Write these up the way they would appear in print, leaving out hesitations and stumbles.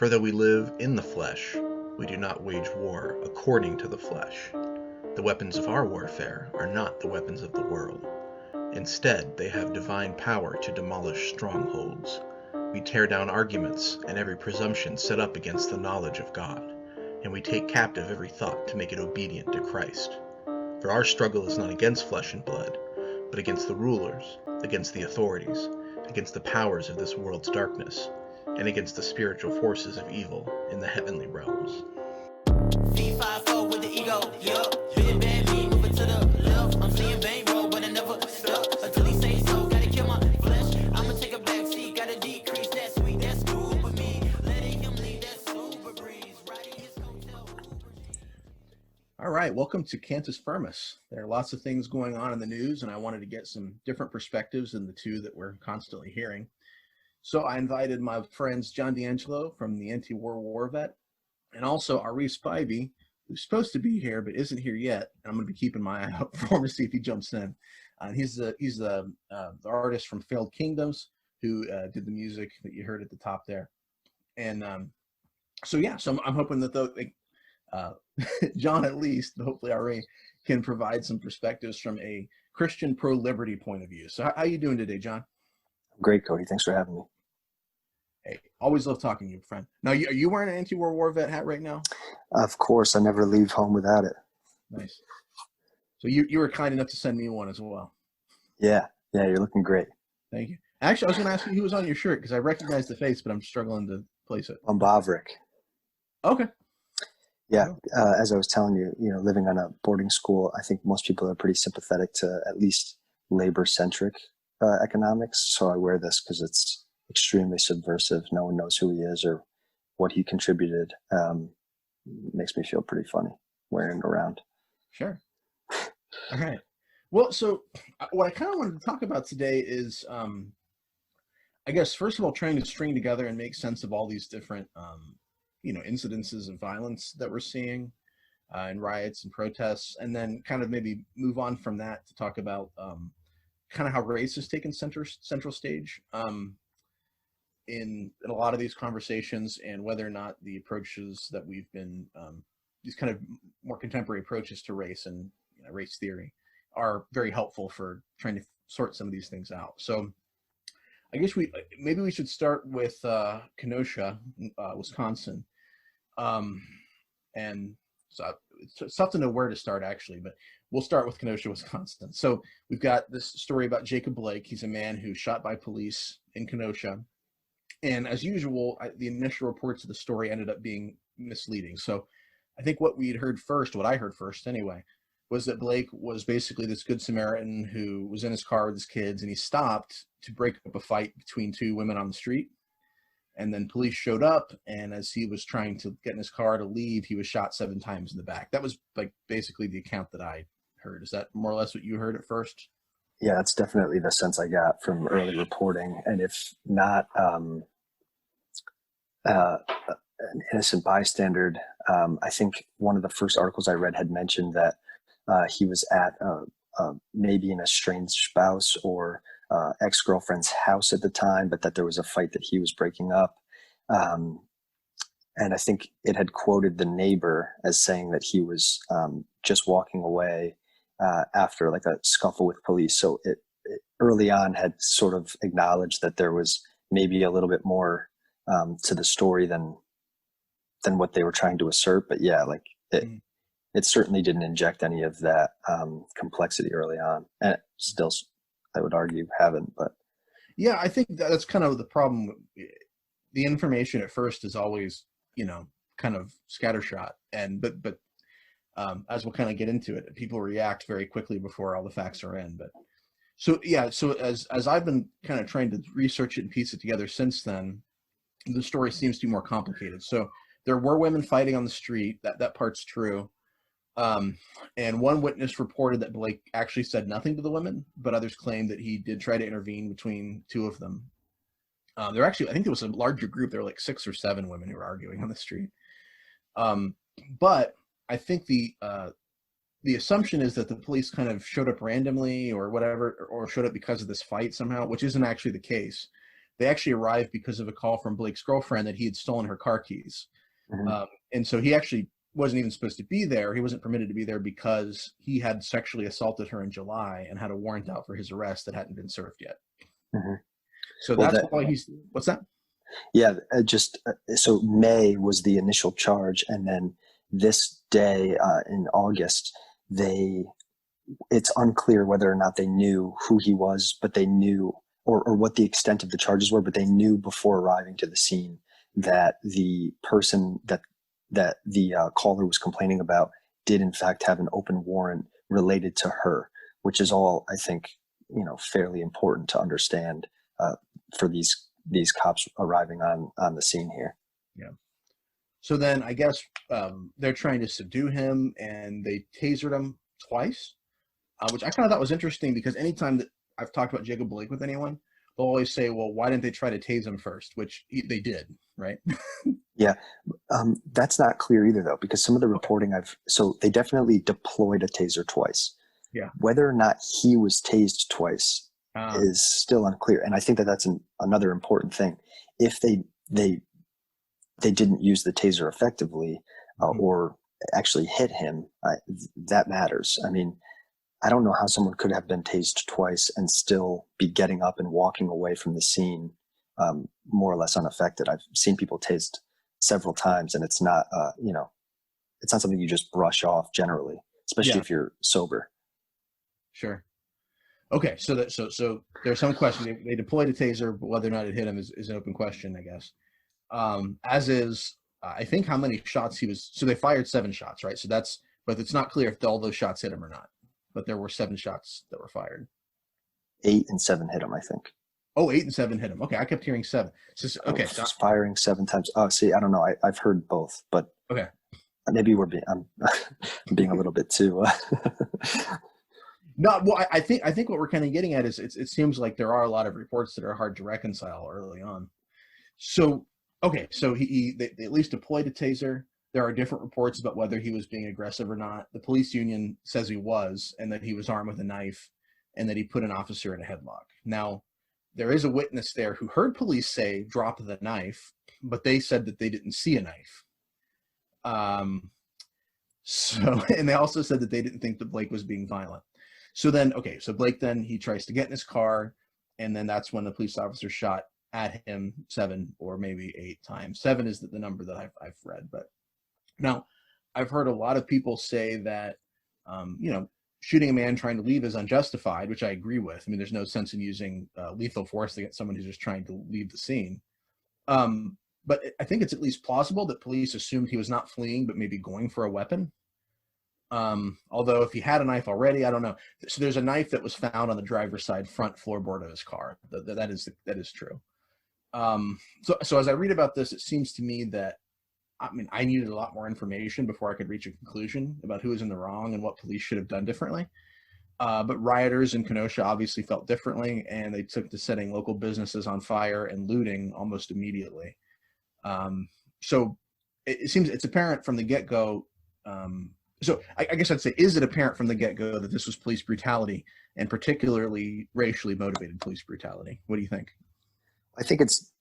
For though we live in the flesh, we do not wage war according to the flesh. The weapons of our warfare are not the weapons of the world. Instead, they have divine power to demolish strongholds. We tear down arguments and every presumption set up against the knowledge of God, and we take captive every thought to make it obedient to Christ. For our struggle is not against flesh and blood, but against the rulers, against the authorities, against the powers of this world's darkness, and against the spiritual forces of evil in the heavenly realms. V54 with the ego, yup. Big bad me, moving to the left. I'm seeing bang roll, but I never stuck until he say so. Gotta kill my flesh. I'ma take a back seat, gotta decrease that sweet. That's cool with me. Letting him lead that super breeze. Riding his hotel. All right, welcome to Cantus Firmus. There are lots of things going on in the news, and I wanted to get some different perspectives than the two that we're constantly hearing. So I invited my friends John Dangelo from the Anti-War War Vet, and also Aree Spivey, who's supposed to be here but isn't here yet. I'm going to be keeping my eye out for him to see if he jumps in. He's the artist from Failed Kingdoms who did the music that you heard at the top there. And so I'm hoping that John at least, but hopefully Aree, can provide some perspectives from a Christian pro-liberty point of view. So how are you doing today, John? Great, Cody. Thanks for having me. Hey, always love talking to you, friend. Now, are you wearing an anti-war war vet hat right now? Of course, I never leave home without it. Nice. So you were kind enough to send me one as well. Yeah, you're looking great. Thank you. Actually, I was going to ask you who was on your shirt because I recognize the face, but I'm struggling to place it. I'm Bavrik. Okay. Yeah, as I was telling you, living on a boarding school, I think most people are pretty sympathetic to at least labor-centric economics. So I wear this because it's extremely subversive. No one knows who he is or what he contributed. Makes me feel pretty funny wearing it around. Sure. All right. Well, so what I kind of wanted to talk about today is, I guess, first of all, trying to string together and make sense of all these different, incidences of violence that we're seeing in riots and protests, and then kind of maybe move on from that to talk about kind of how race has taken central stage in a lot of these conversations, and whether or not the approaches that we've been these kind of more contemporary approaches to race and race theory are very helpful for trying to sort some of these things out. So I guess maybe we should start with Kenosha, Wisconsin, and so it's tough to know where to start actually, but we'll start with Kenosha, Wisconsin. So we've got this story about Jacob Blake. He's a man who's shot by police in Kenosha. And as usual, the initial reports of the story ended up being misleading. So I think what I heard first anyway, was that Blake was basically this good Samaritan who was in his car with his kids, and he stopped to break up a fight between two women on the street. And then police showed up, and as he was trying to get in his car to leave, he was shot 7 times in the back. That was like basically the account that I heard. Is that more or less what you heard at first? Yeah, that's definitely the sense I got from early reporting. And if not an innocent bystander, I think one of the first articles I read had mentioned that he was at maybe an estranged spouse or ex-girlfriend's house at the time, but that there was a fight that he was breaking up. And I think it had quoted the neighbor as saying that he was just walking away after like a scuffle with police. So it early on had sort of acknowledged that there was maybe a little bit more to the story than what they were trying to assert. But yeah, like it certainly didn't inject any of that complexity early on, and still, I would argue, haven't. But yeah, I think that's kind of the problem. The information at first is always, kind of scattershot, and but as we'll kind of get into it, people react very quickly before all the facts are in. But so as I've been kind of trying to research it and piece it together since then, the story seems to be more complicated. So there were women fighting on the street. That part's true. And one witness reported that Blake actually said nothing to the women, but others claimed that he did try to intervene between 2 of them. I think there was a larger group. There were like 6 or 7 women who were arguing on the street. But I think the assumption is that the police kind of showed up randomly or whatever, or showed up because of this fight somehow, which isn't actually the case. they actually arrived because of a call from Blake's girlfriend that he had stolen her car keys. Mhm. And so he actually wasn't even supposed to be there. He wasn't permitted to be there because he had sexually assaulted her in July and had a warrant out for his arrest that hadn't been served yet. Mhm. So Well, that's that, why what's that? yeah, so May was the initial charge, and then this day in August, it's unclear whether or not they knew who he was, but they knew, or what the extent of the charges were, but they knew before arriving to the scene that the person that the caller was complaining about did in fact have an open warrant related to her, which is all, I think, fairly important to understand for these cops arriving on the scene here. Yeah. So then I guess they're trying to subdue him, and they tasered him twice, which I kind of thought was interesting, because anytime that I've talked about Jacob Blake with anyone, they'll always say, well, why didn't they try to tase him first? Which they did, right? Yeah, that's not clear either, though, because some of the reporting so they definitely deployed a taser twice. Yeah. Whether or not he was tased twice is still unclear, and I think that that's another important thing. If they didn't use the taser effectively or actually hit him, that matters. I mean, I don't know how someone could have been tased twice and still be getting up and walking away from the scene more or less unaffected. I've seen people tased several times, and it's not it's not something you just brush off generally, especially if you're sober. Sure. Okay, so there's some question. They deployed a taser, but whether or not it hit him is an open question, I guess. As is, I think, how many shots he was. So they fired 7 shots, right? So but it's not clear if all those shots hit him or not. But there were 7 shots that were fired. 8 and 7 hit him, I think. Oh, 8 and 7 him. Okay, I kept hearing 7. So, okay, so firing 7 times. Oh, see, I don't know. I've heard both, but okay, maybe I'm being a little bit too. No, well, I think what we're kind of getting at is it seems like there are a lot of reports that are hard to reconcile early on. So, okay, so they at least deployed a taser. There are different reports about whether he was being aggressive or not. The police union says he was, and that he was armed with a knife, and that he put an officer in a headlock. Now, there is a witness there who heard police say, drop the knife, but they said that they didn't see a knife. And they also said that they didn't think that Blake was being violent. So then, okay, so Blake then, he tries to get in his car, and then that's when the police officer shot at him 7 or maybe 8 times. 7 is the number that I've read. But now, I've heard a lot of people say that, shooting a man trying to leave is unjustified, which I agree with. I mean, there's no sense in using lethal force against someone who's just trying to leave the scene. But I think it's at least plausible that police assumed he was not fleeing, but maybe going for a weapon. Although if he had a knife already, I don't know. So there's a knife that was found on the driver's side front floorboard of his car. That is true. So as I read about this, it seems to me that, I needed a lot more information before I could reach a conclusion about who was in the wrong and what police should have done differently. But rioters in Kenosha obviously felt differently, and they took to setting local businesses on fire and looting almost immediately. So it seems it's apparent from the get-go. So I guess I'd say, is it apparent from the get-go that this was police brutality, and particularly racially motivated police brutality? What do you think? I think it's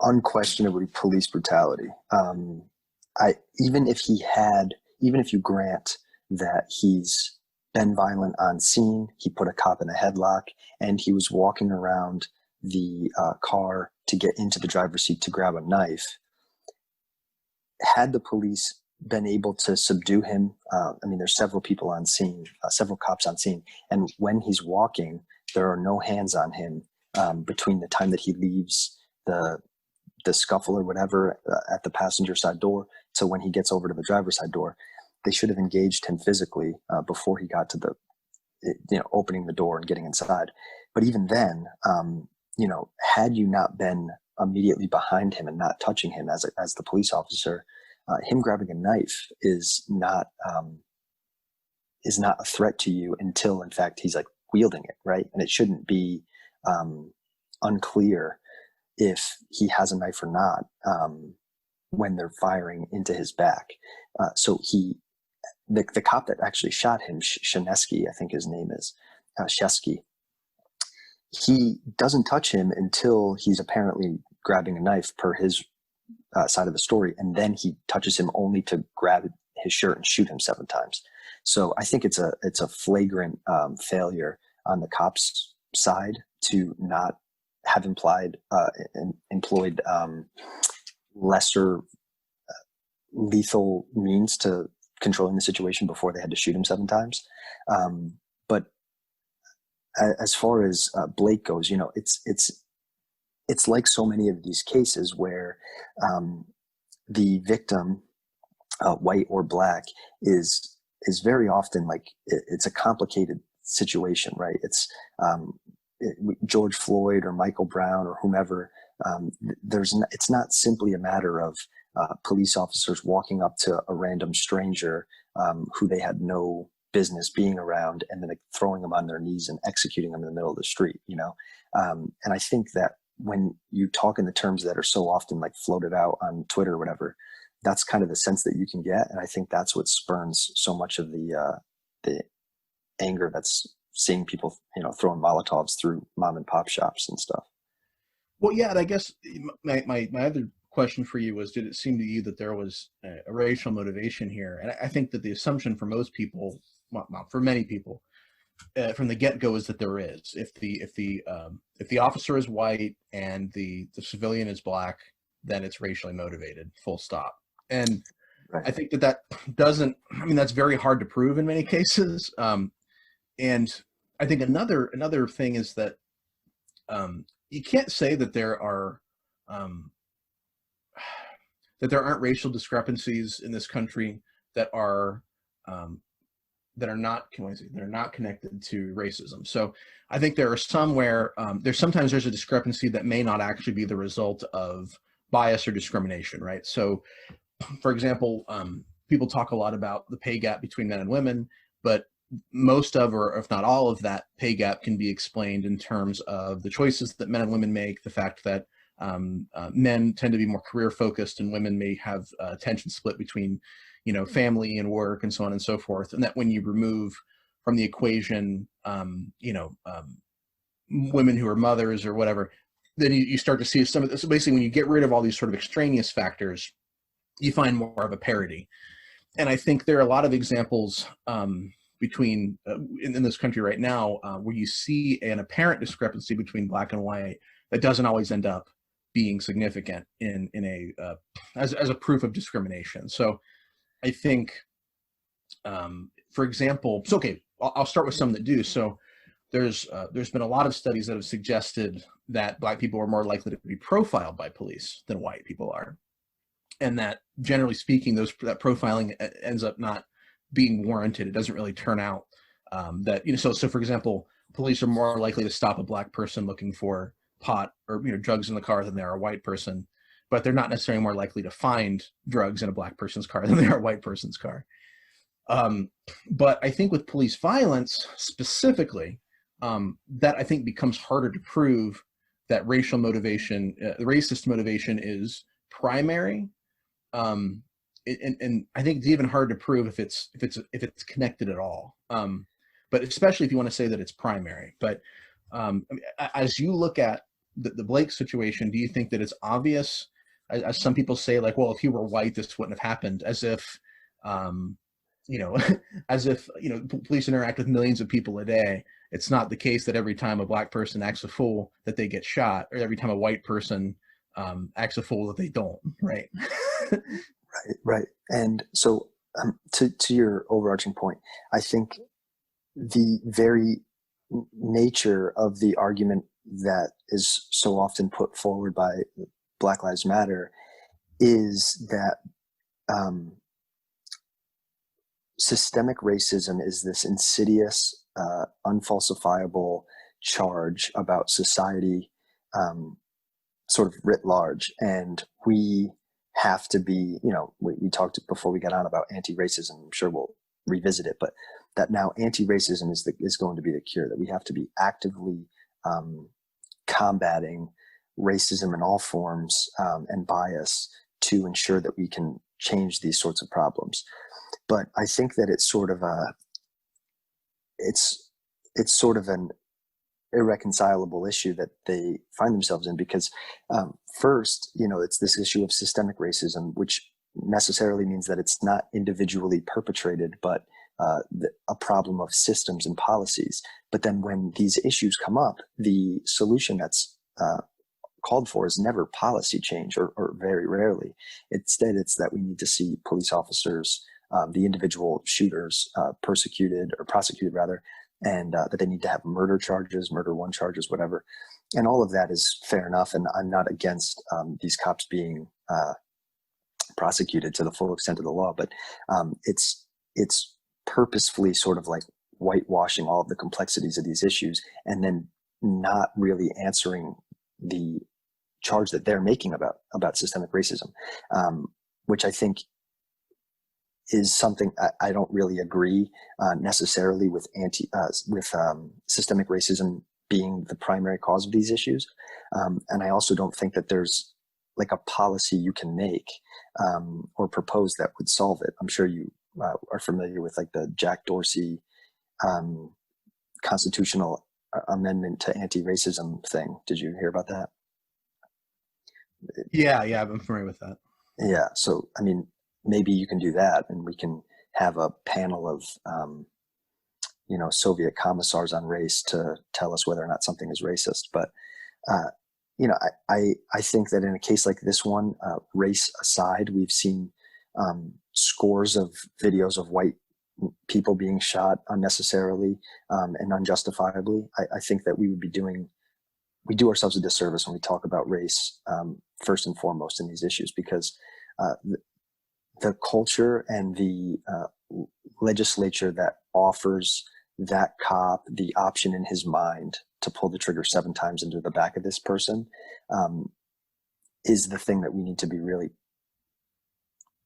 unquestionably police brutality. Even if you grant that he's been violent on scene, he put a cop in a headlock, and he was walking around the car to get into the driver's seat to grab a knife, had the police been able to subdue him, there's several people on scene, several cops on scene, and when he's walking, there are no hands on him between the time that he leaves the scuffle or whatever at the passenger side door to when he gets over to the driver's side door. They should have engaged him physically before he got to the opening the door and getting inside. But even then, had you not been immediately behind him and not touching him as the police officer, him grabbing a knife is not a threat to you until, in fact, he's like wielding it, right? And it shouldn't be unclear if he has a knife or not when they're firing into his back. So the cop that actually shot him, Shinesky, I think his name is, Shesky, he doesn't touch him until he's apparently grabbing a knife per his side of the story, and then he touches him only to grab his shirt and shoot him 7 times. So I think it's a flagrant failure on the cops' side to not have employed lesser lethal means to controlling the situation before they had to shoot him 7 times. But as far as Blake goes, it's like so many of these cases where the victim, white or black, is very often like it's a complicated situation, right? It's George Floyd or Michael Brown or whomever. It's not simply a matter of police officers walking up to a random stranger who they had no business being around and then like, throwing them on their knees and executing them in the middle of the street, and I think that when you talk in the terms that are so often like floated out on Twitter or whatever, that's kind of the sense that you can get. And I think that's what spurns so much of the anger that's seeing people, throwing Molotovs through mom and pop shops and stuff. Well, yeah, and I guess my other question for you was, did it seem to you that there was a racial motivation here? And I think that the assumption for most people, well, for many people, from the get-go is that there is. If the officer is white and the civilian is black, then it's racially motivated, full stop. And right. I think that doesn't, that's very hard to prove in many cases. And I think another thing is that you can't say that there aren't racial discrepancies in this country that are not connected to racism. So I think there are some where sometimes there's a discrepancy that may not actually be the result of bias or discrimination, right? So, for example, people talk a lot about the pay gap between men and women, but most of, or if not all of that pay gap can be explained in terms of the choices that men and women make, the fact that men tend to be more career focused and women may have attention split between family and work and so on and so forth. And that when you remove from the equation, women who are mothers or whatever, then you start to see some of this. So basically, when you get rid of all these sort of extraneous factors, you find more of a parity. And I think there are a lot of examples between in this country right now where you see an apparent discrepancy between black and white that doesn't always end up being significant in as a proof of discrimination. So I think, for example, so okay, I'll start with some that do. So there's been a lot of studies that have suggested that black people are more likely to be profiled by police than white people are, and that generally speaking, that profiling ends up not being warranted. It doesn't really turn out that So for example, police are more likely to stop a black person looking for pot or drugs in the car than they are a white person, but they're not necessarily more likely to find drugs in a black person's car than they are a white person's car. But I think with police violence specifically, that I think becomes harder to prove that racial motivation, the racist motivation is primary. And I think it's even hard to prove if it's connected at all. But especially if you want to say that it's primary. But as you look at the Blake situation, do you think that it's obvious, as some people say, like, well, if he were white, this wouldn't have happened, as if police interact with millions of people a day. It's not the case that every time a black person acts a fool that they get shot, or every time a white person acts a fool that they don't, right? Right. And so to your overarching point, I think the very nature of the argument that is so often put forward by Black Lives Matter is that systemic racism is this insidious, unfalsifiable charge about society, sort of writ large. And we have to be, we talked before we got on about anti-racism. I'm sure we'll revisit it, but that now anti-racism is going to be the cure, that we have to be actively combating racism in all forms and bias to ensure that we can change these sorts of problems. But I think that it's sort of an irreconcilable issue that they find themselves in, because first, it's this issue of systemic racism, which necessarily means that it's not individually perpetrated, but a problem of systems and policies. But then when these issues come up, the solution that's called for is never policy change, or very rarely. Instead, it's that we need to see police officers, the individual shooters, prosecuted rather, and that they need to have murder charges, murder one charges, whatever. And all of that is fair enough. And I'm not against these cops being prosecuted to the full extent of the law, but it's purposefully sort of like whitewashing all of the complexities of these issues, and then not really answering the charge that they're making about systemic racism, which I think is something I don't really agree necessarily with systemic racism being the primary cause of these issues. And I also don't think that there's like a policy you can make or propose that would solve it. I'm sure you are familiar with like the Jack Dorsey constitutional amendment to anti-racism thing. Did you hear about that? Yeah, I'm familiar with that. Yeah, so I mean, maybe you can do that, and we can have a panel of Soviet commissars on race to tell us whether or not something is racist. But I think that in a case like this one, race aside, we've seen scores of videos of white people being shot unnecessarily and unjustifiably. I think that we do ourselves a disservice when we talk about race first and foremost in these issues, because the culture and the legislature that offers that cop the option in his mind to pull the trigger 7 times into the back of this person is the thing that we need to be really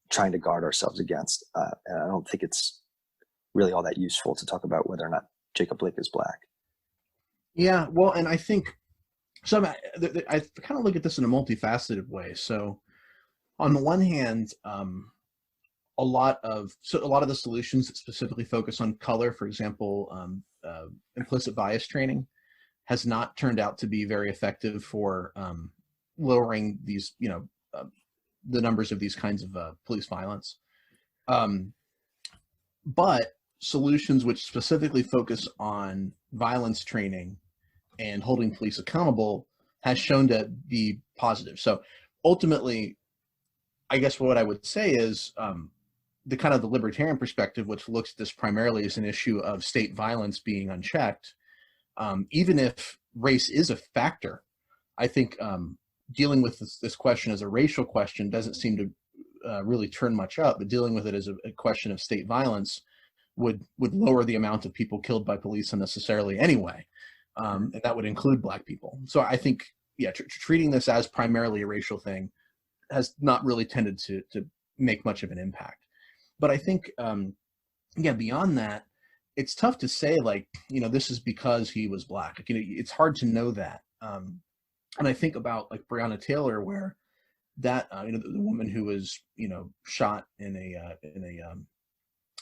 trying to guard ourselves against. And I don't think it's really all that useful to talk about whether or not Jacob Blake is black. Yeah, well, and I think I kind of look at this in a multifaceted way. So on the one hand, a lot of the solutions that specifically focus on color, for example, implicit bias training, has not turned out to be very effective for lowering these, the numbers of these kinds of police violence. But solutions which specifically focus on violence training and holding police accountable has shown to be positive. So ultimately, I guess what I would say is the kind of the libertarian perspective, which looks at this primarily as an issue of state violence being unchecked, even if race is a factor, I think dealing with this question as a racial question doesn't seem to really turn much up, but dealing with it as a question of state violence would lower the amount of people killed by police unnecessarily anyway. And that would include black people. So I think, treating this as primarily a racial thing has not really tended to make much of an impact. But I think, beyond that, it's tough to say, this is because he was black. It's hard to know that. And I think about like Breonna Taylor, where that, the woman who was, shot in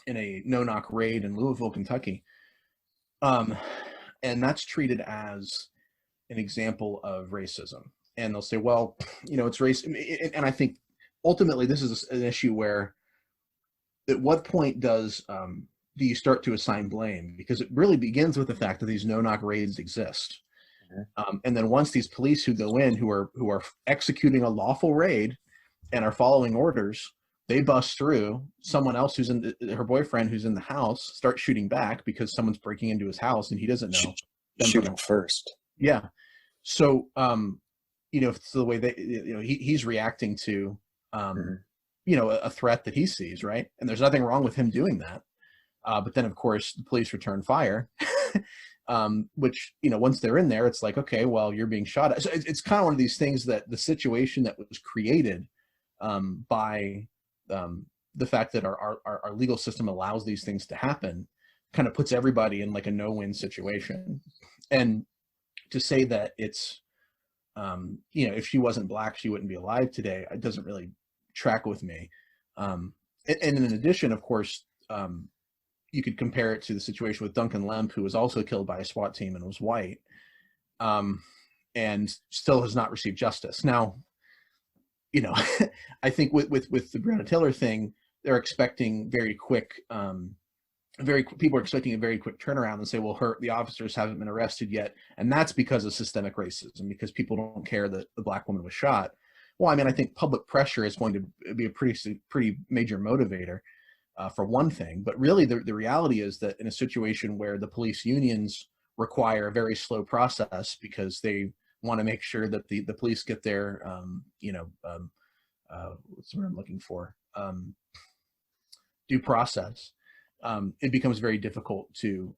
a no-knock raid in Louisville, Kentucky. And that's treated as an example of racism. And they'll say, well, it's race. And I think ultimately this is an issue where at what point do you start to assign blame? Because it really begins with the fact that these no-knock raids exist. Mm-hmm. And then once these police who go in, who are executing a lawful raid and are following orders, they bust through, someone else her boyfriend who's in the house starts shooting back because someone's breaking into his house and he doesn't know. Shooting first. Yeah. So, it's the way that, he's reacting to, a threat that he sees, right? And there's nothing wrong with him doing that. But then, of course, the police return fire, which, once they're in there, it's like, okay, well, you're being shot at. So it's kind of one of these things that the situation that was created by the fact that our legal system allows these things to happen kind of puts everybody in like a no-win situation. And to say that it's, if she wasn't black, she wouldn't be alive today, it doesn't really track with me. And in addition, of course, you could compare it to the situation with Duncan Lemp, who was also killed by a SWAT team and was white. and still has not received justice. Now, you know, I think with the Breonna Taylor thing, they're expecting very quick, people are expecting a very quick turnaround and say, well, the officers haven't been arrested yet, and that's because of systemic racism, because people don't care that the Black woman was shot. Well, I mean, I think public pressure is going to be a pretty major motivator, for one thing. But really, the reality is that in a situation where the police unions require a very slow process because they want to make sure that the police get their, what's the word I'm looking for? Due process. It becomes more difficult to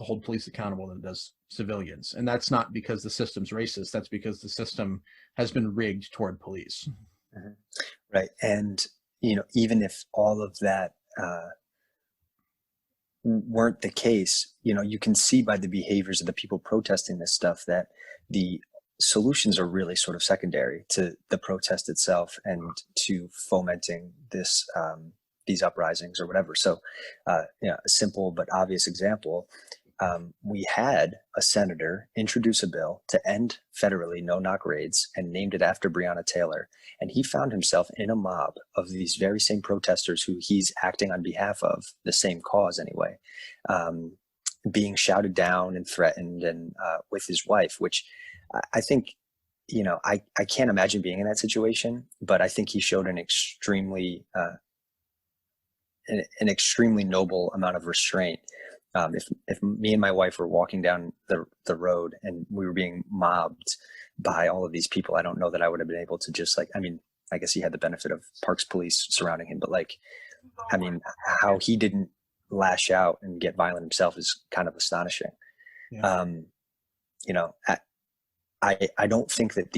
hold police accountable than it does civilians. And that's not because the system's racist. That's because the system has been rigged toward police. Mm-hmm. Right. And, even if all of that weren't the case, you can see by the behaviors of the people protesting this stuff that the solutions are really sort of secondary to the protest itself and to fomenting these uprisings or whatever. So, a simple but obvious example, we had a senator introduce a bill to end federally no-knock raids and named it after Breonna Taylor. And he found himself in a mob of these very same protesters who he's acting on behalf of, the same cause anyway, being shouted down and threatened, and with his wife, which I think, I can't imagine being in that situation, but I think he showed an extremely noble amount of restraint. If me and my wife were walking down the road and we were being mobbed by all of these people, I don't know that I would have been able to just I guess he had the benefit of Parks police surrounding him, but how he didn't lash out and get violent himself is kind of astonishing. Yeah. I don't think that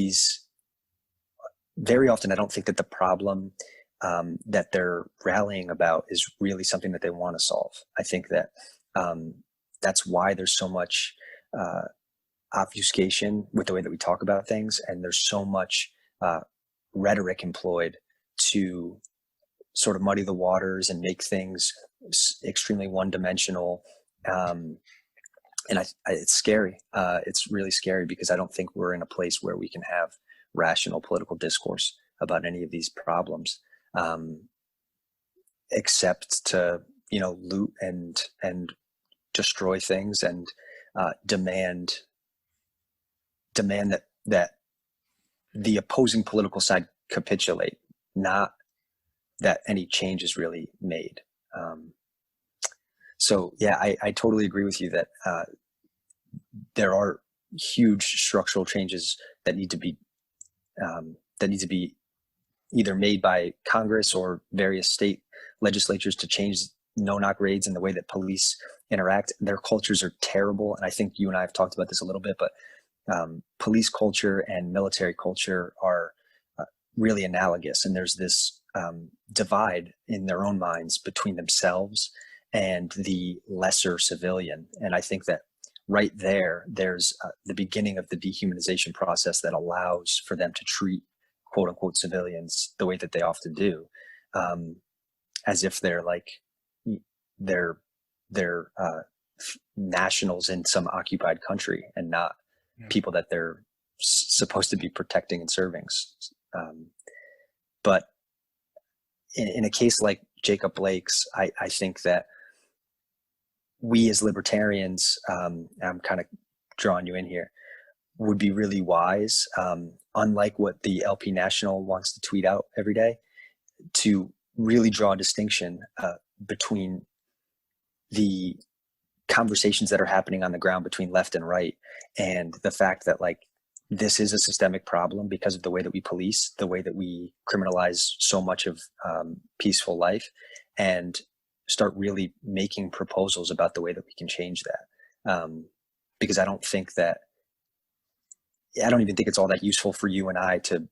very often, I don't think that the problem that they're rallying about is really something that they want to solve. I think that that's why there's so much obfuscation with the way that we talk about things, and there's so much rhetoric employed to sort of muddy the waters and make things extremely one-dimensional. And it's scary. It's really scary, because I don't think we're in a place where we can have rational political discourse about any of these problems, except to loot and destroy things and demand that the opposing political side capitulate, not that any change is really made. So yeah, I totally agree with you that there are huge structural changes that need to be either made by Congress or various state legislatures to change no-knock raids and the way that police interact. Their cultures are terrible, and I think you and I have talked about this a little bit, but police culture and military culture are really analogous, and there's this divide in their own minds between themselves and the lesser civilian. And I think that right there's the beginning of the dehumanization process that allows for them to treat quote unquote civilians the way that they often do, as if they're nationals in some occupied country and not people that they're supposed to be protecting and serving. But in a case like Jacob Blake's, I think that we as libertarians, I'm kind of drawing you in here, would be really wise, unlike what the LP National wants to tweet out every day, to really draw a distinction between the conversations that are happening on the ground between left and right, and the fact that this is a systemic problem because of the way that we police, the way that we criminalize so much of peaceful life, and start really making proposals about the way that we can change that. Because I don't even think it's all that useful for you and I to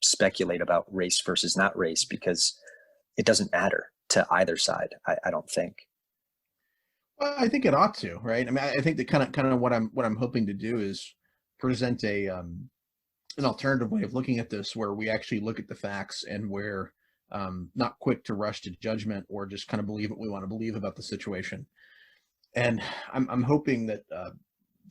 speculate about race versus not race, because it doesn't matter to either side. I don't think. Well, I think it ought to, right? I mean, I think that kind of what I'm hoping to do is present an alternative way of looking at this, where we actually look at the facts and we're not quick to rush to judgment or just kind of believe what we want to believe about the situation. And I'm hoping that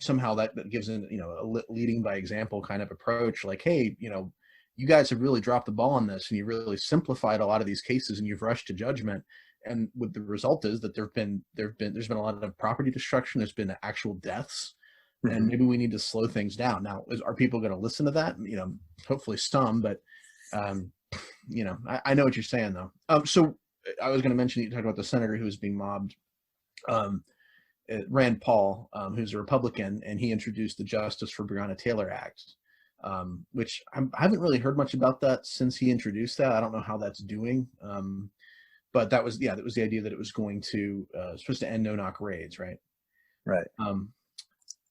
somehow that gives an, a leading by example kind of approach, like, hey, you guys have really dropped the ball on this, and you really simplified a lot of these cases, and you've rushed to judgment. And what the result is that there's been a lot of property destruction. There's been actual deaths, and maybe we need to slow things down. Now, are people going to listen to that? Hopefully some, but I know what you're saying though. So I was going to mention, you talked about the senator who was being mobbed, Rand Paul, who's a Republican, and he introduced the Justice for Breonna Taylor Act, which I haven't really heard much about that since he introduced that. I don't know how that's doing. But that was the idea that it was going to supposed to end no-knock raids, right? Right.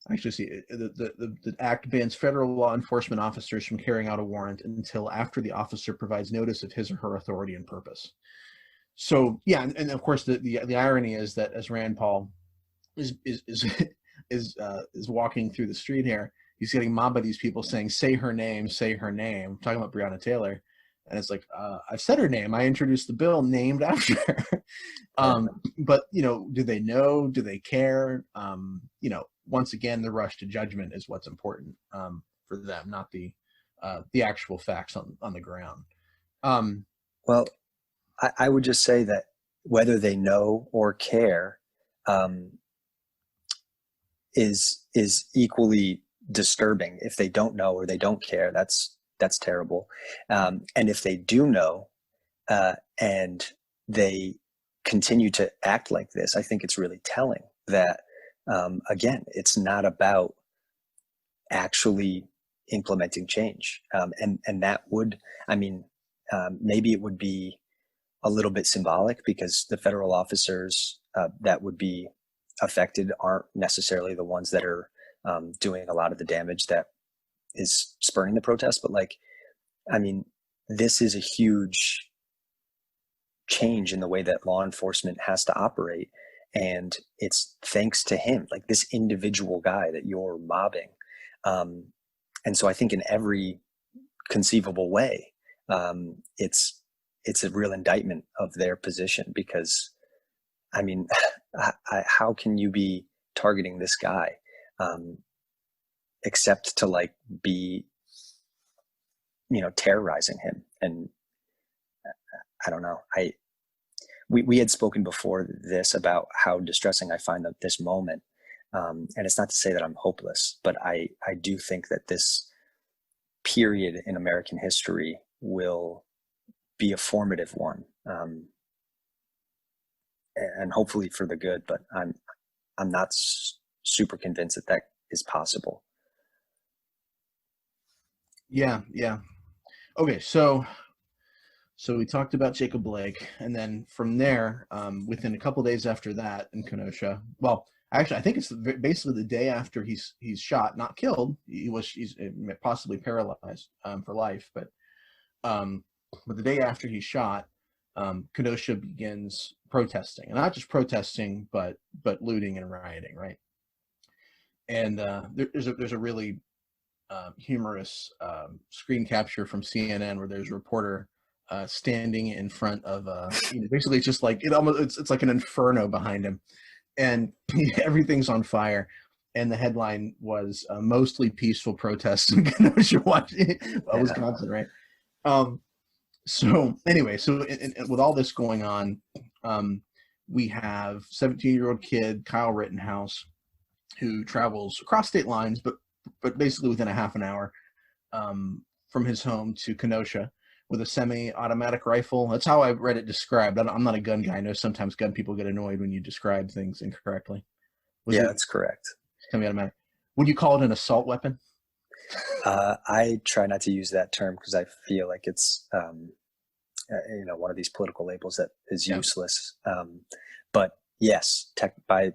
Actually, see, the act bans federal law enforcement officers from carrying out a warrant until after the officer provides notice of his or her authority and purpose. So yeah, and of course the irony is that as Rand Paul is walking through the street here, he's getting mobbed by these people saying, say her name, talking about Breonna Taylor. And it's like, I've said her name. I introduced the bill named after her. But, do they know? Do they care? Once again, the rush to judgment is what's important for them, not the actual facts on the ground. Well, I would just say that whether they know or care is equally disturbing. If they don't know or they don't care, that's terrible. And if they do know and they continue to act like this, I think it's really telling that, again, it's not about actually implementing change. And that would, maybe it would be a little bit symbolic because the federal officers that would be affected aren't necessarily the ones that are doing a lot of the damage that is spurring the protest. But this is a huge change in the way that law enforcement has to operate. And it's thanks to him, like this individual guy that you're mobbing. And so I think in every conceivable way, it's a real indictment of their position because, how can you be targeting this guy except to be, terrorizing him? And I don't know. We had spoken before this about how distressing I find this moment. And it's not to say that I'm hopeless, but I do think that this period in American history will be a formative one. And hopefully for the good, but I'm not super convinced that is possible. Yeah. Okay, so we talked about Jacob Blake, and then from there, within a couple days after that in Kenosha, well, actually, I think it's basically the day after he's shot, not killed. He's possibly paralyzed for life, but the day after he's shot, Kenosha begins protesting, and not just protesting, but looting and rioting, right? And there's a really humorous screen capture from CNN where there's a reporter standing in front of basically it's just like it's like an inferno behind him, and everything's on fire. And the headline was mostly peaceful protests in Kenosha, Wisconsin, right? So anyway, with all this going on, we have 17-year-old kid Kyle Rittenhouse who travels across state lines, but basically within a half an hour from his home to Kenosha with a semi-automatic rifle. That's how I read it described. I'm not a gun guy. I know sometimes gun people get annoyed when you describe things incorrectly. That's correct. Semi-automatic. Would you call it an assault weapon? I try not to use that term because I feel like it's one of these political labels that is useless. But yes, by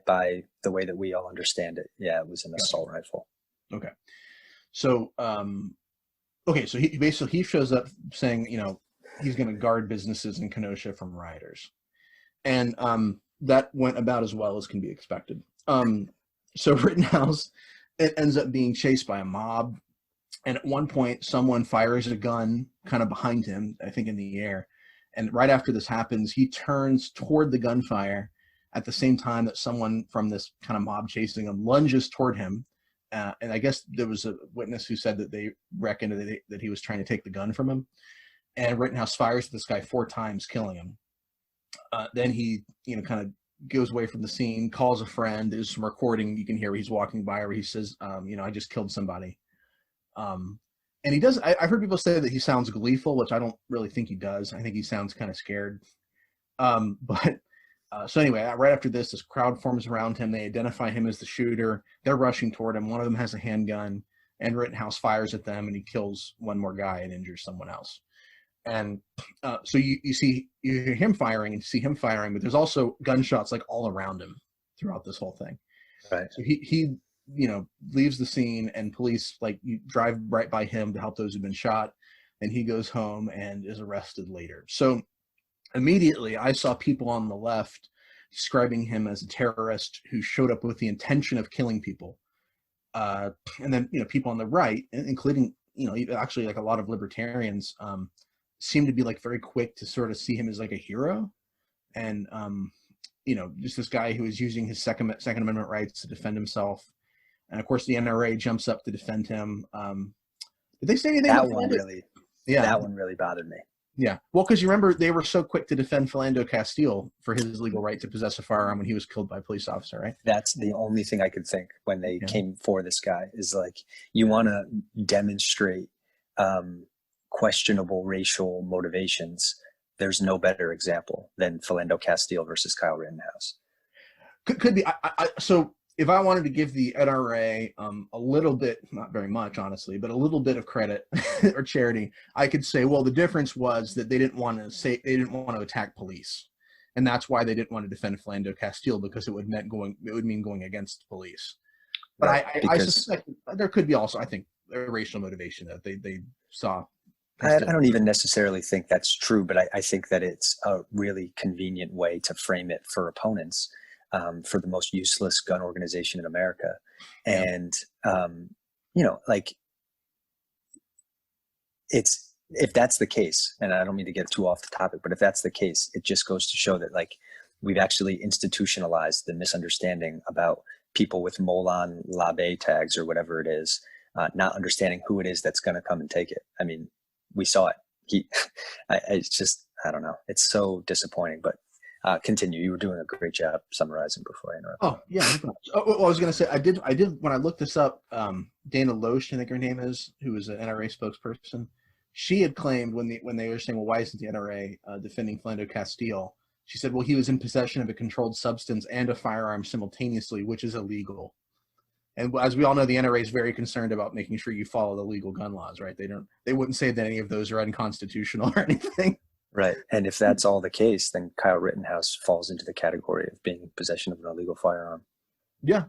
the way that we all understand it, it was an assault rifle. Okay. So so he shows up saying, he's going to guard businesses in Kenosha from rioters. And that went about as well as can be expected. So Rittenhouse, it ends up being chased by a mob. And at one point, someone fires a gun kind of behind him, I think in the air. And right after this happens, he turns toward the gunfire at the same time that someone from this kind of mob chasing him lunges toward him, And I guess there was a witness who said that they reckoned that he was trying to take the gun from him. And Rittenhouse fires at this guy 4 times, killing him. Then he, kind of goes away from the scene, calls a friend. There's some recording you can hear where he's walking by where he says, I just killed somebody. And he does, I've heard people say that he sounds gleeful, which I don't really think he does. I think he sounds kind of scared. So anyway, right after this crowd forms around him. They identify him as the shooter. They're rushing toward him. One of them has a handgun, and Rittenhouse fires at them, and he kills one more guy and injures someone else. And so you hear him firing and see him firing, but there's also gunshots like all around him throughout this whole thing. Right. So he leaves the scene, and police you drive right by him to help those who've been shot, and he goes home and is arrested later. So immediately I saw people on the left describing him as a terrorist who showed up with the intention of killing people. And then, people on the right, including, actually like a lot of libertarians, seem to be very quick to sort of see him as a hero. And, just this guy who is using his Second Amendment rights to defend himself. And of course the NRA jumps up to defend him. Did they say anything? That one really bothered me. Yeah. Well, because you remember they were so quick to defend Philando Castile for his legal right to possess a firearm when he was killed by a police officer, right? That's the only thing I could think when they came for this guy is you want to demonstrate questionable racial motivations. There's no better example than Philando Castile versus Kyle Rittenhouse. Could be. So if I wanted to give the NRA a little bit, not very much, honestly, but a little bit of credit or charity, I could say, well, the difference was that they didn't want to attack police, and that's why they didn't want to defend Philando Castile, because it would mean going against police. But right, I suspect there could be also, I think, a racial motivation that they saw. I don't even necessarily think that's true, but I think that it's a really convenient way to frame it for opponents. For the most useless gun organization in America. And, if that's the case, and I don't mean to get too off the topic, but if that's the case, it just goes to show that we've actually institutionalized the misunderstanding about people with Molon Labe tags or whatever it is, not understanding who it is that's going to come and take it. I mean, we saw it. It's just, I don't know. It's so disappointing, but continue. You were doing a great job summarizing before I interrupted. Oh, yeah. Well, I was going to say, I did when I looked this up, Dana Loesch, I think her name is, who is an NRA spokesperson, she had claimed when they were saying, well, why isn't the NRA defending Philando Castile? She said, well, he was in possession of a controlled substance and a firearm simultaneously, which is illegal. And as we all know, the NRA is very concerned about making sure you follow the legal gun laws, right? They wouldn't say that any of those are unconstitutional or anything. Right. And if that's all the case, then Kyle Rittenhouse falls into the category of being in possession of an illegal firearm. Yeah.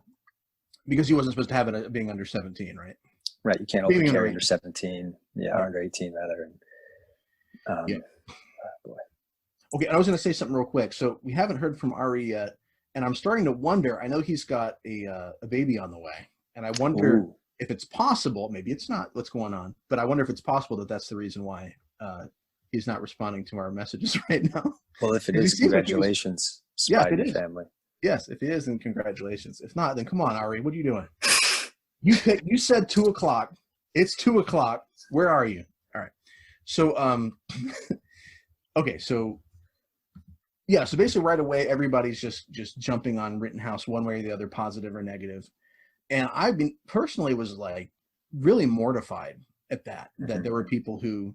Because he wasn't supposed to have it being under 17, right? Right. You can't open carry under 17. Yeah, or under 18 rather. And, yeah. Boy. Okay. I was going to say something real quick. So we haven't heard from Aree yet, and I'm starting to wonder, I know he's got a baby on the way, and I wonder if it's possible, maybe it's not what's going on, but I wonder if it's possible that that's the reason why he's not responding to our messages right now. Well, if it is, congratulations, Spivey family. Yes, if it is, then congratulations. If not, then come on, Aree, what are you doing? You said 2 o'clock. It's 2 o'clock. Where are you? All right. So, okay. So, yeah. So basically, right away, everybody's just jumping on Rittenhouse one way or the other, positive or negative. And I've been personally was really mortified at that there were people who.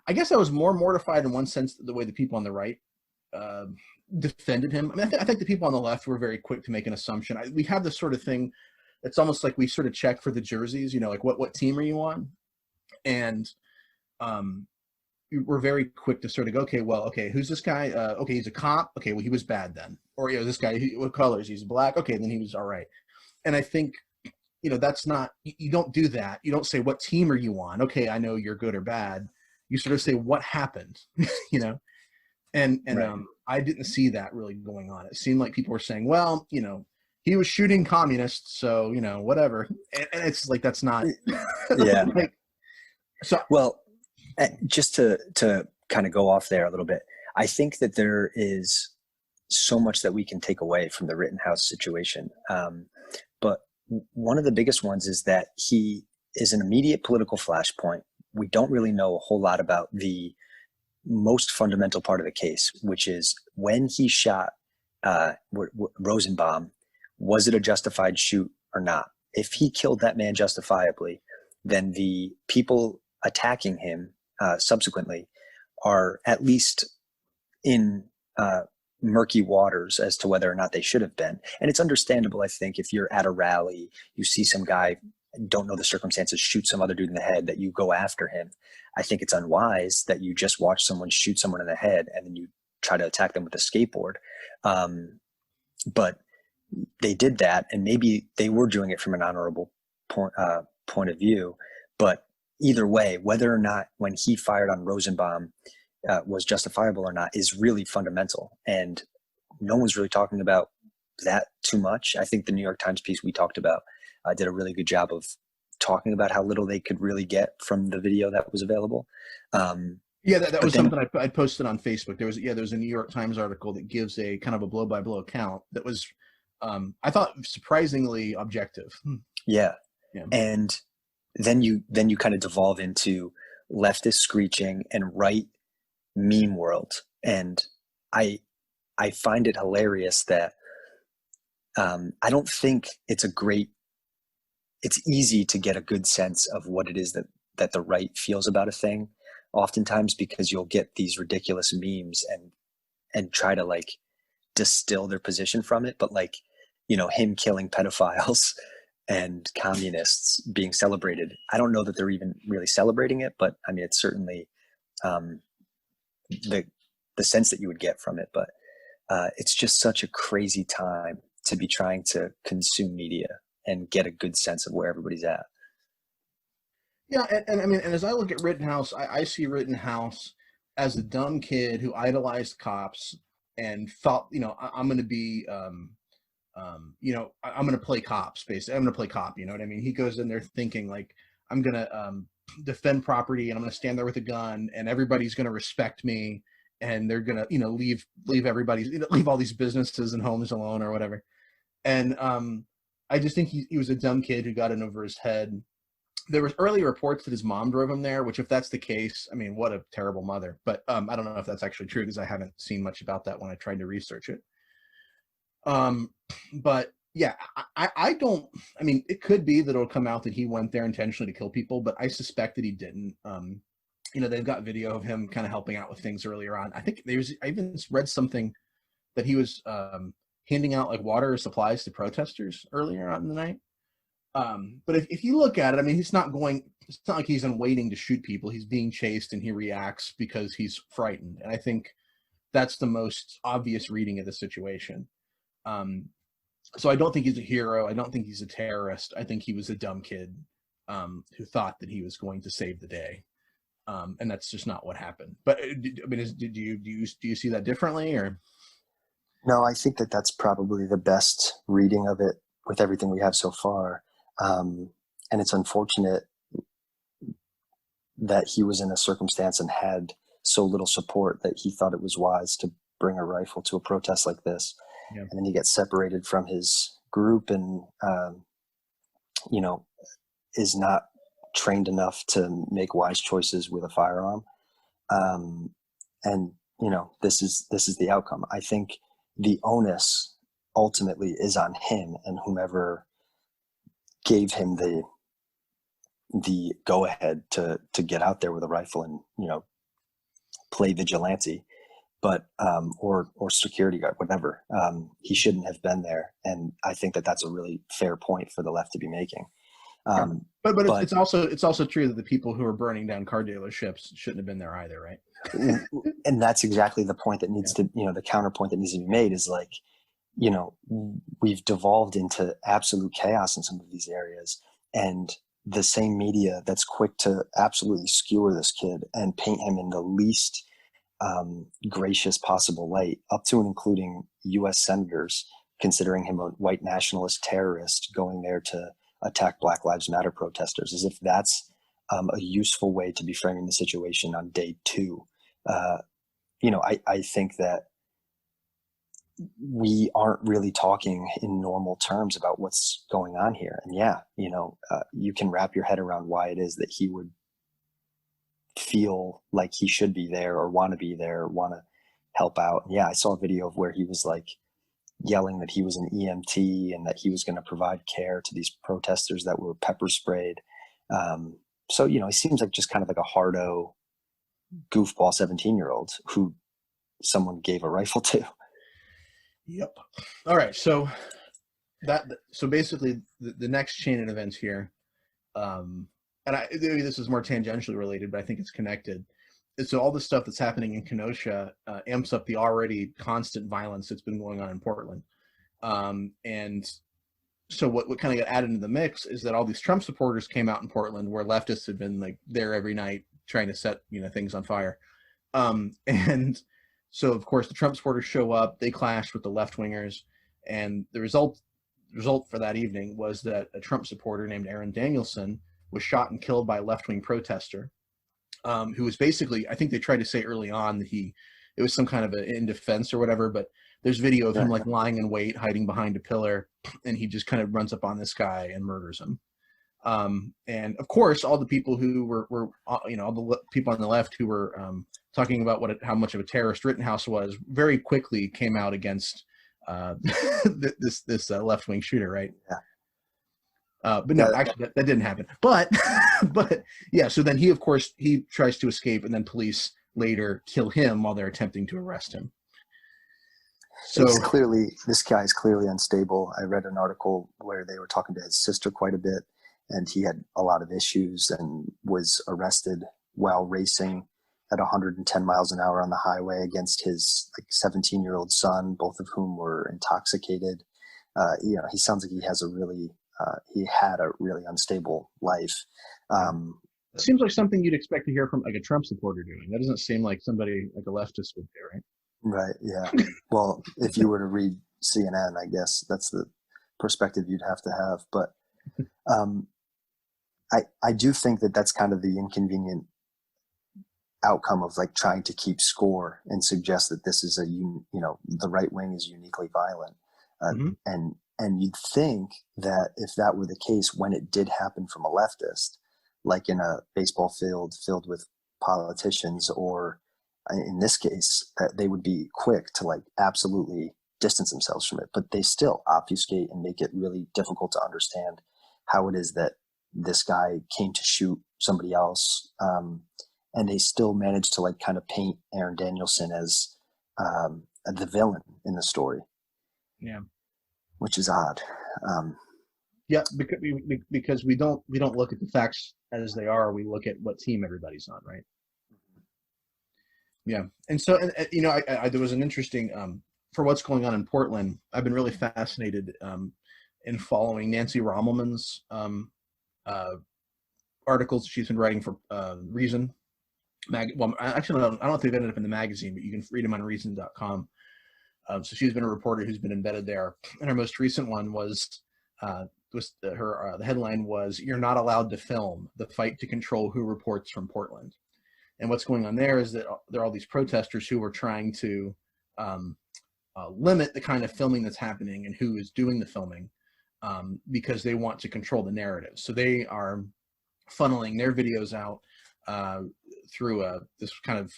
I guess I was more mortified in one sense the way the people on the right defended him. I mean, I think the people on the left were very quick to make an assumption. We have this sort of thing. It's almost like we sort of check for the jerseys, what team are you on? And we're very quick to sort of go, okay, who's this guy? Okay, he's a cop. Okay, well, he was bad then. Or, this guy, what colors? He's black. Okay, then he was all right. And I think, that's not, you don't do that. You don't say, what team are you on? Okay, I know you're good or bad. You sort of say, what happened? And right. I didn't see that really going on. It seemed like people were saying, well, he was shooting communists, so, whatever. And it's like, that's not. Yeah. Well, just to kind of go off there a little bit, I think that there is so much that we can take away from the Rittenhouse situation. But one of the biggest ones is that he is an immediate political flashpoint. We don't really know a whole lot about the most fundamental part of the case, which is when he shot Rosenbaum, was it a justified shoot or not? If he killed that man justifiably, then the people attacking him subsequently are at least in murky waters as to whether or not they should have been. And it's understandable, I think, if you're at a rally, you see some guy, don't know the circumstances, shoot some other dude in the head, that you go after him. I think it's unwise that you just watch someone shoot someone in the head and then you try to attack them with a skateboard. But they did that, and maybe they were doing it from an honorable point of view. But either way, whether or not when he fired on Rosenbaum was justifiable or not is really fundamental. And no one's really talking about that too much. I think the New York Times piece we talked about did a really good job of talking about how little they could really get from the video that was available. Yeah, that was something I posted on Facebook. There was a New York Times article that gives a kind of a blow-by-blow account that was, I thought, surprisingly objective. Yeah. And then you kind of devolve into leftist screeching and right meme world. And I find it hilarious that I don't think it's easy to get a good sense of what it is that the right feels about a thing, oftentimes, because you'll get these ridiculous memes and try to like distill their position from it. But like, him killing pedophiles and communists being celebrated, I don't know that they're even really celebrating it, but I mean, it's certainly the sense that you would get from it. But it's just such a crazy time to be trying to consume media and get a good sense of where everybody's at. Yeah, and I mean, and as I look at Rittenhouse, I see Rittenhouse as a dumb kid who idolized cops and thought, I'm going to be, I'm going to play cops, basically. I'm going to play cop, you know what I mean? He goes in there thinking, like, I'm going to defend property, and I'm going to stand there with a gun, and everybody's going to respect me, and they're going to, leave all these businesses and homes alone or whatever. And I just think he was a dumb kid who got in over his head. There was early reports that his mom drove him there, which, if that's the case, I mean, what a terrible mother. But I don't know if that's actually true, because I haven't seen much about that when I tried to research it. But yeah, I mean, it could be that it'll come out that he went there intentionally to kill people, but I suspect that he didn't. They've got video of him kind of helping out with things earlier on. I think I even read something that he was handing out like water or supplies to protesters earlier on in the night. But if you look at it, I mean, it's not like he's waiting to shoot people. He's being chased and he reacts because he's frightened. And I think that's the most obvious reading of the situation. So I don't think he's a hero. I don't think he's a terrorist. I think he was a dumb kid who thought that he was going to save the day. And that's just not what happened. But I mean, do you see that differently, or? No, I think that that's probably the best reading of it with everything we have so far. And it's unfortunate that he was in a circumstance and had so little support that he thought it was wise to bring a rifle to a protest like this. Yeah. And then he gets separated from his group and, is not trained enough to make wise choices with a firearm. And this is the outcome. I think the onus ultimately is on him and whomever gave him the go ahead to get out there with a rifle and, play vigilante, but, or security guard, whatever. He shouldn't have been there. And I think that that's a really fair point for the left to be making. But it's also true that the people who are burning down car dealerships shouldn't have been there either, right? And that's exactly the point that needs to, the counterpoint that needs to be made is like, we've devolved into absolute chaos in some of these areas, and the same media that's quick to absolutely skewer this kid and paint him in the least gracious possible light, up to and including U.S. senators considering him a white nationalist terrorist going there to attack Black Lives Matter protesters, as if that's a useful way to be framing the situation on day two. I think that we aren't really talking in normal terms about what's going on here. And yeah, you can wrap your head around why it is that he would feel like he should be there or want to be there, want to help out. And yeah, I saw a video of where he was like yelling that he was an EMT and that he was going to provide care to these protesters that were pepper sprayed. So, he seems like just kind of like a hardo goofball 17-year-old who someone gave a rifle to. Yep. All right. So basically the next chain of events here, and maybe this is more tangentially related, but I think it's connected. So all the stuff that's happening in Kenosha amps up the already constant violence that's been going on in Portland. And so what kind of got added into the mix is that all these Trump supporters came out in Portland, where leftists had been like there every night trying to set things on fire. And so of course the Trump supporters show up, they clash with the left wingers, and the result for that evening was that a Trump supporter named Aaron Danielson was shot and killed by a left-wing protester, who was basically, I think they tried to say early on that it was some kind of in defense or whatever, but there's video of him like lying in wait, hiding behind a pillar, and he just kind of runs up on this guy and murders him. And of course, all the people who were all the people on the left who were talking about how much of a terrorist Rittenhouse was, very quickly came out against this left-wing shooter, right? Yeah. But no, actually, that didn't happen. But yeah, so then he tries to escape, and then police later kill him while they're attempting to arrest him. So this guy is clearly unstable. I read an article where they were talking to his sister quite a bit, and he had a lot of issues and was arrested while racing at 110 miles an hour on the highway against his 17-year-old son, both of whom were intoxicated. He sounds like he had a really unstable life. It seems like something you'd expect to hear from like a Trump supporter doing. That doesn't seem like somebody like a leftist would do, right? Right. Yeah. Well, if you were to read CNN, I guess that's the perspective you'd have to have. But I do think that that's kind of the inconvenient outcome of like trying to keep score and suggest that this is the right wing is uniquely violent. And you'd think that if that were the case, when it did happen from a leftist, like in a baseball field filled with politicians, or in this case, that they would be quick to like absolutely distance themselves from it, but they still obfuscate and make it really difficult to understand how it is that this guy came to shoot somebody else. And they still managed to like kind of paint Aaron Danielson as the villain in the story. Yeah. Which is odd. Yeah, because we don't look at the facts as they are. We look at what team everybody's on, right? Yeah, and so there was an interesting for what's going on in Portland. I've been really fascinated in following Nancy Rommelman's articles she's been writing for Reason. Well, actually, I don't know if they've ended up in the magazine, but you can read them on Reason.com. So she's been a reporter who's been embedded there, and her most recent one was the headline was "You're not allowed to film: the fight to control who reports from Portland." And what's going on there is that there are all these protesters who are trying to limit the kind of filming that's happening and who is doing the filming, because they want to control the narrative. So they are funneling their videos out through this kind of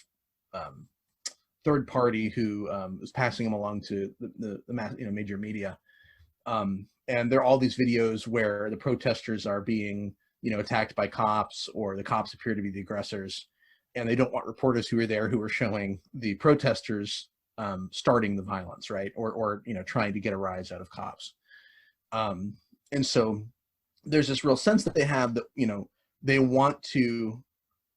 third party who is passing them along to the major media. And there are all these videos where the protesters are being attacked by cops, or the cops appear to be the aggressors, and they don't want reporters who are there who are showing the protesters starting the violence, right? Or trying to get a rise out of cops. And so there's this real sense that they have that they want to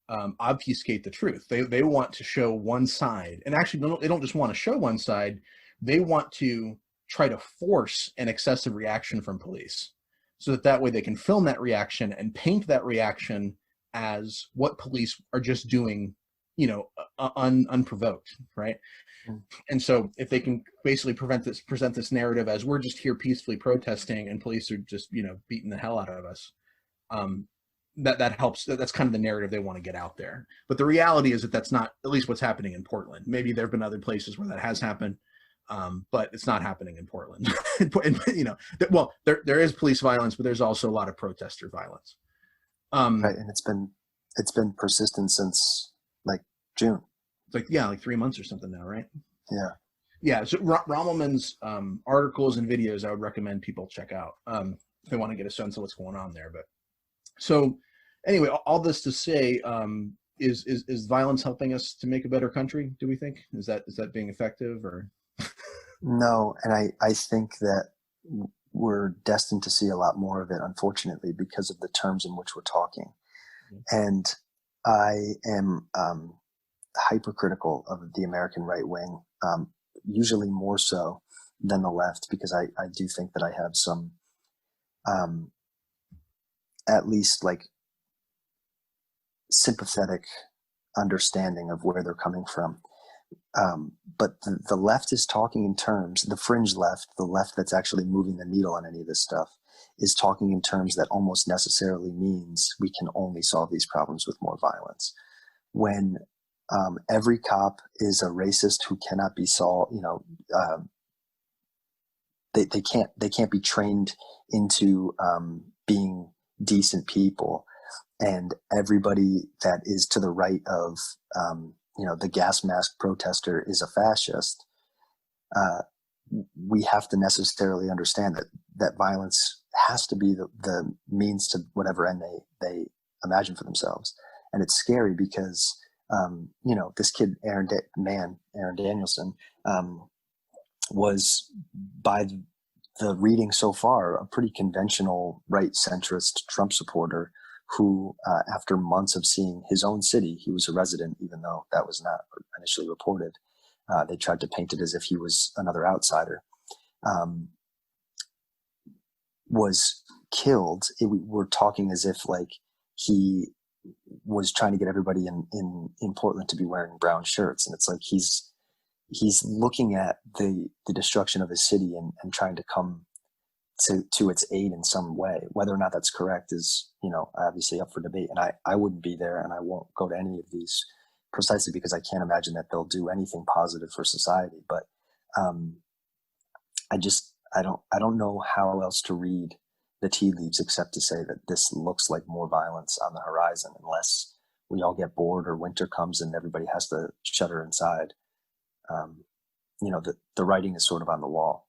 obfuscate the truth. They want to show one side, and actually they don't just want to show one side. They want to try to force an excessive reaction from police, so that way they can film that reaction and paint that reaction as what police are just doing, unprovoked, right? And so if they can basically present this narrative as we're just here peacefully protesting and police are just beating the hell out of us, that helps. That's kind of the narrative they want to get out there. But the reality is that that's not at least what's happening in Portland. Maybe there have been other places where that has happened, But it's not happening in Portland. You know, well, there is police violence, but there's also a lot of protester violence. Right, and it's been persistent since like June. Like, yeah, like 3 months or something now, right? Yeah. Yeah, so Rommelman's articles and videos I would recommend people check out if they want to get a sense of what's going on there. But so anyway, all this to say, is violence helping us to make a better country, do we think? Is that being effective, or? No, and I think that we're destined to see a lot more of it, unfortunately, because of the terms in which we're talking. And I am hypercritical of the American right wing, usually more so than the left, because I do think that I have some, at least like sympathetic understanding of where they're coming from. But the left is talking in terms, the fringe left, the left that's actually moving the needle on any of this stuff, is talking in terms that almost necessarily means we can only solve these problems with more violence. When every cop is a racist who cannot be solved, you know, they can't be trained into being decent people, and everybody that is to the right of you know, the gas mask protester is a fascist. We have to necessarily understand that violence has to be the means to whatever end they imagine for themselves. And it's scary because, you know, this kid, Aaron Danielson, was, by the reading so far, a pretty conventional right centrist Trump supporter who, after months of seeing his own city, he was a resident, even though that was not initially reported. They tried to paint it as if he was another outsider, was killed. We're talking as if like he was trying to get everybody in Portland to be wearing brown shirts. And it's like he's looking at the destruction of his city and trying to come to its aid in some way. Whether or not that's correct is, you know, obviously up for debate. And I wouldn't be there, and I won't go to any of these precisely because I can't imagine that they'll do anything positive for society. But I don't know how else to read the tea leaves except to say that this looks like more violence on the horizon, unless we all get bored or winter comes and everybody has to shutter inside. You know, the writing is sort of on the wall.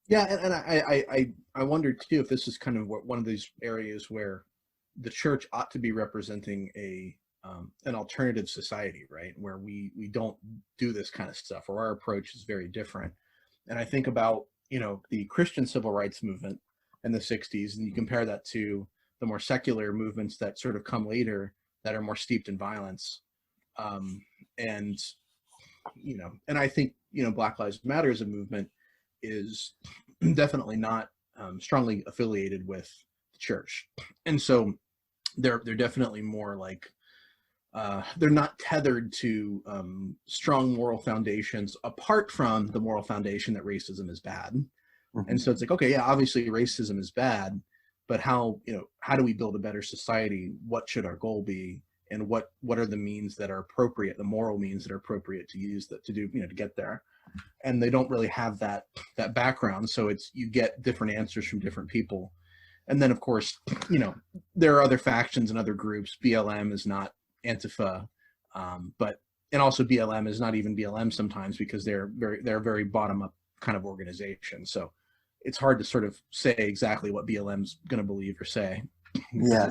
Yeah, and I wonder too if this is kind of one of these areas where the church ought to be representing an alternative society, right? Where we don't do this kind of stuff, or our approach is very different. And I think about, you know, the Christian civil rights movement in the 60s, and you compare that to the more secular movements that sort of come later that are more steeped in violence. And, you know, and I think, you know, Black Lives Matter as a movement is definitely not strongly affiliated with the church. And so they're definitely more like, they're not tethered to strong moral foundations apart from the moral foundation that racism is bad. Mm-hmm. And so it's like, okay, yeah, obviously racism is bad, but how do we build a better society? What should our goal be? And what are the means that are appropriate, the moral means that are appropriate to use that to do, you know, to get there? And they don't really have that background. So you get different answers from different people. And then of course, you know, there are other factions and other groups. BLM is not Antifa, and also BLM is not even BLM sometimes, because they're very bottom up kind of organization. So it's hard to sort of say exactly what BLM's going to believe or say. Yeah.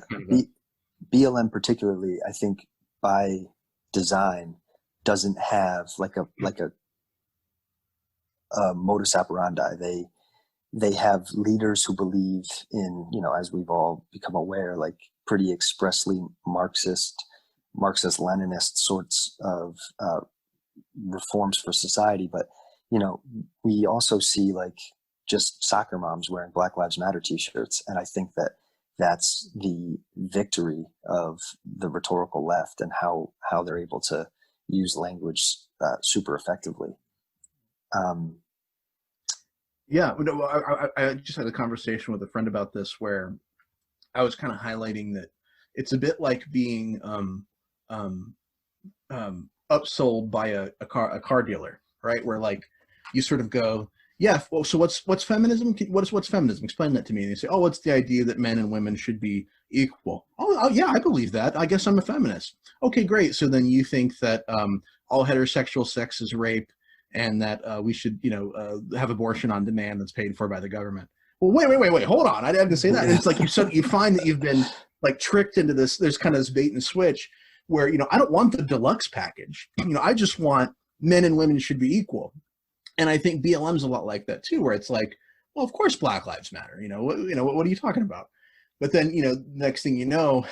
BLM particularly, I think by design doesn't have like a modus operandi. They have leaders who believe in, you know, as we've all become aware, like pretty expressly Marxist-Leninist sorts of reforms for society. But, you know, we also see like just soccer moms wearing Black Lives Matter t-shirts. And I think that that's the victory of the rhetorical left and how they're able to use language super effectively. Yeah, I just had a conversation with a friend about this where I was kind of highlighting that it's a bit like being upsold by a car dealer, right? Where like you sort of go, yeah, well, so what's feminism? What's feminism? Explain that to me. And they say, oh, it's the idea that men and women should be equal. Oh, yeah, I believe that. I guess I'm a feminist. Okay, great. So then you think that all heterosexual sex is rape, and that we should, have abortion on demand that's paid for by the government. Well, wait, hold on. I didn't say that. And it's like you find that you've been like tricked into this. There's kind of this bait and switch where, I don't want the deluxe package. I just want men and women should be equal. And I think BLM's a lot like that too, where it's like, well, of course Black Lives Matter. What are you talking about? But then, next thing you know,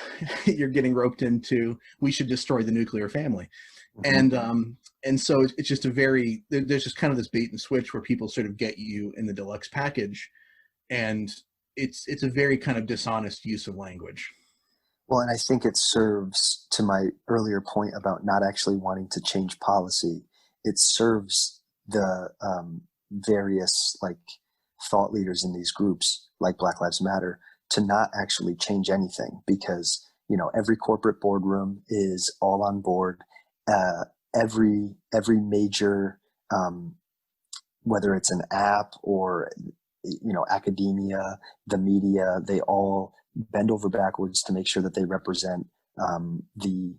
you're getting roped into we should destroy the nuclear family. And so it's just there's just kind of this bait and switch where people sort of get you in the deluxe package, and it's a very kind of dishonest use of language. Well, and I think it serves, to my earlier point about not actually wanting to change policy, it serves the various like thought leaders in these groups like Black Lives Matter to not actually change anything, because every corporate boardroom is all on board. Every major, whether it's an app or academia, the media, they all bend over backwards to make sure that they represent the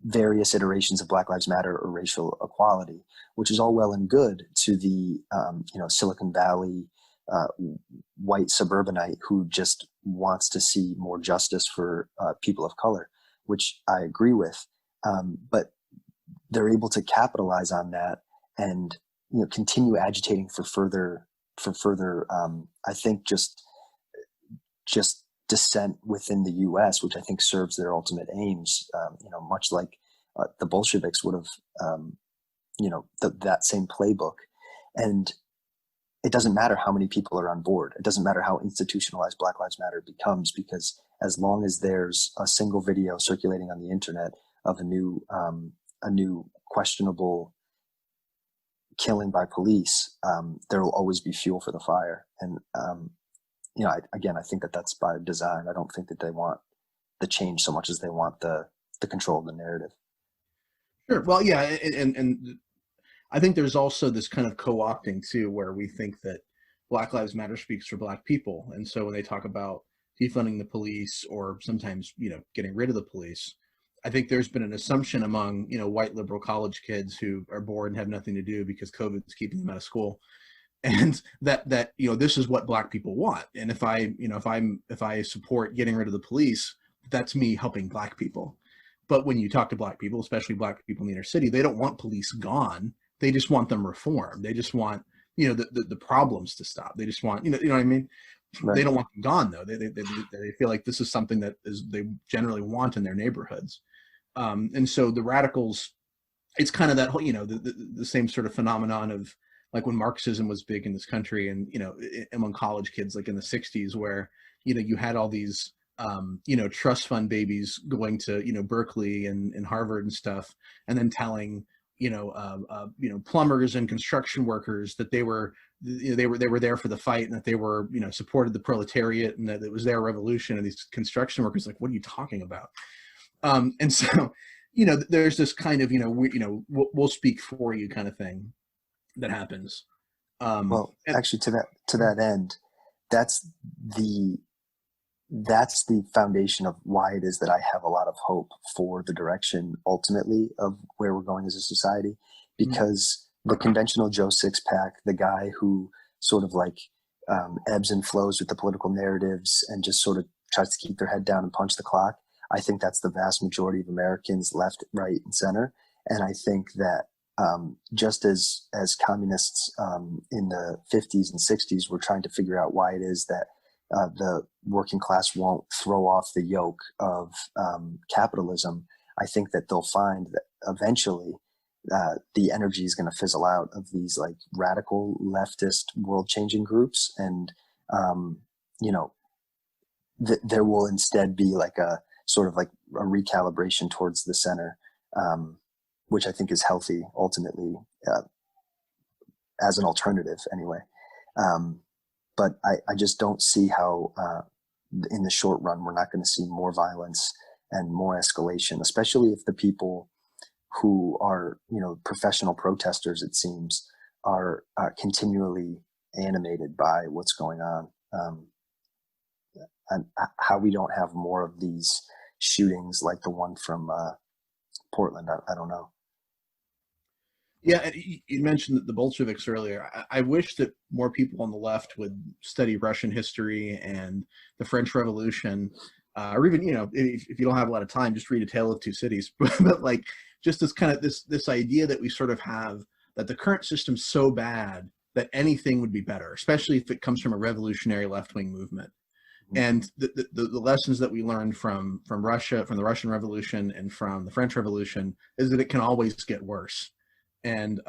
various iterations of Black Lives Matter or racial equality, which is all well and good to the Silicon Valley white suburbanite who just wants to see more justice for people of color, which I agree with. But they're able to capitalize on that and continue agitating for further I think just dissent within the U.S., which I think serves their ultimate aims. Much like the Bolsheviks would have, that same playbook. And it doesn't matter how many people are on board. It doesn't matter how institutionalized Black Lives Matter becomes, because as long as there's a single video circulating on the internet of a new questionable killing by police, there will always be fuel for the fire. And I think that that's by design. I don't think that they want the change so much as they want the control of the narrative. Sure. Well, yeah, and I think there's also this kind of co-opting too, where we think that Black Lives Matter speaks for Black people, and so when they talk about defunding the police or sometimes getting rid of the police, I think there's been an assumption among white liberal college kids who are bored and have nothing to do because COVID's keeping them out of school, and that this is what Black people want. And if I support getting rid of the police, that's me helping Black people. But when you talk to Black people, especially Black people in the inner city, they don't want police gone. They just want them reformed. They just want the problems to stop. They just want what I mean. Right. They don't want them gone though. They feel like this is something that they generally want in their neighborhoods. And so the radicals, it's kind of that whole, the same sort of phenomenon of like when Marxism was big in this country and, among college kids, like in the 60s, where, you had all these, trust fund babies going to, Berkeley and Harvard and stuff, and then telling, plumbers and construction workers that they were there for the fight and that they were, supported the proletariat and that it was their revolution. And these construction workers, like, what are you talking about? And so, there's this kind of, we'll speak for you kind of thing that happens. Well, actually, to that end, that's the foundation of why it is that I have a lot of hope for the direction ultimately of where we're going as a society, because the conventional Joe Sixpack, the guy who sort of like ebbs and flows with the political narratives and just sort of tries to keep their head down and punch the clock, I think that's the vast majority of Americans, left, right, and center. And I think that just as communists in the 50s and 60s were trying to figure out why it is that the working class won't throw off the yoke of capitalism, I think that they'll find that eventually the energy is going to fizzle out of these like radical leftist world-changing groups, and there will instead be like a sort of like a recalibration towards the center, which I think is healthy ultimately as an alternative anyway. But I just don't see how in the short run we're not going to see more violence and more escalation, especially if the people who are, professional protesters, it seems, are continually animated by what's going on. And how we don't have more of these shootings like the one from Portland, I don't know. Yeah, and you mentioned the Bolsheviks earlier. I wish that more people on the left would study Russian history and the French Revolution, or even, if you don't have a lot of time, just read A Tale of Two Cities. But like, just this kind of this idea that we sort of have that the current system's so bad that anything would be better, especially if it comes from a revolutionary left-wing movement. And the lessons that we learned from Russia, from the Russian Revolution and from the French Revolution, is that it can always get worse. And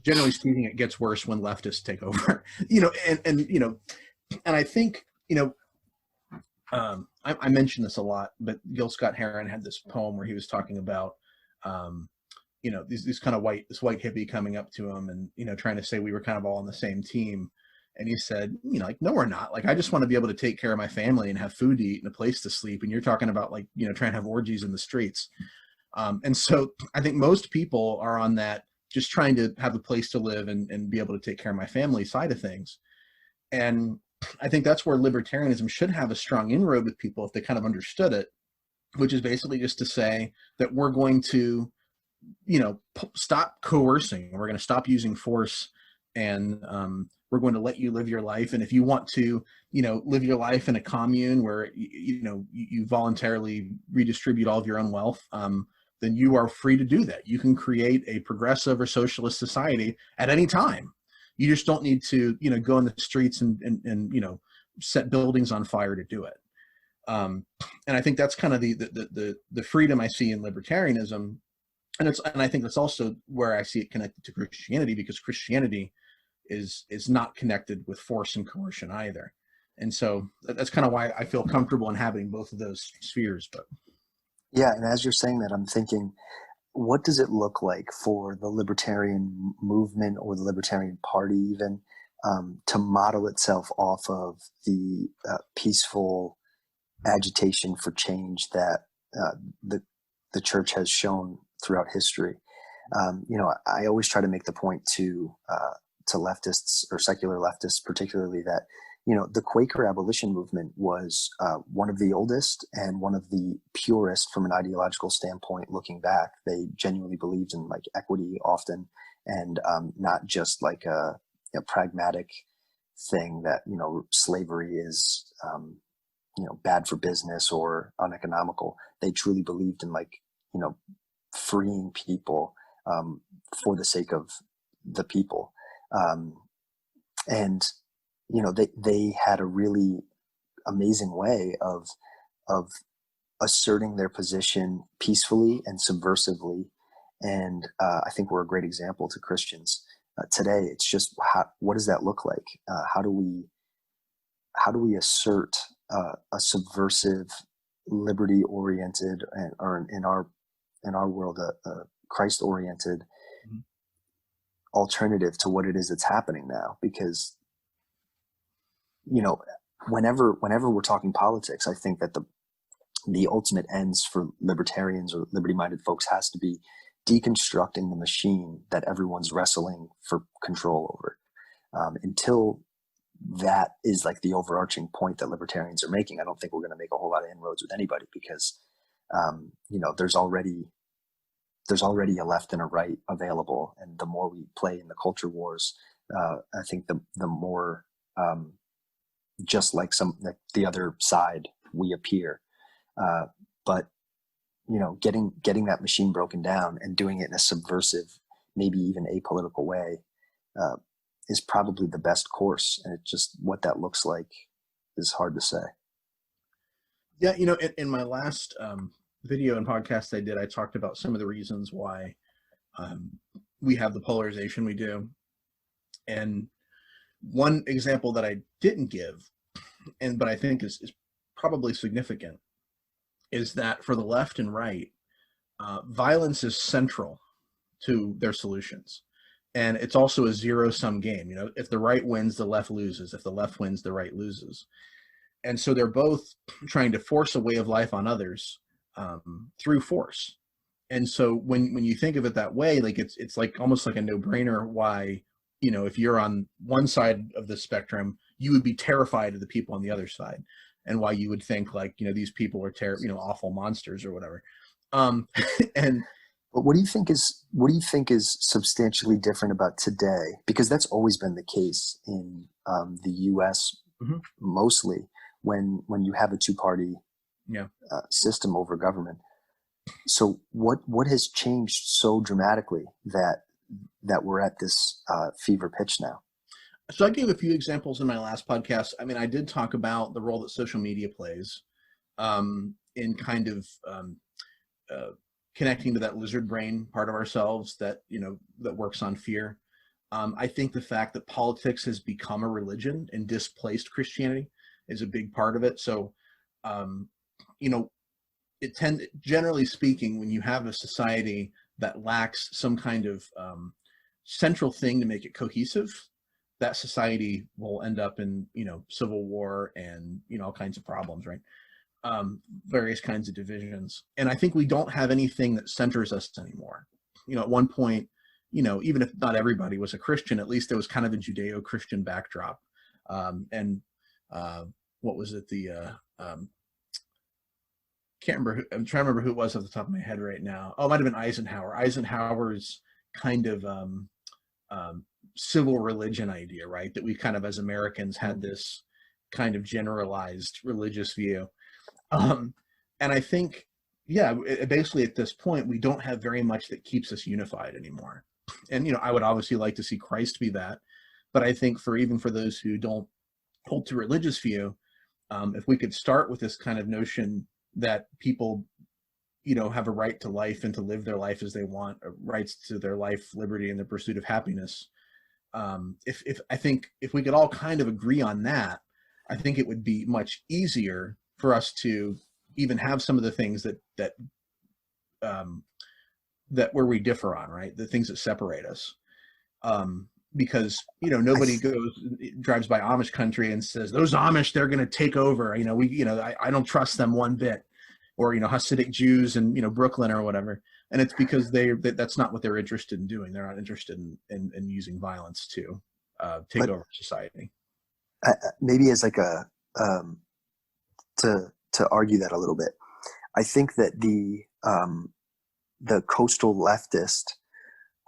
generally speaking, it gets worse when leftists take over. And I think, I mentioned this a lot, but Gil Scott Heron had this poem where he was talking about, these kind of this white hippie coming up to him and, trying to say we were kind of all on the same team. And he said, no, we're not. Like, I just want to be able to take care of my family and have food to eat and a place to sleep. And you're talking about trying to have orgies in the streets. And so I think most people are on that, just trying to have a place to live and be able to take care of my family side of things. And I think that's where libertarianism should have a strong inroad with people if they kind of understood it, which is basically just to say that we're going to, stop coercing. We're going to stop using force, and we're going to let you live your life. And if you want to, live your life in a commune where, you voluntarily redistribute all of your own wealth, then you are free to do that. You can create a progressive or socialist society at any time. You just don't need to, go in the streets and set buildings on fire to do it. And I think that's kind of the freedom I see in libertarianism. And I think that's also where I see it connected to Christianity, because Christianity is not connected with force and coercion either. And so that's kind of why I feel comfortable inhabiting both of those spheres. But yeah, and as you're saying that, I'm thinking, what does it look like for the libertarian movement or the Libertarian Party even to model itself off of the peaceful agitation for change that the church has shown throughout history? I always try to make the point to leftists or secular leftists particularly that, the Quaker abolition movement was one of the oldest and one of the purest from an ideological standpoint. Looking back, they genuinely believed in like equity often, and not just like a pragmatic thing that, slavery is, bad for business or uneconomical. They truly believed in freeing people for the sake of the people. And they had a really amazing way of asserting their position peacefully and subversively. And I think we're a great example to Christians today. It's just, what does that look like? How do we assert a subversive, liberty-oriented, or in our world, a Christ-oriented alternative to what it is that's happening now? Because whenever we're talking politics, I think that the ultimate ends for libertarians or liberty-minded folks has to be deconstructing the machine that everyone's wrestling for control over. Until that is like the overarching point that libertarians are making, I don't think we're going to make a whole lot of inroads with anybody, because there's already a left and a right available, and the more we play in the culture wars, I think the more just like the other side we appear. But getting that machine broken down and doing it in a subversive, maybe even apolitical way, is probably the best course. And it just, what that looks like is hard to say. Yeah, in my last video and podcast I did, I talked about some of the reasons why we have the polarization we do. And one example that I didn't give, but I think is probably significant, is that for the left and right, violence is central to their solutions. And it's also a zero-sum game. If the right wins, the left loses. If the left wins, the right loses. And so they're both trying to force a way of life on others through force. And so when you think of it that way, like it's like almost like a no-brainer why, if you're on one side of the spectrum, you would be terrified of the people on the other side, and why you would think like, these people are awful monsters or whatever. And But what do you think is substantially different about today? Because that's always been the case in the U.S. Mhm. mostly when you have a two-party system over government. So what has changed so dramatically that we're at this fever pitch now? So I gave a few examples in my last podcast. I mean, I did talk about the role that social media plays in kind of connecting to that lizard brain part of ourselves that that works on fear. I think the fact that politics has become a religion and displaced Christianity is a big part of it. So, generally speaking, when you have a society that lacks some kind of central thing to make it cohesive, that society will end up in civil war and all kinds of problems, right? Various kinds of divisions. And I think we don't have anything that centers us anymore. At one point, even if not everybody was a Christian, at least there was kind of a Judeo-Christian backdrop. What was it? Can't remember. I'm trying to remember who it was off the top of my head right now. Oh, it might have been Eisenhower. Eisenhower's kind of civil religion idea, right? That we kind of, as Americans, had this kind of generalized religious view. And I think, basically at this point, we don't have very much that keeps us unified anymore. And, I would obviously like to see Christ be that. But I think even for those who don't hold to religious view, if we could start with this kind of notion that people, have a right to life and to live their life as they want, rights to their life, liberty, and the pursuit of happiness. I think if we could all kind of agree on that, I think it would be much easier for us to even have some of the things that where we differ on, right? The things that separate us. Because nobody drives by Amish country and says those Amish, they're going to take over. I don't trust them one bit. Or Hasidic Jews in Brooklyn or whatever. And it's because that's not what they're interested in doing. They're not interested in using violence to take over society. Maybe as like a to argue that a little bit, I think that the coastal leftist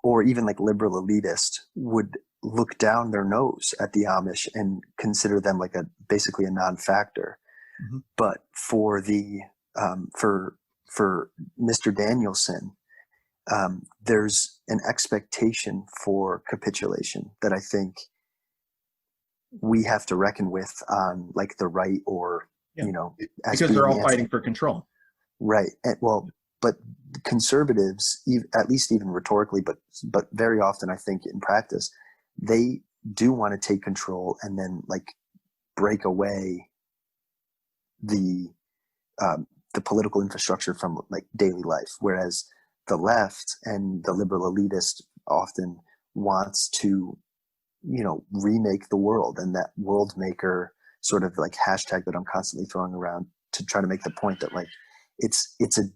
or even like liberal elitist would look down their nose at the Amish and consider them like basically a non-factor. Mm-hmm. But for for Mr. Danielson, there's an expectation for capitulation that I think we have to reckon with on like the right or, because they're all fighting for control. Right. But conservatives, at least even rhetorically, but very often I think in practice, they do want to take control and then like break away the political infrastructure from like daily life. Whereas the left and the liberal elitist often wants to, remake the world, and that world maker sort of like hashtag that I'm constantly throwing around to try to make the point that like, it's an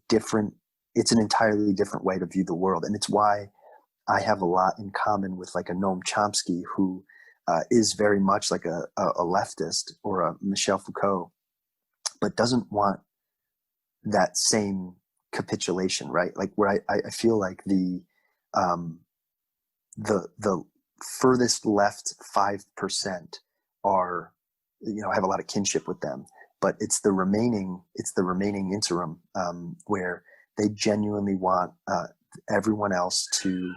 entirely different way to view the world. And it's why I have a lot in common with like a Noam Chomsky, who is very much like a leftist, or a Michel Foucault, but doesn't want that same capitulation, right? Like where I feel like the furthest left 5% are, have a lot of kinship with them, but it's the remaining interim where they genuinely want everyone else to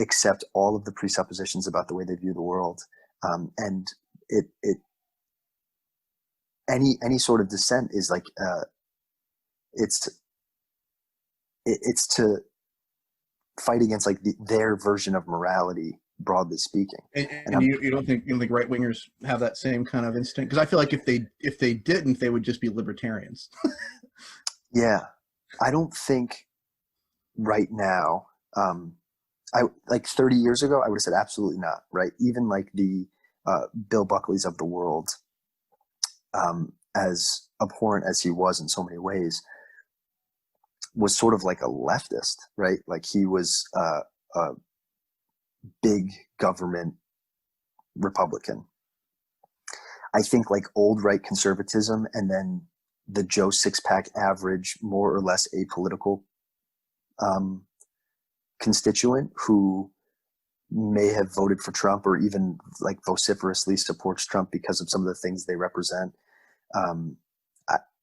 accept all of the presuppositions about the way they view the world, and any sort of dissent is like it's to fight against like their version of morality, broadly speaking. And you don't think right wingers have that same kind of instinct? Because I feel like if they didn't, they would just be libertarians. Yeah, I don't think right now. I like 30 years ago, I would have said absolutely not. Right, even like the Bill Buckleys of the world, as abhorrent as he was in so many ways, was sort of like a leftist, right? Like he was a big government Republican. I think like old right conservatism and then the Joe Sixpack average, more or less apolitical constituent who may have voted for Trump or even like vociferously supports Trump because of some of the things they represent.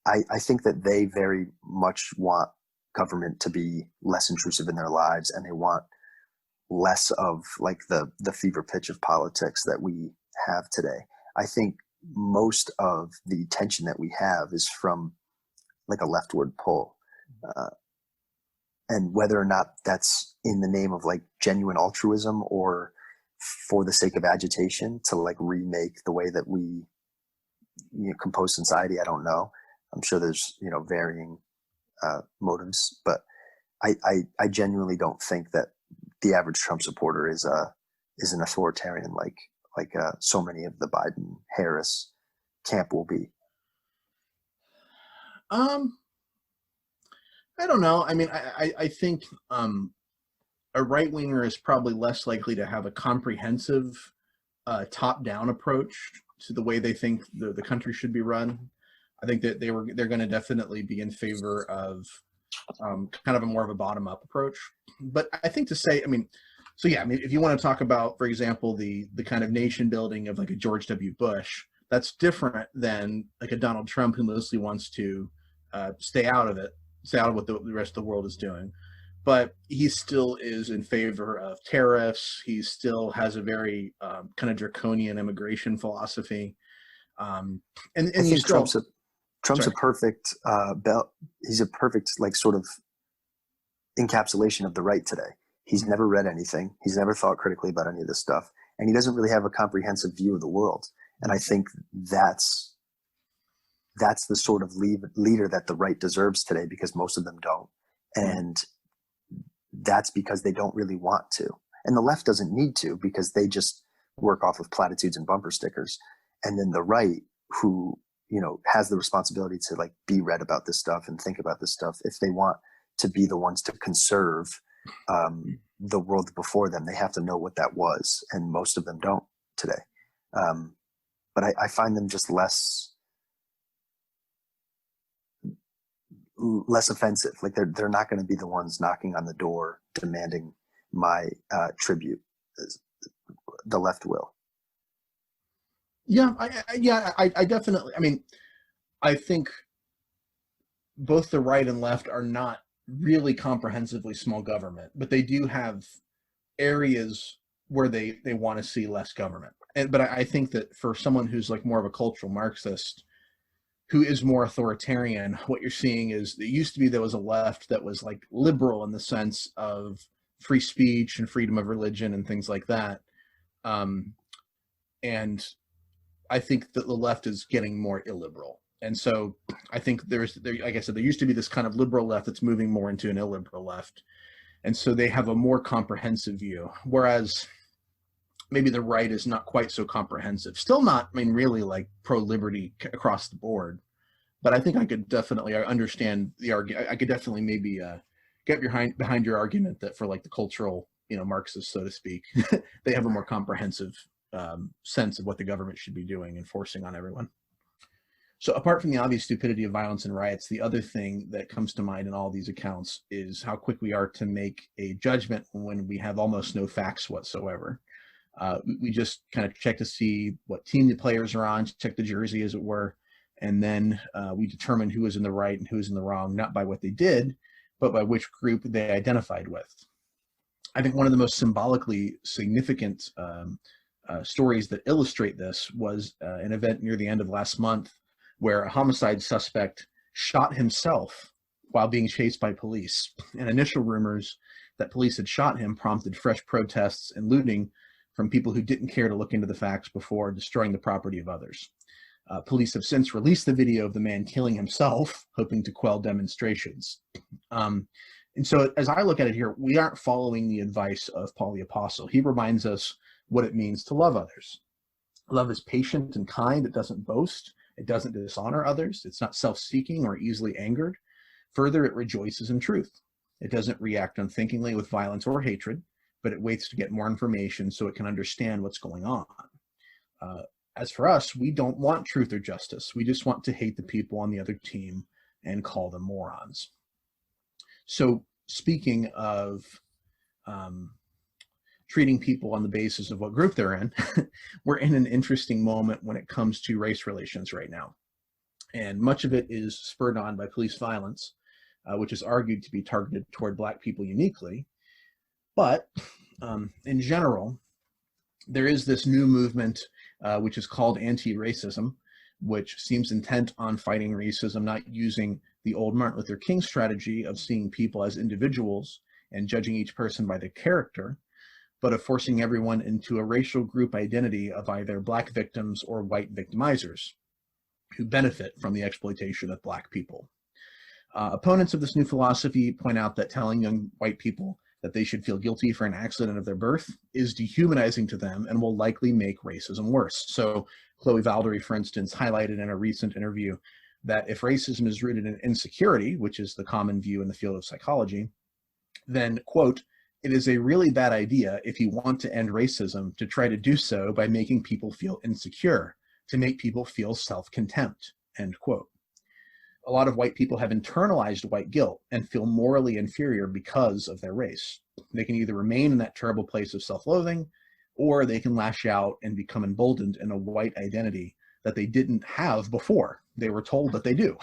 I think that they very much want government to be less intrusive in their lives, and they want less of like the fever pitch of politics that we have today. I think most of the tension that we have is from like a leftward pull. And whether or not that's in the name of like genuine altruism or for the sake of agitation to like remake the way that we compose society, I don't know. I'm sure there's, varying motives, but I genuinely don't think that the average Trump supporter is an authoritarian like so many of the Biden Harris camp will be. I don't know. I mean, I think a right winger is probably less likely to have a comprehensive top-down approach to the way they think the country should be run. I think that they're going to definitely be in favor of kind of a more of a bottom-up approach. But I think to say, so yeah, if you want to talk about, for example, the kind of nation building of like a George W. Bush, that's different than like a Donald Trump who mostly wants to stay out of what the rest of the world is doing. But he still is in favor of tariffs. He still has a very kind of draconian immigration philosophy. And I think Trump's a perfect he's a perfect like sort of encapsulation of the right today. He's never read anything. He's never thought critically about any of this stuff, and he doesn't really have a comprehensive view of the world. And I think that's the sort of leader that the right deserves today, because most of them don't. And that's because they don't really want to. And the left doesn't need to, because they just work off of platitudes and bumper stickers. And then the right, who, has the responsibility to like be read about this stuff and think about this stuff, if they want to be the ones to conserve the world before them, they have to know what that was. And most of them don't today. But I find them just less offensive. Like they're not going to be the ones knocking on the door demanding my tribute. The left will. Yeah, I definitely. I think both the right and left are not really comprehensively small government, but they do have areas where they want to see less government. But I think that for someone who's like more of a cultural Marxist, who is more authoritarian, what you're seeing is it used to be there was a left that was like liberal in the sense of free speech and freedom of religion and things like that. And I think that the left is getting more illiberal. And so I think like I said, there used to be this kind of liberal left that's moving more into an illiberal left. And so they have a more comprehensive view, whereas maybe the right is not quite so comprehensive. Still not, really like pro-liberty across the board. But I think I could definitely understand the argument. I could definitely maybe get behind your argument that for like the cultural, Marxists, so to speak, they have a more comprehensive sense of what the government should be doing and forcing on everyone. So apart from the obvious stupidity of violence and riots, the other thing that comes to mind in all these accounts is how quick we are to make a judgment when we have almost no facts whatsoever. We just kind of check to see what team the players are on, check the jersey, as it were, and then we determine who is in the right and who is in the wrong, not by what they did, but by which group they identified with. I think one of the most symbolically significant stories that illustrate this was an event near the end of last month where a homicide suspect shot himself while being chased by police. And initial rumors that police had shot him prompted fresh protests and looting from people who didn't care to look into the facts before destroying the property of others. Police have since released the video of the man killing himself, hoping to quell demonstrations. And so as I look at it here, we aren't following the advice of Paul the Apostle. He reminds us what it means to love others. Love is patient and kind. It doesn't boast. It doesn't dishonor others. It's not self-seeking or easily angered. Further, it rejoices in truth. It doesn't react unthinkingly with violence or hatred, but it waits to get more information so it can understand what's going on. As for us, we don't want truth or justice. We just want to hate the people on the other team and call them morons. So speaking of treating people on the basis of what group they're in, we're in an interesting moment when it comes to race relations right now. And much of it is spurred on by police violence, which is argued to be targeted toward Black people uniquely. But in general, there is this new movement which is called anti-racism, which seems intent on fighting racism, not using the old Martin Luther King strategy of seeing people as individuals and judging each person by their character, but of forcing everyone into a racial group identity of either Black victims or white victimizers who benefit from the exploitation of Black people. Opponents of this new philosophy point out that telling young white people that they should feel guilty for an accident of their birth is dehumanizing to them and will likely make racism worse. So Chloe Valdery, for instance, highlighted in a recent interview that if racism is rooted in insecurity, which is the common view in the field of psychology, then, quote, it is a really bad idea if you want to end racism to try to do so by making people feel insecure, to make people feel self-contempt, end quote. A lot of white people have internalized white guilt and feel morally inferior because of their race. They can either remain in that terrible place of self-loathing, or they can lash out and become emboldened in a white identity that they didn't have before. They were told that they do.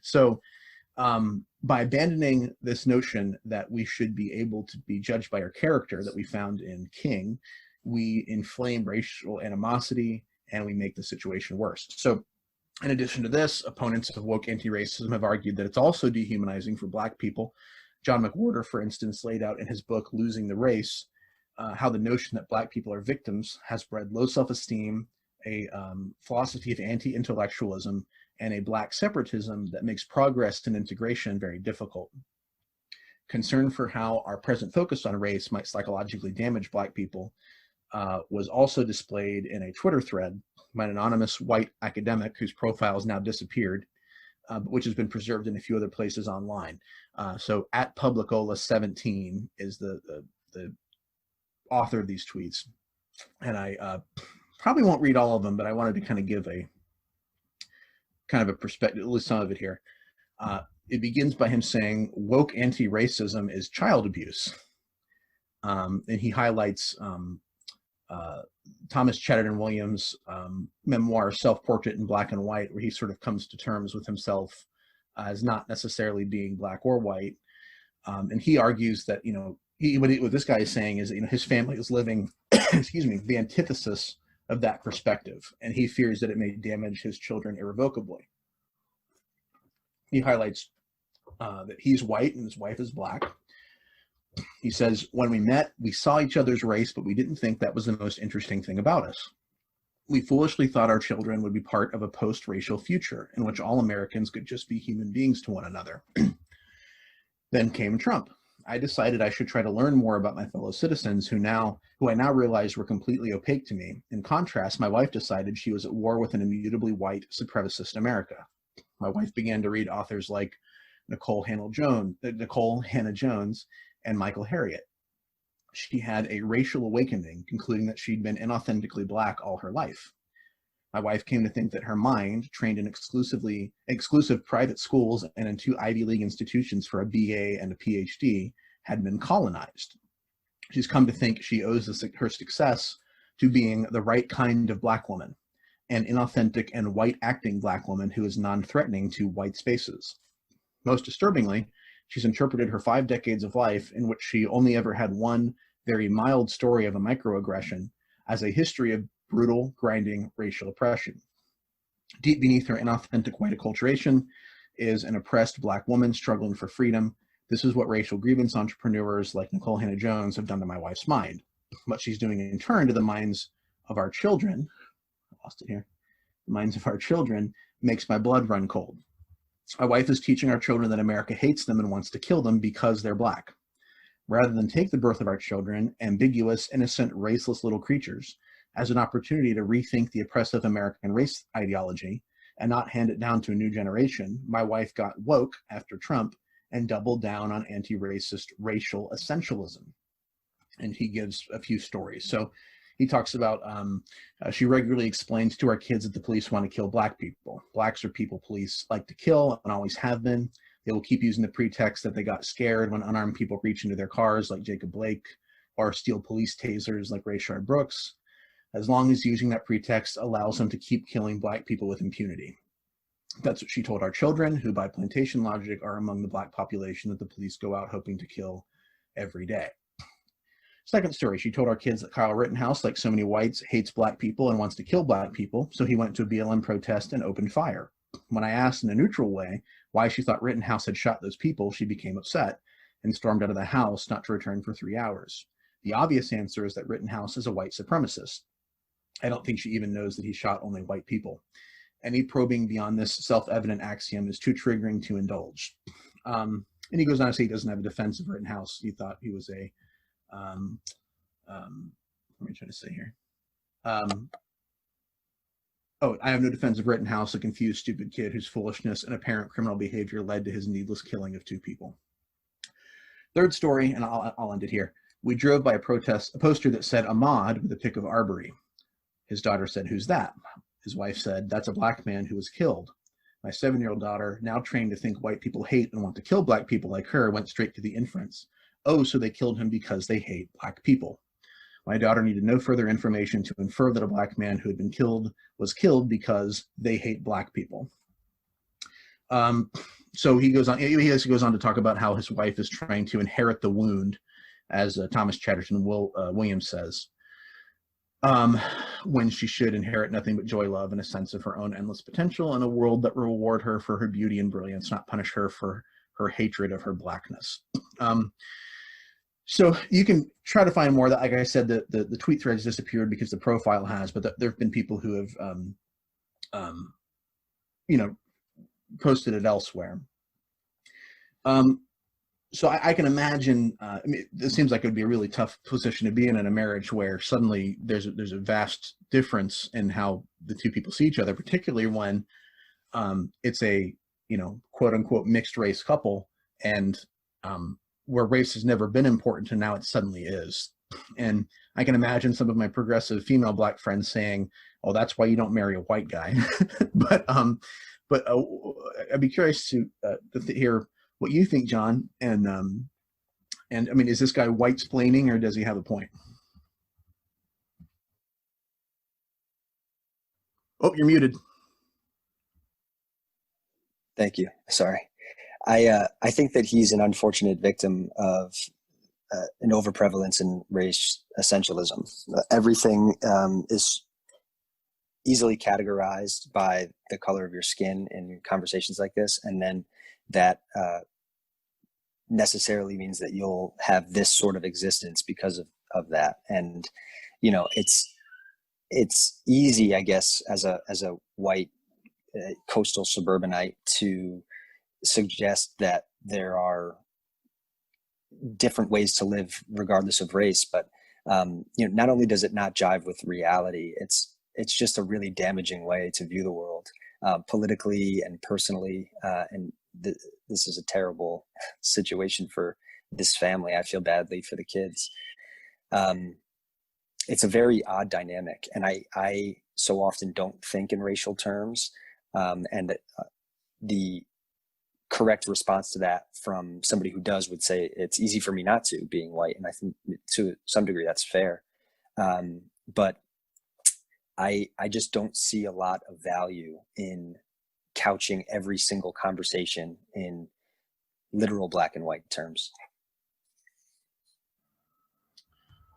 So by abandoning this notion that we should be able to be judged by our character that we found in King, we inflame racial animosity and we make the situation worse. So in addition to this, opponents of woke anti-racism have argued that it's also dehumanizing for Black people. John McWhorter, for instance, laid out in his book, Losing the Race, how the notion that Black people are victims has bred low self-esteem, a philosophy of anti-intellectualism, and a Black separatism that makes progress and integration very difficult. Concern for how our present focus on race might psychologically damage Black people was also displayed in a Twitter thread by an anonymous white academic whose profile has now disappeared, but which has been preserved in a few other places online. So at Publicola17 is the author of these tweets. And I probably won't read all of them, but I wanted to kind of give a perspective, at least some of it here. It begins by him saying, woke anti-racism is child abuse. And he highlights Thomas Chatterton Williams' memoir, Self-Portrait in Black and White, where he sort of comes to terms with himself as not necessarily being Black or white. And he argues that, what this guy is saying is that, his family is living, the antithesis of that perspective, and he fears that it may damage his children irrevocably. He highlights that he's white and his wife is Black. He says, when we met, we saw each other's race, but we didn't think that was the most interesting thing about us. We foolishly thought our children would be part of a post-racial future in which all Americans could just be human beings to one another. Then came Trump. I decided I should try to learn more about my fellow citizens who I now realized were completely opaque to me. In contrast, my wife decided she was at war with an immutably white supremacist America. My wife began to read authors like Nicole Hannah Jones and Michael Harriot. She had a racial awakening, concluding that she'd been inauthentically Black all her life. My wife came to think that her mind, trained in exclusive private schools and in 2 Ivy League institutions for a BA and a PhD, had been colonized. She's come to think she owes her success to being the right kind of Black woman, an inauthentic and white-acting Black woman who is non-threatening to white spaces. Most disturbingly, she's interpreted her 5 decades of life, in which she only ever had one very mild story of a microaggression, as a history of brutal, grinding racial oppression. Deep beneath her inauthentic white acculturation is an oppressed Black woman struggling for freedom. This is what racial grievance entrepreneurs like Nicole Hannah Jones have done to my wife's mind. What she's doing in turn to the minds of our children, I lost it here, the minds of our children, makes my blood run cold. My wife is teaching our children that America hates them and wants to kill them because they're Black. Rather than take the birth of our children, ambiguous, innocent, raceless little creatures, as an opportunity to rethink the oppressive American race ideology and not hand it down to a new generation, my wife got woke after Trump and doubled down on anti-racist racial essentialism. And he gives a few stories. So he talks about, she regularly explains to our kids that the police want to kill black people. Blacks are people police like to kill and always have been. They will keep using the pretext that they got scared when unarmed people reach into their cars like Jacob Blake, or steal police tasers like Rayshard Brooks, as long as using that pretext allows them to keep killing black people with impunity. That's what she told our children, who by plantation logic are among the black population that the police go out hoping to kill every day. Second story, she told our kids that Kyle Rittenhouse, like so many whites, hates black people and wants to kill black people, so he went to a BLM protest and opened fire. When I asked in a neutral way why she thought Rittenhouse had shot those people, she became upset and stormed out of the house, not to return for 3 hours. The obvious answer is that Rittenhouse is a white supremacist. I don't think she even knows that he shot only white people. Any probing beyond this self-evident axiom is too triggering to indulge. And he goes on to say he doesn't have a defense of Rittenhouse. He thought he was a, what am I trying to say here? Oh, I have no defense of Rittenhouse, a confused, stupid kid whose foolishness and apparent criminal behavior led to his needless killing of 2 people. Third story, and I'll end it here. We drove by a poster that said Ahmaud with a pic of Aree. His daughter said, "Who's that?" His wife said, "That's a black man who was killed." My 7-year-old daughter, now trained to think white people hate and want to kill black people like her, went straight to the inference. Oh, so they killed him because they hate black people. My daughter needed no further information to infer that a black man who had been killed was killed because they hate black people. So he goes on. He goes on to talk about how his wife is trying to inherit the wound, as Thomas Chatterton Williams says, when she should inherit nothing but joy, love, and a sense of her own endless potential in a world that will reward her for her beauty and brilliance, not punish her for her hatred of her blackness. So you can try to find more. That, like I said, the tweet thread has disappeared because the profile has, but there have been people who have, posted it elsewhere. So I can imagine. I mean, it seems like it would be a really tough position to be in a marriage where suddenly there's a vast difference in how the 2 people see each other, particularly when it's a quote unquote mixed race couple, and where race has never been important and now it suddenly is. And I can imagine some of my progressive female black friends saying, "Oh, that's why you don't marry a white guy." but I'd be curious to hear what you think, John. And I mean, is this guy white-splaining or does he have a point? Oh, you're muted. Thank you. Sorry. I think that he's an unfortunate victim of an overprevalence in race essentialism. Everything is easily categorized by the color of your skin in conversations like this, and then that necessarily means that you'll have this sort of existence because of that. And it's easy, I guess, as a white coastal suburbanite to suggest that there are different ways to live regardless of race, but not only does it not jive with reality, it's just a really damaging way to view the world, politically and personally. And this is a terrible situation for this family. I feel badly for the kids. It's a very odd dynamic, and I so often don't think in racial terms, and the correct response to that from somebody who does would say it's easy for me not to, being white, and I think to some degree that's fair. But I just don't see a lot of value in couching every single conversation in literal black and white terms.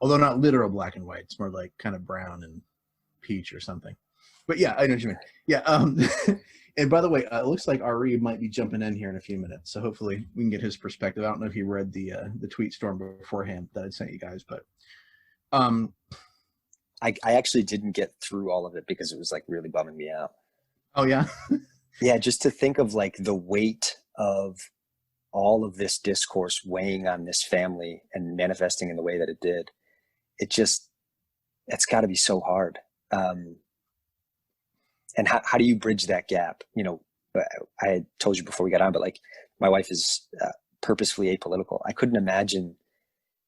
Although not literal black and white, it's more like kind of brown and peach or something. But yeah, I know what you mean. Yeah. And by the way, it looks like Aree might be jumping in here in a few minutes, so hopefully we can get his perspective. I don't know if he read the tweet storm beforehand that I'd sent you guys, but I actually didn't get through all of it because it was like really bumming me out. Oh yeah. Yeah, just to think of like the weight of all of this discourse weighing on this family and manifesting in the way that it did. It's got to be so hard. And how do you bridge that gap? I had told you before we got on, but like my wife is purposefully apolitical. I couldn't imagine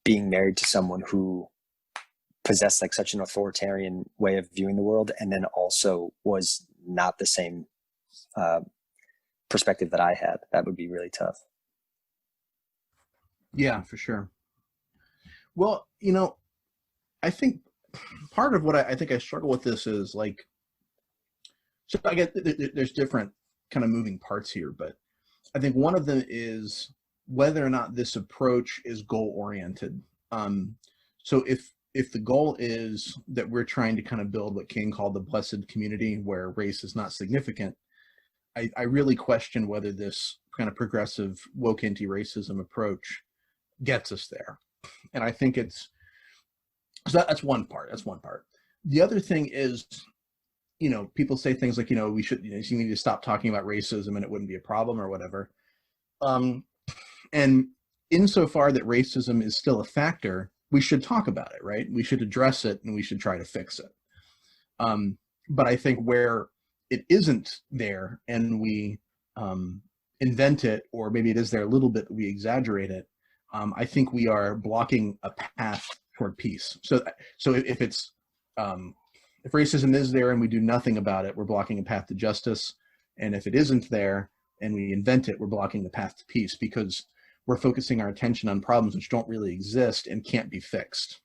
being married to someone who possessed like such an authoritarian way of viewing the world, and then also was not the same perspective that I had. That would be really tough. Yeah, for sure. Well, I think part of what I think I struggle with this is like, so I get there's different kind of moving parts here, but I think one of them is whether or not this approach is goal oriented. So if the goal is that we're trying to kind of build what King called the blessed community where race is not significant, I really question whether this kind of progressive woke anti-racism approach gets us there. And I think so that's one part. The other thing is, people say things like, we should, you need to stop talking about racism and it wouldn't be a problem or whatever. And insofar that racism is still a factor, we should talk about it, right? We should address it and we should try to fix it. But I think where it isn't there and we invent it, or maybe it is there a little bit, we exaggerate it, I think we are blocking a path toward peace. So if racism is there and we do nothing about it, we're blocking a path to justice. And if it isn't there and we invent it, we're blocking the path to peace, because we're focusing our attention on problems which don't really exist and can't be fixed.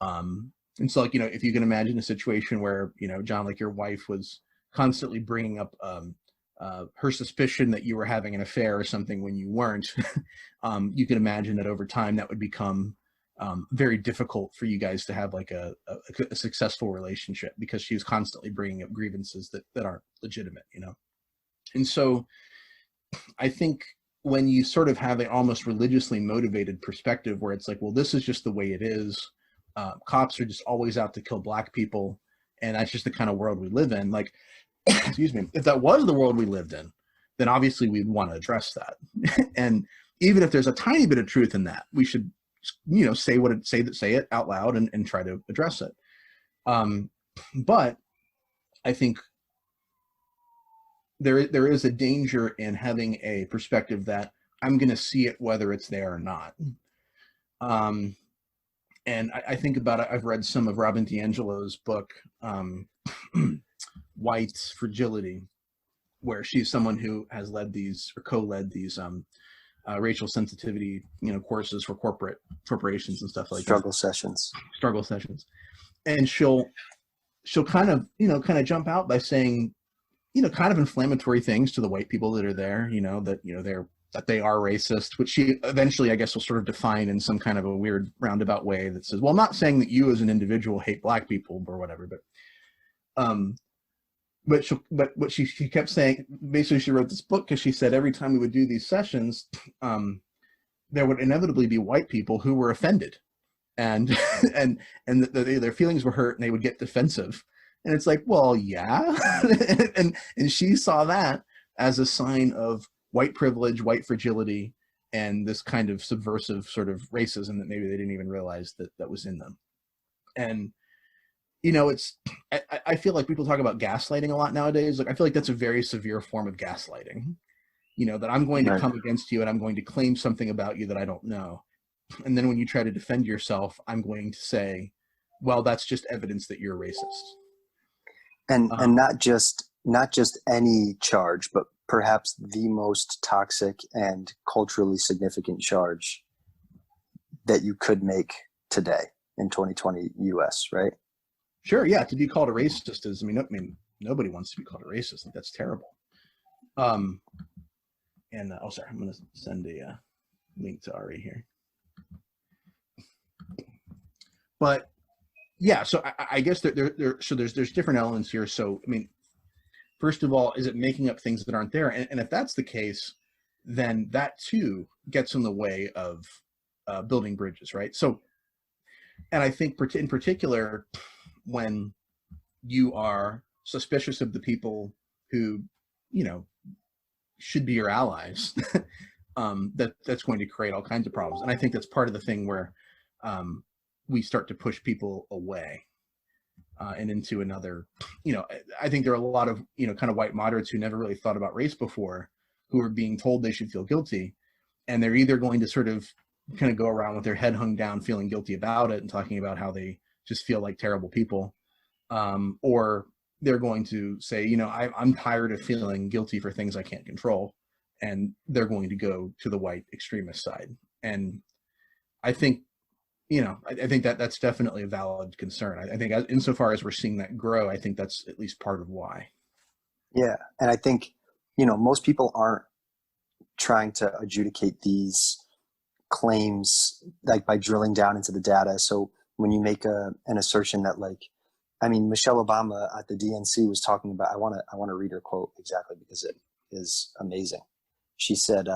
And so, like, if you can imagine a situation where, John, like your wife was constantly bringing up her suspicion that you were having an affair or something when you weren't, you can imagine that over time that would become very difficult for you guys to have like a successful relationship, because she was constantly bringing up grievances that aren't legitimate, And so I think when you sort of have an almost religiously motivated perspective where it's like, well, this is just the way it is. Cops are just always out to kill black people, and that's just the kind of world we live in. Like, excuse me, if that was the world we lived in, then obviously we'd want to address that. And even if there's a tiny bit of truth in that, we should, say it out loud and try to address it. But I think there is a danger in having a perspective that I'm going to see it whether it's there or not. And I think about it. I've read some of Robin DiAngelo's book, White Fragility, where she's someone who has led these or co-led these racial sensitivity, courses for corporations and stuff like struggle that. Struggle sessions. And she'll kind of jump out by saying, kind of inflammatory things to the white people that are there, that they are racist, which she eventually, I guess, will sort of define in some kind of a weird roundabout way that says, well, I'm not saying that you as an individual hate black people or whatever, but what she kept saying, basically she wrote this book because she said every time we would do these sessions, there would inevitably be white people who were offended and their feelings were hurt and they would get defensive. And it's like, well, yeah. and she saw that as a sign of white privilege, white fragility, and this kind of subversive sort of racism that maybe they didn't even realize that was in them. And, I feel like people talk about gaslighting a lot nowadays. Like, I feel like that's a very severe form of gaslighting, that I'm going to come against you and I'm going to claim something about you that I don't know. And then when you try to defend yourself, I'm going to say, well, that's just evidence that you're racist. And not just any charge, but perhaps the most toxic and culturally significant charge that you could make today in 2020 US, right? Sure, yeah. To be called a racist is, I mean, nobody wants to be called a racist. Like, that's terrible. Sorry, I'm going to send a link to Aree here. But yeah, so I guess there's different elements here. So, I mean, first of all, is it making up things that aren't there? And if that's the case, then that too gets in the way of building bridges, right? So, and I think in particular, when you are suspicious of the people who, should be your allies, that's going to create all kinds of problems. And I think that's part of the thing where we start to push people away and into another, I think there are a lot of, kind of white moderates who never really thought about race before, who are being told they should feel guilty. and they're either going to sort of kind of go around with their head hung down, feeling guilty about it and talking about how they just feel like terrible people, or they're going to say, you know, I'm tired of feeling guilty for things I can't control, and they're going to go to the white extremist side. And I think, you know, I think that that's definitely a valid concern. I think insofar as we're seeing that grow, I think that's at least part of why. Yeah. And I think, you know, most people aren't trying to adjudicate these claims like by drilling down into the data. So when you make an assertion that, like, I mean, Michelle Obama at the DNC was talking about, I want to read her quote exactly because it is amazing. She said,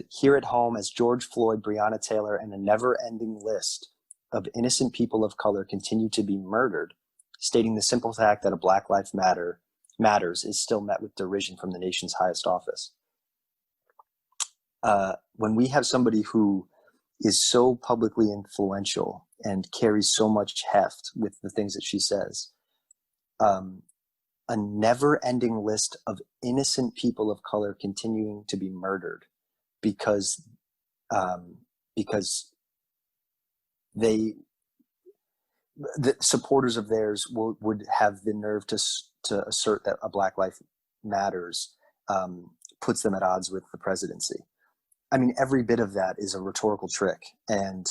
here at home, as George Floyd, Breonna Taylor, and a never-ending list of innocent people of color continue to be murdered, stating the simple fact that a Black Lives matters is still met with derision from the nation's highest office. When we have somebody who is so publicly influential and carries so much heft with the things that she says, a never-ending list of innocent people of color continuing to be murdered because the supporters of theirs would have the nerve to assert that a Black Life Matters puts them at odds with the presidency. I mean, every bit of that is a rhetorical trick, and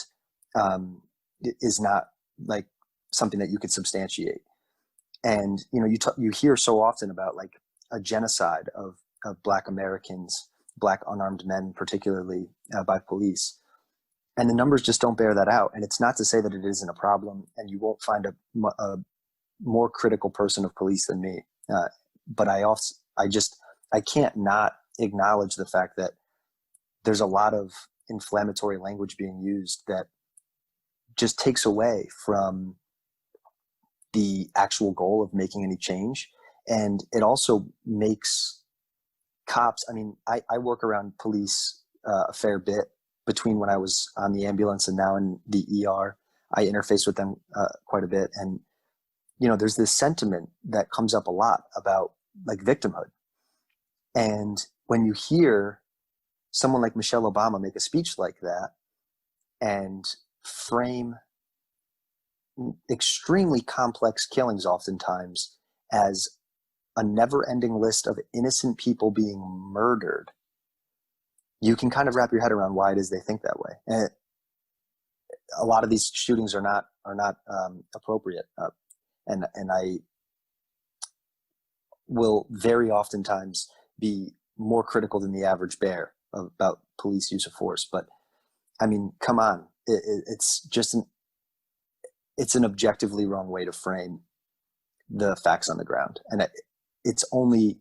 is not like something that you could substantiate. And you know, you hear so often about like a genocide of Black Americans, Black unarmed men, particularly by police, and the numbers just don't bear that out. And it's not to say that it isn't a problem, and you won't find a more critical person of police than me. But I can't not acknowledge the fact that there's a lot of inflammatory language being used that just takes away from the actual goal of making any change. And it also makes cops, I mean, I work around police a fair bit between when I was on the ambulance and now in the ER. I interface with them quite a bit. And, you know, there's this sentiment that comes up a lot about like victimhood. And when you hear someone like Michelle Obama make a speech like that and frame extremely complex killings oftentimes as a never-ending list of innocent people being murdered, you can kind of wrap your head around why it is they think that way. And a lot of these shootings are not appropriate, and I will very oftentimes be more critical than the average bear about police use of force. But I mean, come on, it's just it's an objectively wrong way to frame the facts on the ground, and it's only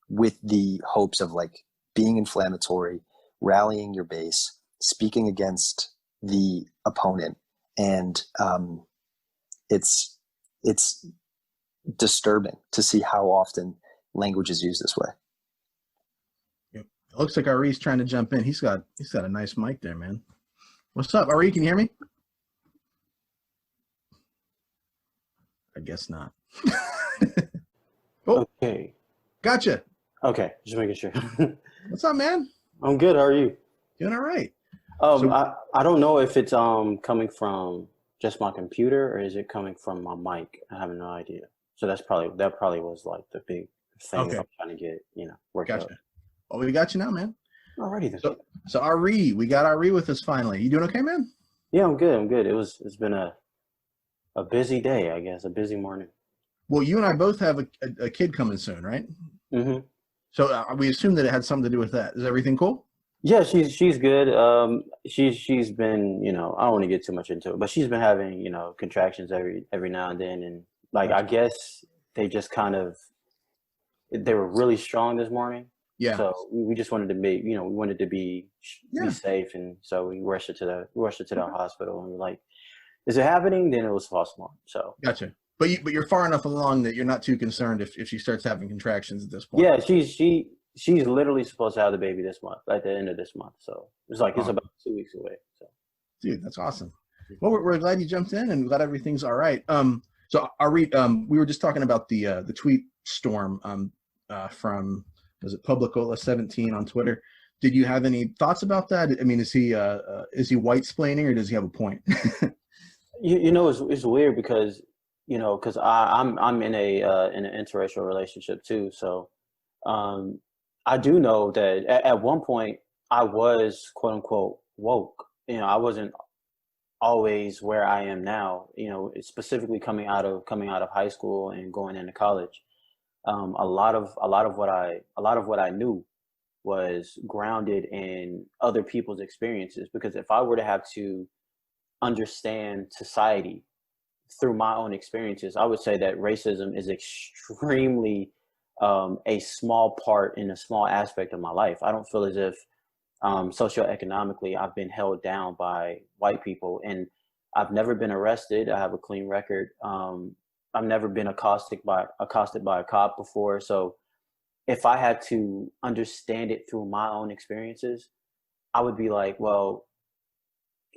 with the hopes of like being inflammatory, rallying your base, speaking against the opponent, and it's disturbing to see how often language is used this way. Yep. It looks like Aree's trying to jump in. He's got a nice mic there, man. What's up, Aree? Can you hear me? I guess not. Oh, okay. Gotcha. Okay, just making sure. What's up, man? I'm good. How are you? Doing all right. I don't know if it's coming from just my computer or is it coming from my mic. I have no idea. So that probably was like the big thing Okay. I'm trying to get worked out. Gotcha. Well, we got you now, man. Alrighty then. So Aree, we got Aree with us finally. You doing okay, man? Yeah, I'm good. I'm good. It's been a busy day, I guess, a busy morning. Well, you and I both have a kid coming soon, right? Mm-hmm. So we assume that it had something to do with that. Is everything cool? Yeah, she's good. She's been, I don't want to get too much into it, but she's been having, contractions every now and then, and like I guess they just they were really strong this morning. Yeah. So we just wanted to be, be safe, and so we rushed her to the hospital, and we're like, is it happening? Then it was false alarm. So gotcha. But you're far enough along that you're not too concerned if she starts having contractions at this point. Yeah, she's literally supposed to have the baby this month, at the end of this month. So it's about 2 weeks away. So, dude, that's awesome. Well, we're glad you jumped in and glad everything's all right. So Aree, we were just talking about the tweet storm from was it Publicola17 on Twitter. Did you have any thoughts about that? I mean, is he white splaining, or does he have a point? It's weird because because I'm in an interracial relationship too. So I do know that at one point I was quote unquote woke. I wasn't always where I am now. Specifically coming out of high school and going into college. A lot of what I knew was grounded in other people's experiences, because if I were to have to understand society through my own experiences, I would say that racism is extremely a small part in a small aspect of my life. I don't feel as if socioeconomically I've been held down by white people, and I've never been arrested. I have a clean record. I've never been accosted by a cop before. So if I had to understand it through my own experiences, I would be like, well,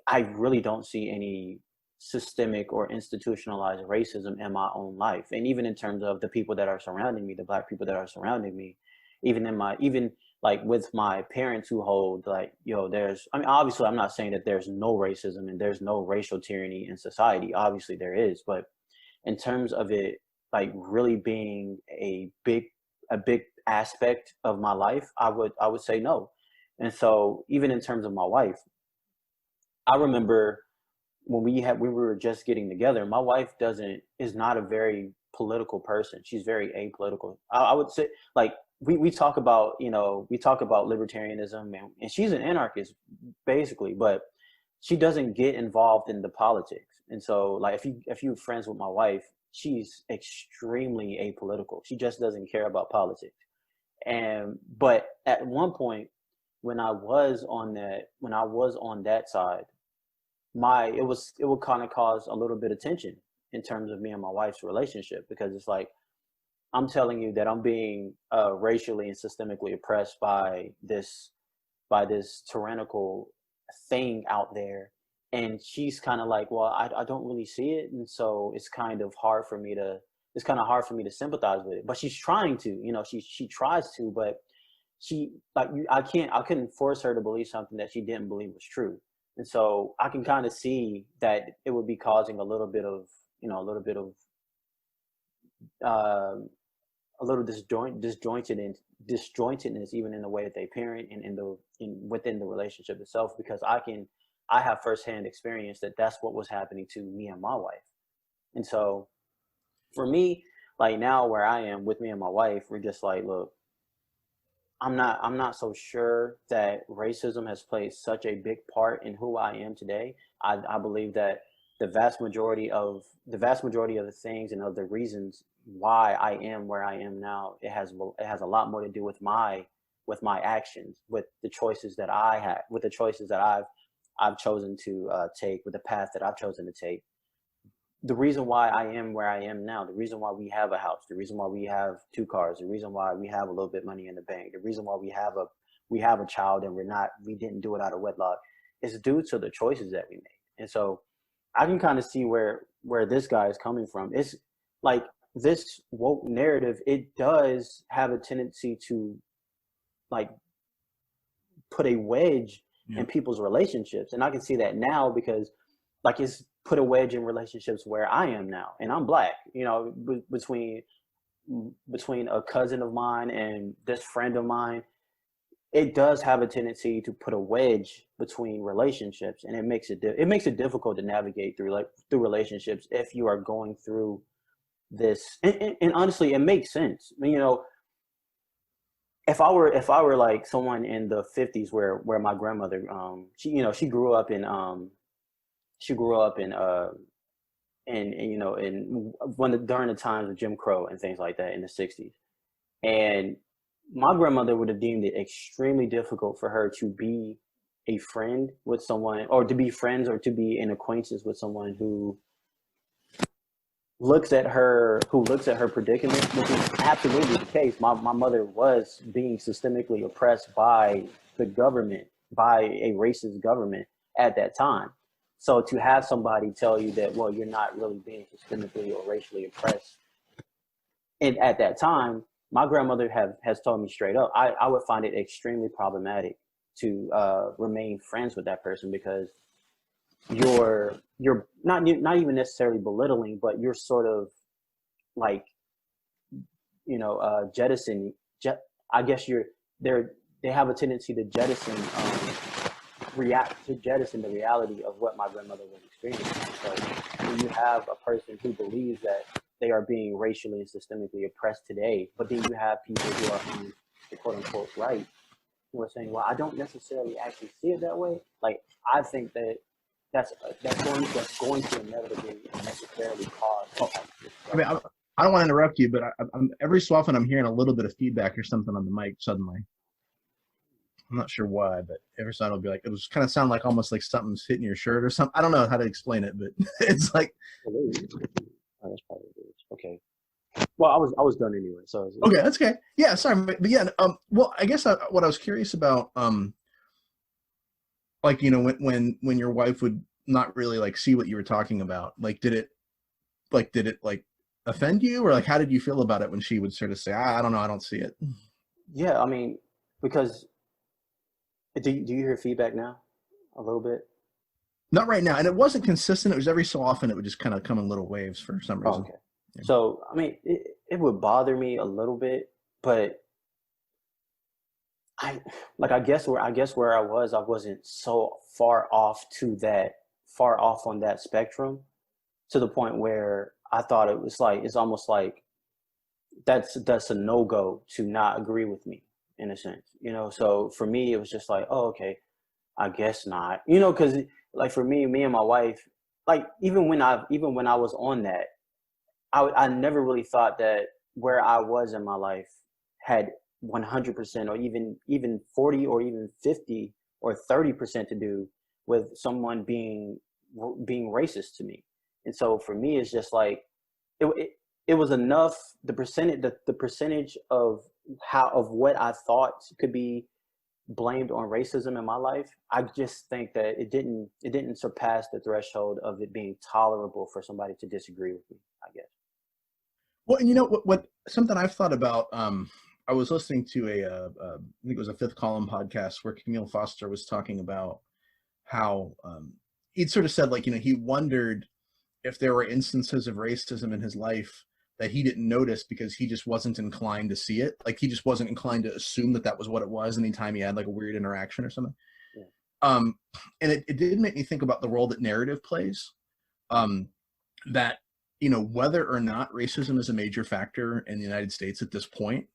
I really don't see any systemic or institutionalized racism in my own life. And even in terms of the people that are surrounding me, the Black people that are surrounding me, even like with my parents who hold like, obviously I'm not saying that there's no racism and there's no racial tyranny in society. Obviously there is, but in terms of it, like really being a big aspect of my life, I would say no. And so even in terms of my wife, I remember when we were just getting together, my wife is not a very political person. She's very apolitical. I would say, like, we talk about, libertarianism, and she's an anarchist basically, but she doesn't get involved in the politics. And so, like, if you're friends with my wife, she's extremely apolitical. She just doesn't care about politics. But at one point, when I was on that side, it would kind of cause a little bit of tension in terms of me and my wife's relationship, because it's like, I'm telling you that I'm being racially and systemically oppressed by this tyrannical thing out there, and she's kind of like, well, I don't really see it, and so it's kind of hard for me to sympathize with it. But she's trying to, she tries to, but she, like, I couldn't force her to believe something that she didn't believe was true. And so I can kind of see that it would be causing a little disjointedness even in the way that they parent and within the relationship itself, because I have firsthand experience that that's what was happening to me and my wife. And so for me, like now where I am with me and my wife, we're just like, look, I'm not so sure that racism has played such a big part in who I am today. I believe that the vast majority of the things and of the reasons why I am where I am now, it has a lot more to do with my actions, with the choices that I have, with the choices that I've chosen to take, with the path that I've chosen to take. The reason why I am where I am now, the reason why we have a house, the reason why we have 2 cars, the reason why we have a little bit of money in the bank, the reason why we have a child and we didn't do it out of wedlock, is due to the choices that we made. And so I can kind of see where this guy is coming from. It's like this woke narrative, it does have a tendency to like put a wedge in people's relationships. And I can see that now because like it's put a wedge in relationships where I am now, and I'm Black, between a cousin of mine and this friend of mine, it does have a tendency to put a wedge between relationships, and it makes it difficult to navigate through relationships if you are going through this. And honestly, it makes sense. I mean, if I were like someone in the 50s where my grandmother, she grew up in during the times of Jim Crow and things like that in the 60s. And my grandmother would have deemed it extremely difficult for her to be a friend with someone, or to be friends, or to be in acquaintance with someone who looks at her predicament, which is absolutely the case. My mother was being systemically oppressed by the government, by a racist government at that time. So to have somebody tell you that, well, you're not really being systemically or racially oppressed, and at that time, my grandmother has told me straight up, I would find it extremely problematic to remain friends with that person, because you're not even necessarily belittling, but you're sort of like, jettisoning. I guess they have a tendency to jettison the reality of what my grandmother was experiencing. So when you have a person who believes that they are being racially and systemically oppressed today, but then you have people who are on the quote unquote right, who are saying, well, I don't necessarily actually see it that way. Like, I think that that's going to inevitably and necessarily cause. I mean, I don't want to interrupt you, but I'm every so often I'm hearing a little bit of feedback or something on the mic suddenly. I'm not sure why, but every time it'll be like, it was kind of sound like almost like something's hitting your shirt or something. I don't know how to explain it, but it's like. Oh, that's probably it. Okay. Well, I was done anyway, so. Okay, that's okay. Yeah, sorry, but yeah. Well, I guess what I was curious about, like, when your wife would not really like see what you were talking about, like, did it offend you, or like, how did you feel about it when she would sort of say, I don't know, I don't see it? Yeah, I mean, because do you hear feedback now a little bit? Not right now, and it wasn't consistent. It was every so often it would just kind of come in little waves for some reason. Okay. Yeah. So I mean, it would bother me a little bit, but I guess where I wasn't so far off on that spectrum, to the point where I thought it was like, it's almost like that's a no-go to not agree with me, in a sense, So for me, it was just like, oh, okay, I guess not, because like for me and my wife, like even when I was on that, I never really thought that where I was in my life had 100% or even 40 or even 50 or 30% to do with someone being racist to me. And so for me, it's just like, it was enough, the percentage of what I thought could be blamed on racism in my life. I just think that it didn't surpass the threshold of it being tolerable for somebody to disagree with me, I guess. Well, and what something I've thought about, I was listening to I think it was a Fifth Column podcast where Camille Foster was talking about how he'd sort of said, like, he wondered if there were instances of racism in his life that he didn't notice because he just wasn't inclined to see it. Like, he just wasn't inclined to assume that was what it was anytime he had like a weird interaction or something. Yeah. And it did make me think about the role that narrative plays. That, whether or not racism is a major factor in the United States at this point,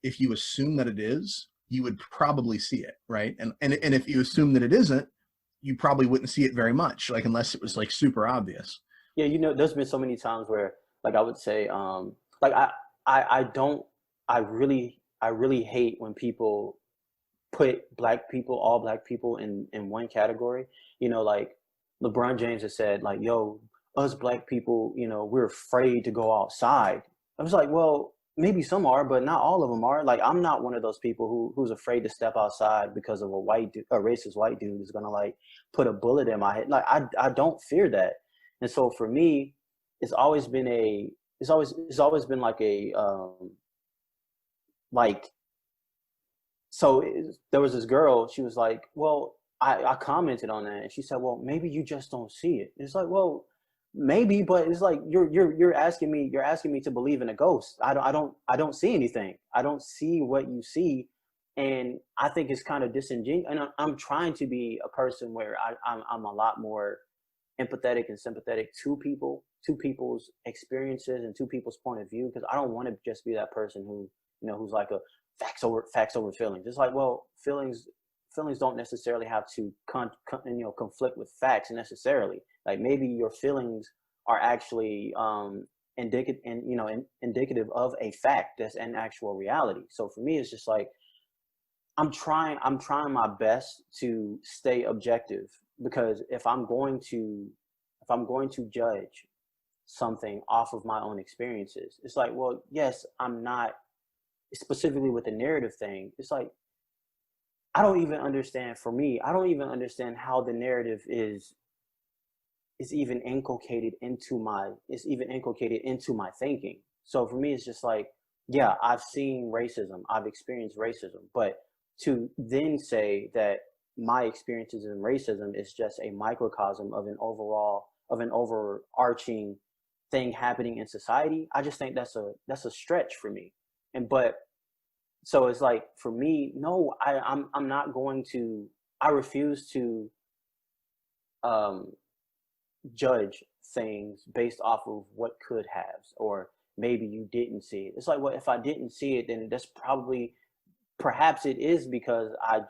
if you assume that it is, you would probably see it, right? And if you assume that it isn't, you probably wouldn't see it very much, like, unless it was like super obvious. Yeah, there's been so many times where, like, I would say, like, I really hate when people put all black people in one category. Like LeBron James has said, like, yo, us black people, we're afraid to go outside. I was like, well, maybe some are, but not all of them are. Like, I'm not one of those people who's afraid to step outside because of a racist white dude who's gonna like put a bullet in my head. Like, I don't fear that. And so for me, it's always been like a so there was this girl, she was like, well, I commented on that, and she said, well, maybe you just don't see it. It's like, well, maybe, but it's like you're asking me to believe in a ghost. I don't see anything. I don't see what you see, and I think it's kind of disingenuous. And I'm trying to be a person where I'm a lot more empathetic and sympathetic to people's experiences and to people's point of view, because I don't want to just be that person who's like a facts over feelings. It's like, well, feelings don't necessarily have to conflict with facts necessarily. Like, maybe your feelings are actually indicative of a fact that's an actual reality. So for me, it's just like, I'm trying my best to stay objective, because if I'm going to judge something off of my own experiences, it's like, well, yes, I'm not specifically with the narrative thing. It's like, I don't even understand how the narrative is even inculcated into my thinking. So for me, it's just like, yeah, I've seen racism, I've experienced racism, but to then say that my experiences in racism is just a microcosm of an overarching thing happening in society, I just think that's a stretch for me. And but so it's like for me, no, I'm not going to. I refuse to um, judge things based off of what could have, or maybe you didn't see it. It's like, well, if I didn't see it, then that's probably, perhaps it is because I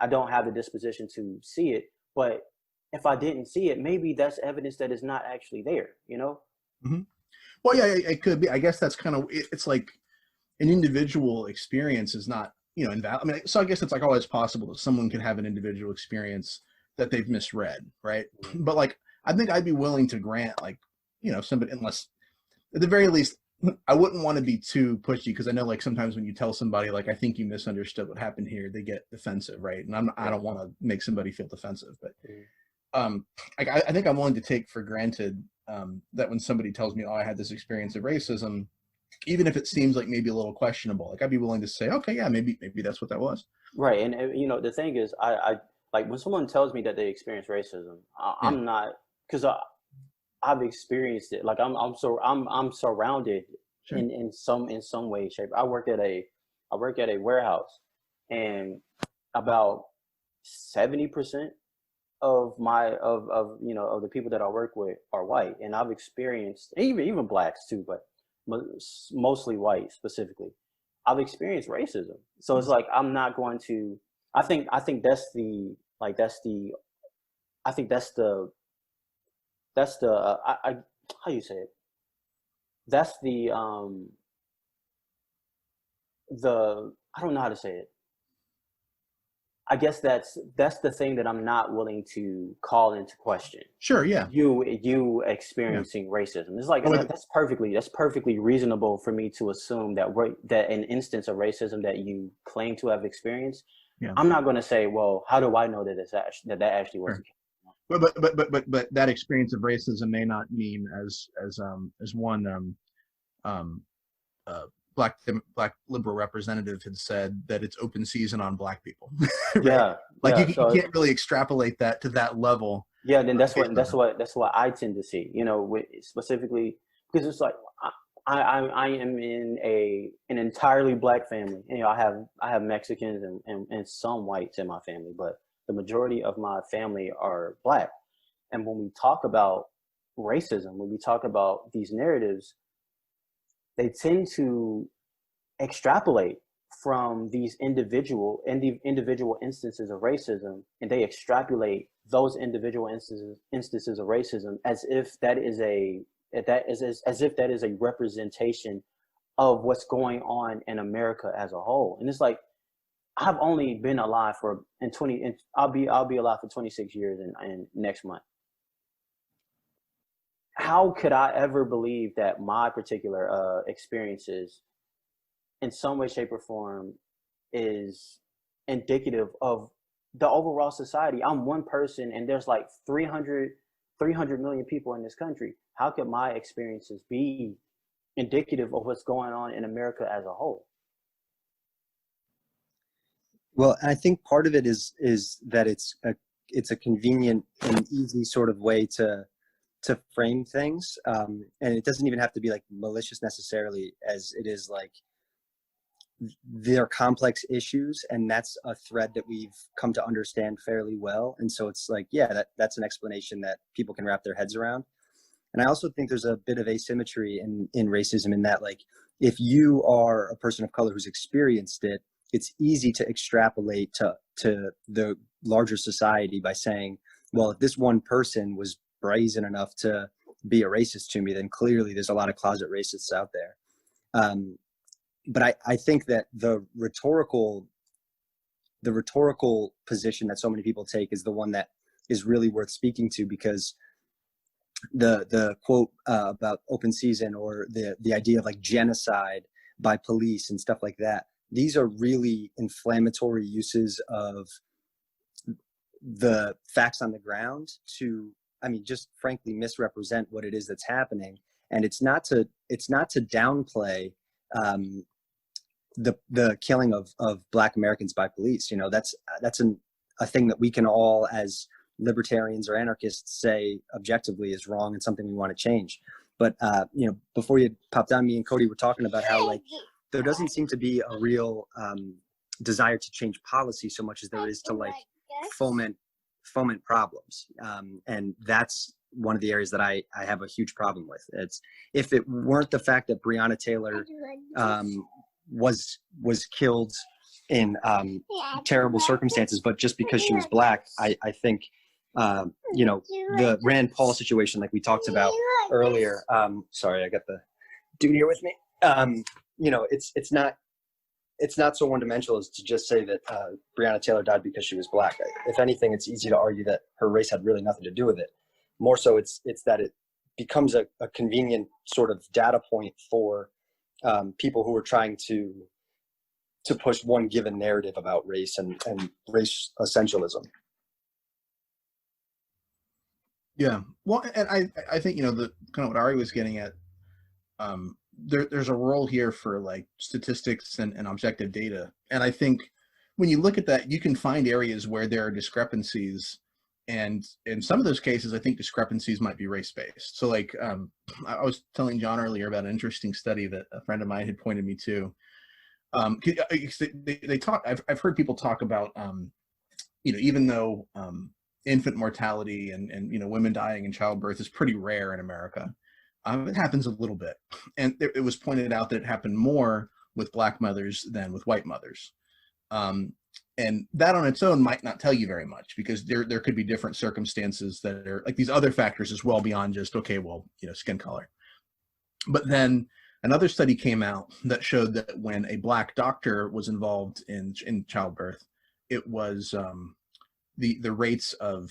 don't have the disposition to see it. But if I didn't see it, maybe that's evidence that it's not actually there, you know? Hmm. Well, yeah, it could be. I guess that's kind of, it's like an individual experience is not, invalid. I mean, so I guess it's like always possible that someone can have an individual experience that they've misread, right? But like, I think I'd be willing to grant, like, somebody, unless at the very least, I wouldn't want to be too pushy, because I know, like, sometimes when you tell somebody, like, I think you misunderstood what happened here, they get defensive, right? And I don't want to make somebody feel defensive, but I think I'm willing to take for granted that when somebody tells me, oh, I had this experience of racism, even if it seems like maybe a little questionable, like, I'd be willing to say, okay, yeah, maybe that's what that was. Right. And the thing is, I like when someone tells me that they experience racism, I'm not, because I've experienced it. Like I'm surrounded Sure. in some way, shape. I work at a warehouse, and about 70% of the people that I work with are white, and I've experienced, even blacks too, but mostly white specifically. I've experienced racism, so it's like I'm not going to. I think that's the like that's the I think that's the I how you say it. That's the I don't know how to say it. I guess that's the thing that I'm not willing to call into question. Sure, yeah. You experiencing racism. It's like that's perfectly reasonable for me to assume that that an instance of racism that you claim to have experienced. Yeah. I'm not going to say, well, how do I know that that actually was? Sure. But that experience of racism may not mean as one black liberal representative had said, that it's open season on black people. Right? Yeah, like yeah, you can't really extrapolate that to that level. Yeah, then that's what I tend to see. Specifically because it's like I am in an entirely black family. I have Mexicans and some whites in my family, but the majority of my family are black. And when we talk about racism, when we talk about these narratives, they tend to extrapolate from these individual instances of racism, and they extrapolate those individual instances of racism as if that is a representation of what's going on in America as a whole. And it's like, I've only been alive I'll be alive for 26 years in next month. How could I ever believe that my particular experiences in some way, shape, or form is indicative of the overall society? I'm one person and there's like 300 million people in this country. How could my experiences be indicative of what's going on in America as a whole? Well, I think part of it is that it's a convenient and easy sort of way to frame things, and it doesn't even have to be like malicious necessarily, as it is like they're complex issues, and that's a thread that we've come to understand fairly well. And so it's like, yeah, that's an explanation that people can wrap their heads around. And I also think there's a bit of asymmetry in racism, in that, like, if you are a person of color who's experienced it, it's easy to extrapolate to the larger society by saying, well, if this one person was brazen enough to be a racist to me, then clearly there's a lot of closet racists out there. But I think that the rhetorical position that so many people take is the one that is really worth speaking to, because the quote about open season, or the idea of like genocide by police and stuff like that, these are really inflammatory uses of the facts on the ground to, I mean, just frankly misrepresent what it is that's happening. And it's not to downplay the killing of Black Americans by police. You know, that's a thing that we can all, as libertarians or anarchists, say objectively is wrong and something we want to change. But you know, before you popped on, me and Cody were talking about how, like, there doesn't seem to be a real desire to change policy so much as there is to, like, foment problems. And that's one of the areas that I have a huge problem with. It's, if it weren't the fact that Breonna Taylor was killed in terrible circumstances, but just because she was Black, I think, you know, the Rand Paul situation, like we talked about earlier, sorry, I got the dude here with me. You know, it's not so one-dimensional as to just say that Breonna Taylor died because she was Black. If anything, it's easy to argue that her race had really nothing to do with it. More so, it's that it becomes a convenient sort of data point for people who are trying to push one given narrative about race and race essentialism. Yeah, well, and I think, you know, the kind of what Aree was getting at, there's a role here for, like, statistics and objective data. And I think when you look at that, you can find areas where there are discrepancies. And in some of those cases, I think discrepancies might be race-based. So, like, I was telling John earlier about an interesting study that a friend of mine had pointed me to. They talk. I've heard people talk about, you know, even though infant mortality and you know, women dying in childbirth is pretty rare in America, it happens a little bit, and it was pointed out that it happened more with Black mothers than with white mothers. And that on its own might not tell you very much, because there could be different circumstances that are, like, these other factors as well beyond just, okay, well, you know, skin color. But then another study came out that showed that when a Black doctor was involved in childbirth, it was the rates of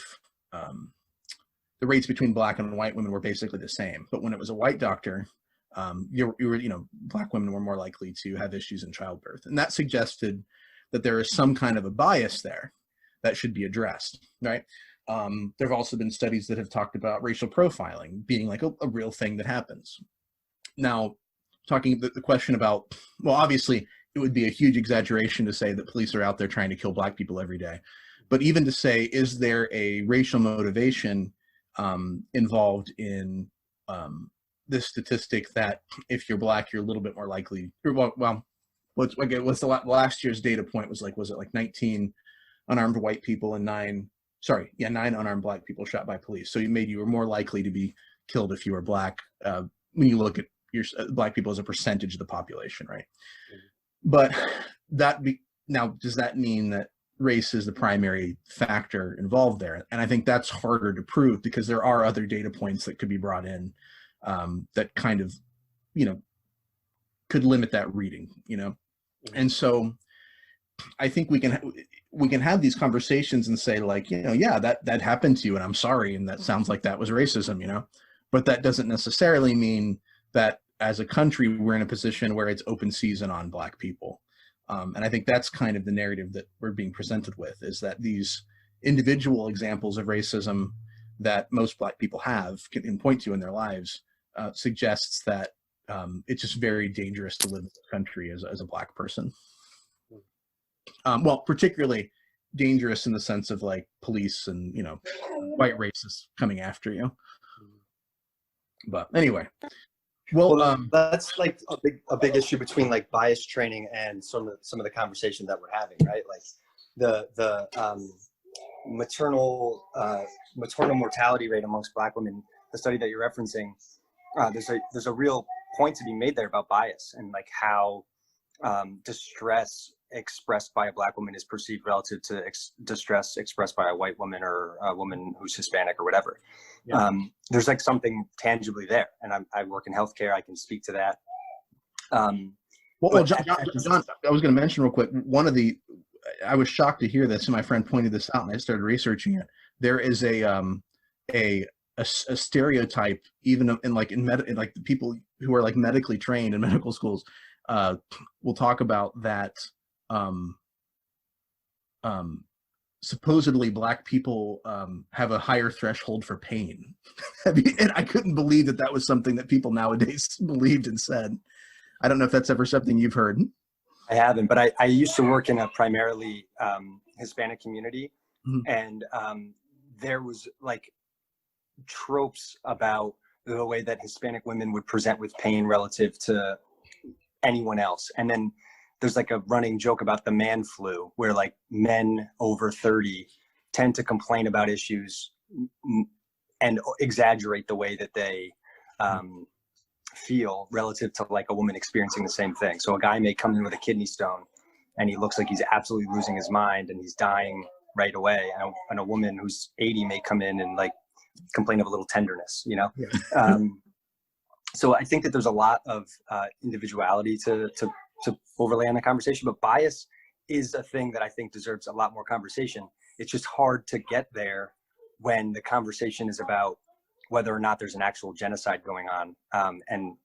the rates between Black and white women were basically the same. But when it was a white doctor, you know, Black women were more likely to have issues in childbirth, and that suggested that there is some kind of a bias there that should be addressed, right? There have also been studies that have talked about racial profiling being, like, a real thing that happens. Now, talking the question about, well, obviously it would be a huge exaggeration to say that police are out there trying to kill Black people every day. But even to say, is there a racial motivation involved in this statistic that if you're Black, you're a little bit more likely, or, well, what's the last year's data point was, like, was it like 19 unarmed white people and 9 unarmed Black people shot by police. So you were more likely to be killed if you were Black, when you look at your Black people as a percentage of the population, right? But now, does that mean that race is the primary factor involved there? And I think that's harder to prove, because there are other data points that could be brought in that kind of, you know, could limit that reading, you know. And so I think we can have these conversations and say, like, you know, yeah, that happened to you, and I'm sorry, and that sounds like that was racism, you know. But that doesn't necessarily mean that as a country we're in a position where it's open season on Black people. And I think that's kind of the narrative that we're being presented with, is that these individual examples of racism that most Black people can point to in their lives suggests that it's just very dangerous to live in this country as a Black person. Well, particularly dangerous in the sense of, like, police and, you know, white racists coming after you. But anyway, well, that's, like, a big issue between, like, bias training and some of the conversation that we're having, right? Like the maternal mortality rate amongst Black women, the study that you're referencing, there's a real point to be made there about bias and, like, how distress expressed by a Black woman is perceived relative to distress expressed by a white woman or a woman who's Hispanic or whatever. Yeah. There's, like, something tangibly there, and I work in healthcare. I can speak to that. Well, John, I was going to mention real quick, I was shocked to hear this, and my friend pointed this out, and I started researching it. There is a stereotype, even in like the people who are, like, medically trained in medical schools, will talk about that supposedly black people have a higher threshold for pain. And I couldn't believe that that was something that people nowadays believed and said. I don't know if that's ever something you've heard. I haven't, but I used to work in a primarily Hispanic community, and there was like tropes about the way that Hispanic women would present with pain relative to anyone else. And then there's like a running joke about the man flu, where like men over 30 tend to complain about issues and exaggerate the way that they feel relative to like a woman experiencing the same thing. So a guy may come in with a kidney stone and he looks like he's absolutely losing his mind and he's dying right away. And a woman who's 80 may come in and like complain of a little tenderness, you know? Yeah. So I think that there's a lot of individuality to overlay on the conversation, but bias is a thing that I think deserves a lot more conversation. It's just hard to get there when the conversation is about whether or not there's an actual genocide going on. And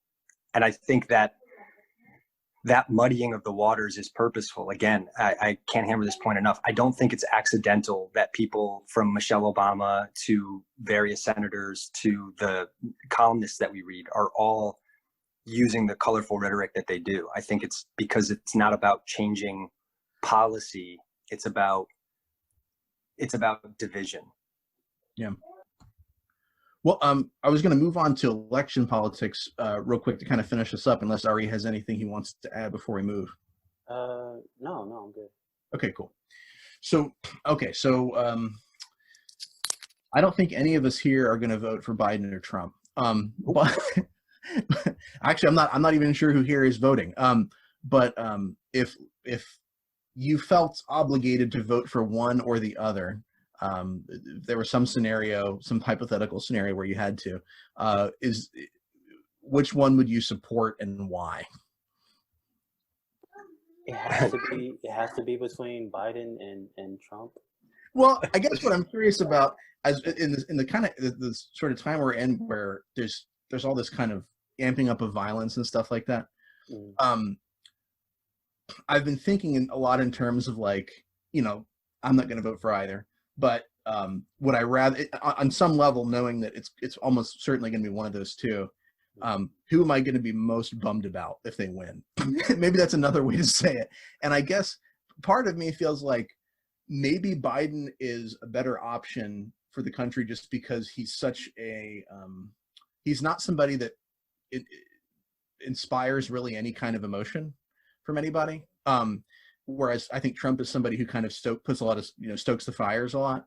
I think that muddying of the waters is purposeful. Again, I can't hammer this point enough. I don't think it's accidental that people from Michelle Obama to various senators to the columnists that we read are all using the colorful rhetoric that they do. I think it's because it's not about changing policy. It's about division. Yeah. Well, I was going to move on to election politics real quick to kind of finish this up, unless Aree has anything he wants to add before we move. No, I'm good. Okay, cool. So I don't think any of us here are going to vote for Biden or Trump. But actually, I'm not even sure who here is voting. But if you felt obligated to vote for one or the other, there was some hypothetical scenario where you had to, which one would you support and why? It has to be between Biden and Trump. Well, I guess what I'm curious about, as in the kind of the sort of time we're in, where there's all this kind of amping up of violence and stuff like that. I've been thinking a lot in terms of like, I'm not going to vote for either. But would I rather, on some level, knowing that it's almost certainly going to be one of those two, who am I going to be most bummed about if they win? Maybe that's another way to say it. And I guess part of me feels like maybe Biden is a better option for the country just because he's such a, he's not somebody that inspires really any kind of emotion from anybody. Whereas I think Trump is somebody who kind of puts a lot of, stokes the fires a lot.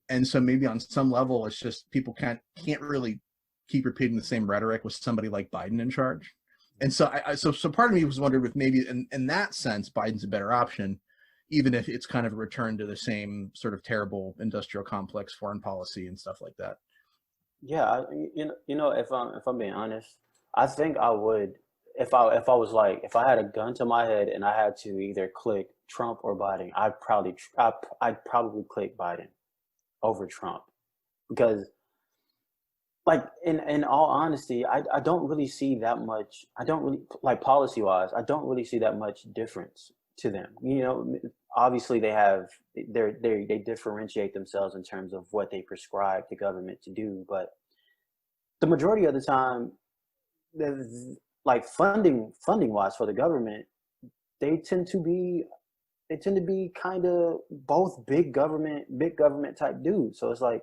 And so maybe on some level, it's just people can't really keep repeating the same rhetoric with somebody like Biden in charge. And so so part of me was wondering if maybe in that sense, Biden's a better option, even if it's kind of a return to the same sort of terrible industrial complex foreign policy and stuff like that. Yeah, if I'm being honest, I think I would. If I had a gun to my head and I had to either click Trump or Biden, I'd probably click Biden over Trump, because like in all honesty, I don't really see that much. I don't really, like, policy wise, I don't really see that much difference to them. Obviously they differentiate themselves in terms of what they prescribe the government to do, but the majority of the time, like funding wise for the government, they tend to be kind of both big government type dudes. So it's like,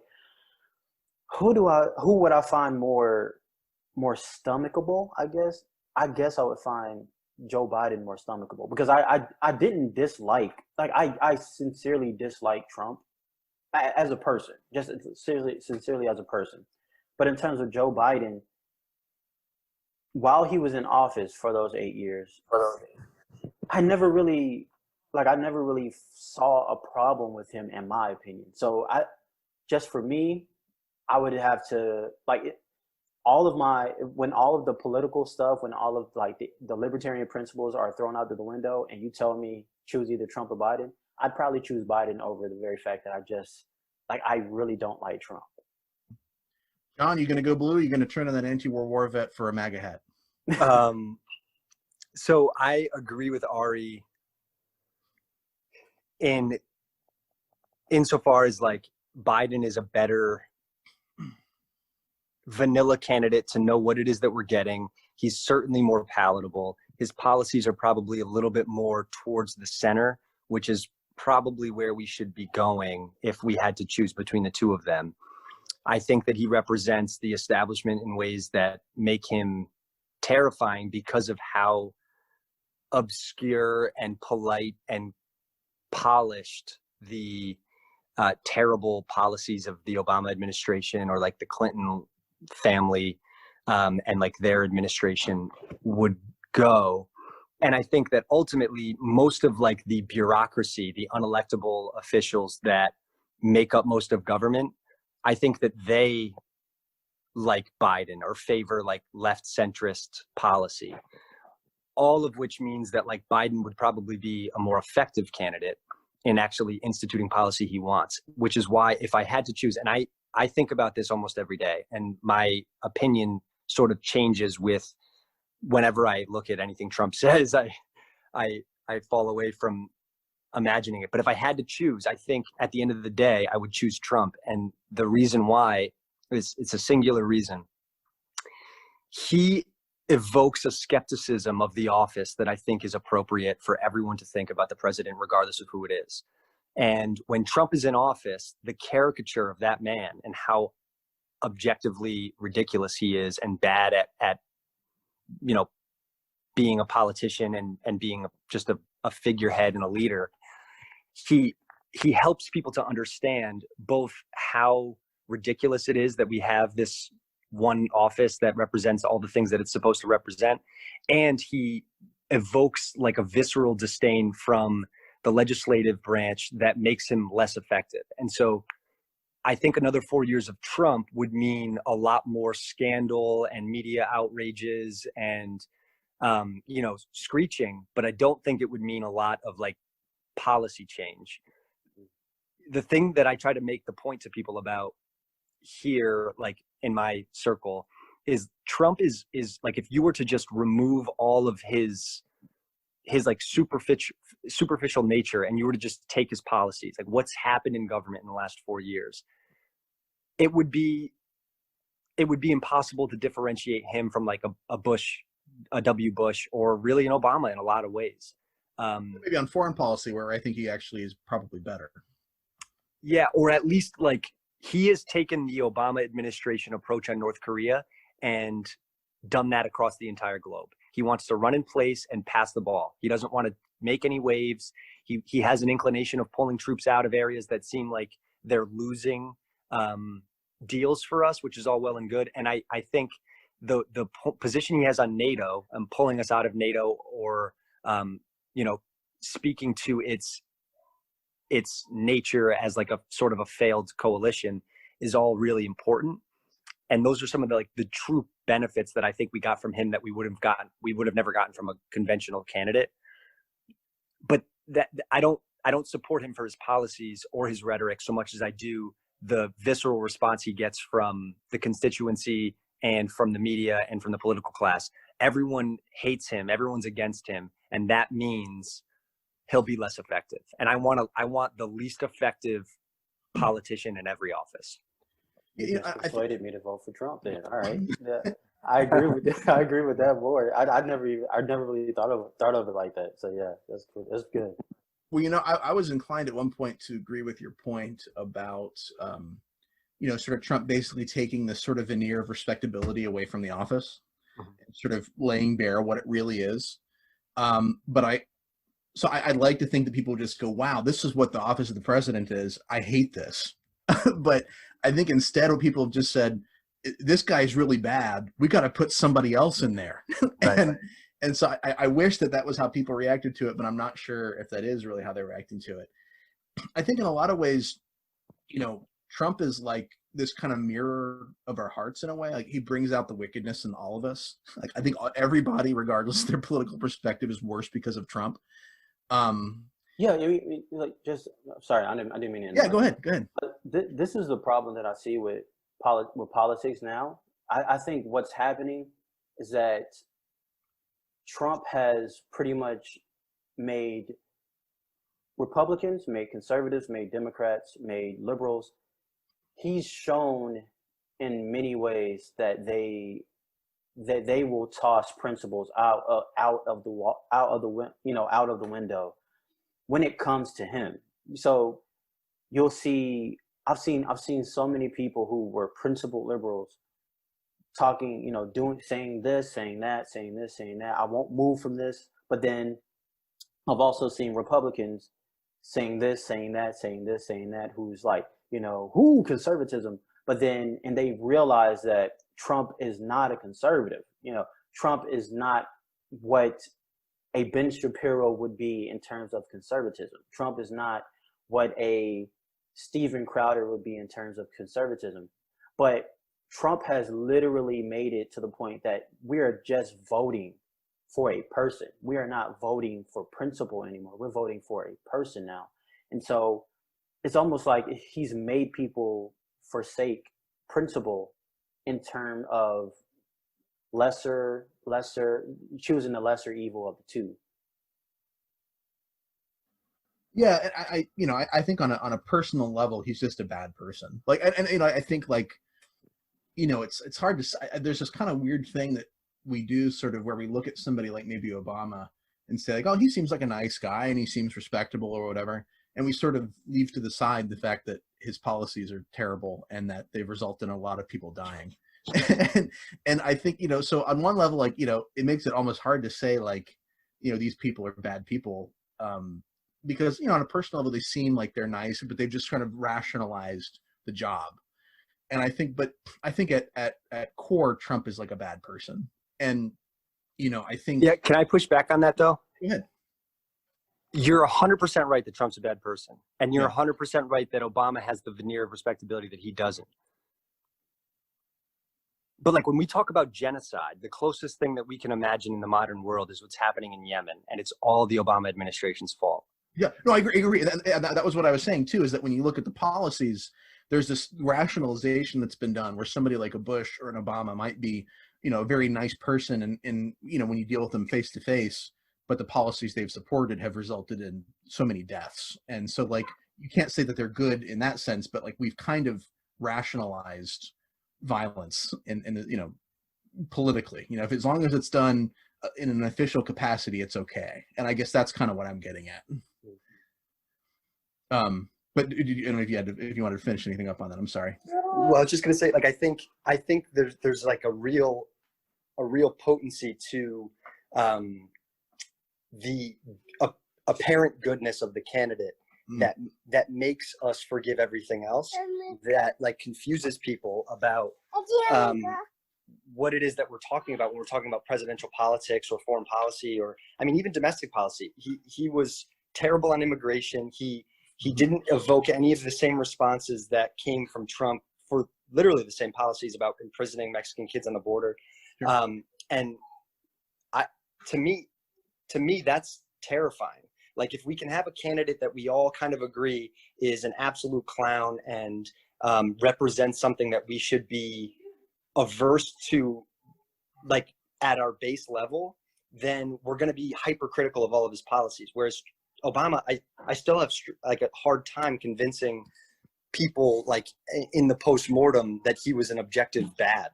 who would I find more stomachable? I guess I would find Joe Biden more stomachable, because I didn't dislike, like, I sincerely dislike Trump as a person, just sincerely as a person. But in terms of Joe Biden, while he was in office for those 8 years, I never really saw a problem with him, in my opinion. So for me, I would have to, like, when all of the political stuff, when all of like the libertarian principles are thrown out the window and you tell me choose either Trump or Biden, I'd probably choose Biden over the very fact that I really don't like Trump. John, you going to go blue? You going to turn on that anti-World War vet for a MAGA hat? So I agree with Aree in insofar as like Biden is a better vanilla candidate to know what it is that we're getting. He's certainly more palatable. His policies are probably a little bit more towards the center, which is probably where we should be going if we had to choose between the two of them. I think that he represents the establishment in ways that make him terrifying because of how obscure and polite and polished the terrible policies of the Obama administration or like the Clinton family and like their administration would go. And I think that ultimately most of like the bureaucracy, the unelectable officials that make up most of government, I think that they like Biden or favor like left centrist policy, all of which means that like Biden would probably be a more effective candidate in actually instituting policy he wants, which is why if I had to choose, and I think about this almost every day, and my opinion sort of changes with whenever I look at anything Trump says, I fall away from imagining it. But if I had to choose, I think at the end of the day, I would choose Trump. And the reason why is it's a singular reason. He evokes a skepticism of the office that I think is appropriate for everyone to think about the president, regardless of who it is. And when Trump is in office, the caricature of that man and how objectively ridiculous he is and bad at you know, being a politician and being just a figurehead and a leader, he helps people to understand both how ridiculous it is that we have this one office that represents all the things that it's supposed to represent, and he evokes like a visceral disdain from the legislative branch that makes him less effective. And so I think another 4 years of Trump would mean a lot more scandal and media outrages and you know, screeching, but I don't think it would mean a lot of like policy change. The thing that I try to make the point to people about here, like in my circle, is Trump is like, if you were to just remove all of his like superficial nature and you were to just take his policies, like what's happened in government in the last 4 years, it would be impossible to differentiate him from like a Bush, a W. Bush, or really an Obama in a lot of ways. Maybe on foreign policy, where I think he actually is probably better. Yeah, or at least like he has taken the Obama administration approach on North Korea and done that across the entire globe. He wants to run in place and pass the ball. He doesn't want to make any waves. He has an inclination of pulling troops out of areas that seem like they're losing deals for us, which is all well and good. And I think the position he has on NATO and pulling us out of NATO, or you know, speaking to its nature as like a sort of a failed coalition, is all really important. And those are some of the true benefits that I think we got from him that we would have never gotten from a conventional candidate. But that I don't support him for his policies or his rhetoric so much as I do the visceral response he gets from the constituency and from the media and from the political class. Everyone hates him, everyone's against him, and that means he'll be less effective. And I want the least effective politician in every office. You just persuaded me to vote for Trump then. All right. Yeah, I agree with that. I agree with that more. I never really thought of it like that. So yeah, that's cool. That's good. Well, you know, I was inclined at one point to agree with your point about, you know, sort of Trump basically taking this sort of veneer of respectability away from the office and sort of laying bare what it really is. But I'd like to think that people just go, wow, this is what the office of the president is. I hate this. But I think instead what people have just said, this guy's really bad. We got to put somebody else in there. And so I wish that was how people reacted to it, but I'm not sure if that is really how they're reacting to it. I think in a lot of ways, you know, Trump is like this kind of mirror of our hearts in a way. Like he brings out the wickedness in all of us. Like I think everybody, regardless of their political perspective, is worse because of Trump. Yeah, like just sorry, I didn't mean to interrupt. Yeah, go ahead. But this is the problem that I see with politics now. I think what's happening is that Trump has pretty much made Republicans, made conservatives, made Democrats, made liberals. He's shown in many ways that they will toss principles out of the window when it comes to him. So you'll see, I've seen so many people who were principled liberals talking, saying this, saying that, saying this, saying that. I won't move from this. But then I've also seen Republicans saying this, saying that, saying this, saying that, who's like, conservatism. But then, and they realize that Trump is not a conservative. Trump is not what a Ben Shapiro would be in terms of conservatism. Trump is not what a Steven Crowder would be in terms of conservatism. But Trump has literally made it to the point that we are just voting for a person. We are not voting for principle anymore. We're voting for a person now. And so it's almost like he's made people forsake principle in terms of lesser, choosing the lesser evil of the two. Yeah, and I think on a personal level, he's just a bad person. Like, and I think, like, it's hard to say. There's this kind of weird thing that we do, sort of, where we look at somebody like maybe Obama and say, like, oh, he seems like a nice guy and he seems respectable or whatever, and we sort of leave to the side the fact that his policies are terrible and that they've resulted in a lot of people dying. and I think, so on one level, like, it makes it almost hard to say, like, these people are bad people, because, on a personal level, they seem like they're nice, but they've just kind of rationalized the job. And I think at core, Trump is like a bad person. And, I think. Yeah. Can I push back on that, though? Go ahead. You're 100% right that Trump's a bad person. And you're 100% right that Obama has the veneer of respectability that he doesn't. But, like, when we talk about genocide, the closest thing that we can imagine in the modern world is what's happening in Yemen. And it's all the Obama administration's fault. Yeah, no, I agree. And that was what I was saying, too, is that when you look at the policies, there's this rationalization that's been done where somebody like a Bush or an Obama might be, a very nice person. And when you deal with them face to face, but the policies they've supported have resulted in so many deaths. And so, like, you can't say that they're good in that sense, but, like, we've kind of rationalized violence and politically, if as long as it's done in an official capacity, it's okay. And I guess that's kind of what I'm getting at. But I don't know if you wanted to finish anything up on that. I'm sorry. Well, I was just going to say, like, I think there's like a real potency to the apparent goodness of the candidate that makes us forgive everything else, that, like, confuses people about what it is that we're talking about when we're talking about presidential politics or foreign policy, or, I mean, even domestic policy. He was terrible on immigration. He didn't evoke any of the same responses that came from Trump for literally the same policies about imprisoning Mexican kids on the border. Sure. And to me, that's terrifying. Like, if we can have a candidate that we all kind of agree is an absolute clown and represents something that we should be averse to, like, at our base level, then we're going to be hypercritical of all of his policies. Whereas Obama, I still have, like, a hard time convincing people, like, in the post-mortem, that he was an objective bad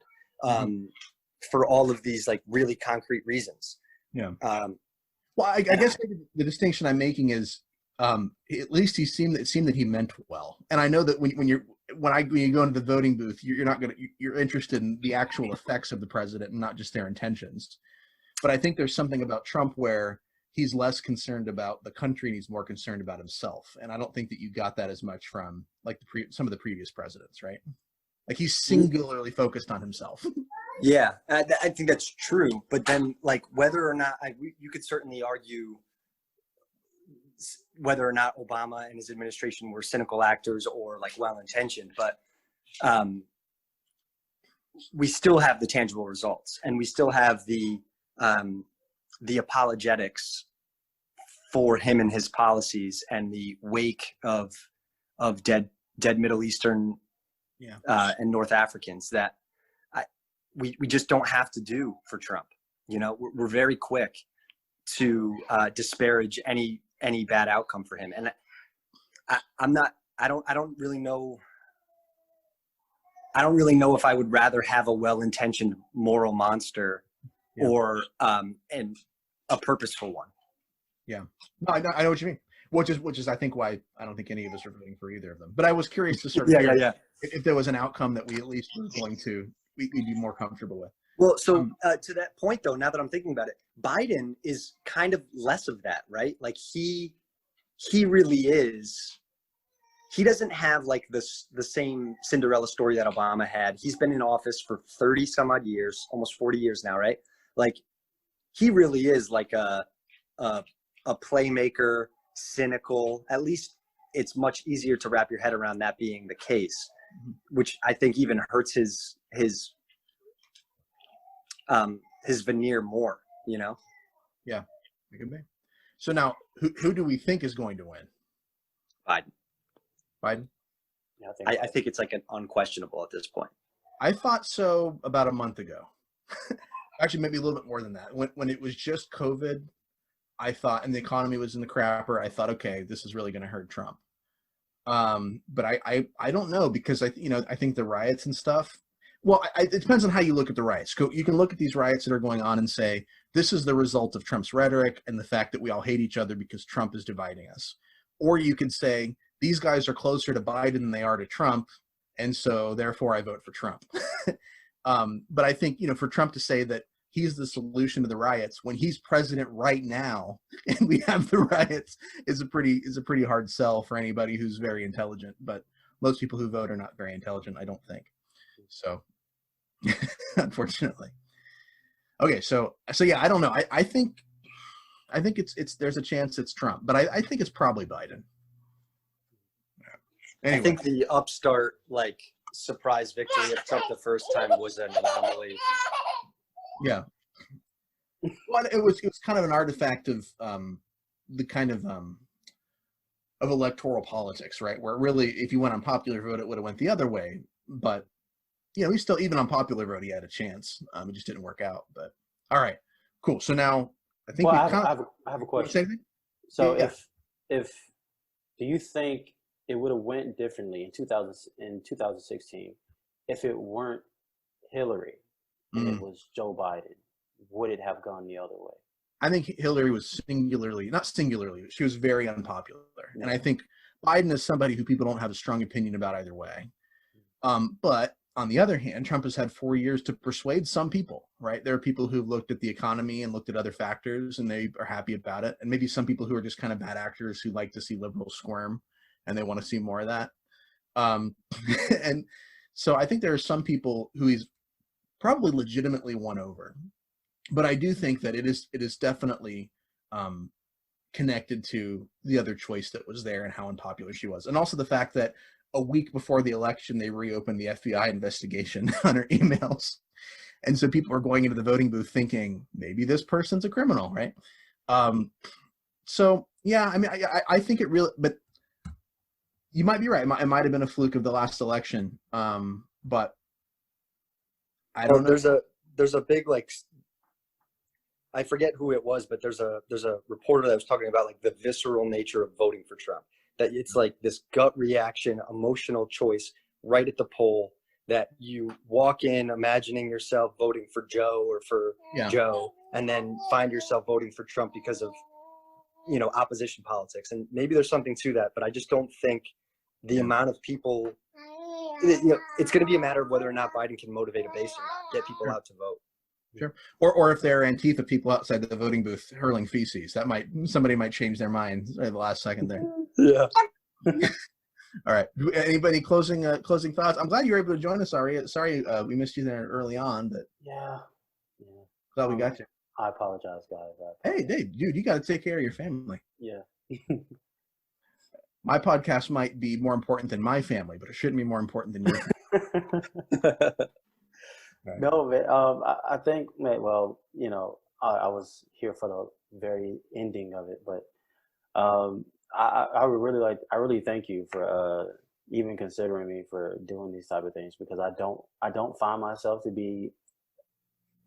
for all of these, like, really concrete reasons. Yeah. Well, I guess the distinction I'm making is, at least it seemed that he meant well. And I know that when you go into the voting booth, you're interested in the actual effects of the president and not just their intentions. But I think there's something about Trump where he's less concerned about the country and he's more concerned about himself. And I don't think that you got that as much from, like, some of the previous presidents, right? Like, he's singularly focused on himself. Yeah, I think that's true. But then, like, whether or not you could certainly argue whether or not Obama and his administration were cynical actors or, like, well-intentioned, but we still have the tangible results, and we still have the apologetics for him and his policies, and the wake of dead Middle Eastern and North Africans that we just don't have to do for Trump. We're very quick to disparage any any bad outcome for him. And I don't really know. I don't really know if I would rather have a well-intentioned moral monster or and a purposeful one. Yeah, no, I know what you mean. Which is I think why I don't think any of us are voting for either of them. But I was curious to sort of if there was an outcome that we at least were going to we'd be more comfortable with. Well, so to that point though, now that I'm thinking about it, Biden is kind of less of that, right? Like he really is. He doesn't have like the same Cinderella story that Obama had. He's been in office for 30 some odd years, almost 40 years now, right? Like he really is like a playmaker, cynical. At least it's much easier to wrap your head around that being the case, which I think even hurts his veneer more, you know? Yeah, it could be. So now, who do we think is going to win? Biden? Yeah, I think it's like an unquestionable at this point. I thought so about a month ago. Actually, maybe a little bit more than that. When it was just COVID, I thought, and the economy was in the crapper, I thought, okay, this is really going to hurt Trump. But I don't know, because I think the riots and stuff. Well, it depends on how you look at the riots. You can look at these riots that are going on and say, this is the result of Trump's rhetoric and the fact that we all hate each other because Trump is dividing us. Or you can say, these guys are closer to Biden than they are to Trump, and so therefore I vote for Trump. But I think, for Trump to say that he's the solution to the riots when he's president right now and we have the riots is a pretty hard sell for anybody who's very intelligent. But most people who vote are not very intelligent, I don't think. So unfortunately. Okay, so yeah, I don't know. I think it's there's a chance it's Trump, but I think it's probably Biden. Anyway. I think the upstart, like, surprise victory of Trump the first time was an anomaly. Yeah. Well, it was kind of an artifact of the kind of electoral politics, right? Where really, if you went on popular vote, it would have went the other way. But he still, even on popular vote, he had a chance. It just didn't work out. But all right, cool. So now I think I have a question. So yeah. if do you think it would have went differently in 2016 if it weren't Hillary and it was Joe Biden? Would it have gone the other way? I think Hillary was not singularly, she was very unpopular. Yeah. And I think Biden is somebody who people don't have a strong opinion about either way. But on the other hand, Trump has had 4 years to persuade some people, right? There are people who've looked at the economy and looked at other factors and they are happy about it. And maybe some people who are just kind of bad actors who like to see liberals squirm and they want to see more of that. And so I think there are some people who he's probably legitimately won over. But I do think that it is definitely connected to the other choice that was there and how unpopular she was. And also the fact that a week before the election, they reopened the FBI investigation on her emails. And so people were going into the voting booth thinking, maybe this person's a criminal, right? So, yeah, I mean, I think it really, but you might be right. It might have been a fluke of the last election. But I don't know. There's a big, like, I forget who it was, but there's a reporter that was talking about like the visceral nature of voting for Trump. That it's like this gut reaction, emotional choice right at the poll that you walk in imagining yourself voting for Joe or for Joe, and then find yourself voting for Trump because of, opposition politics. And maybe there's something to that, but I just don't think the amount of people, it's going to be a matter of whether or not Biden can motivate a base or not, get people out to vote. Sure. Or if there are Antifa people outside the voting booth hurling feces, somebody might change their mind at the last second there. Yeah. All right. Anybody closing thoughts? I'm glad you were able to join us, Aree. Sorry we missed you there early on, but yeah. Glad we got you. I apologize, guys. Hey, dude, you got to take care of your family. Yeah. My podcast might be more important than my family, but it shouldn't be more important than your family. Right. No, man. I think, man, well, I was here for the very ending of it, but I really thank you for even considering me for doing these type of things, because I don't find myself to be,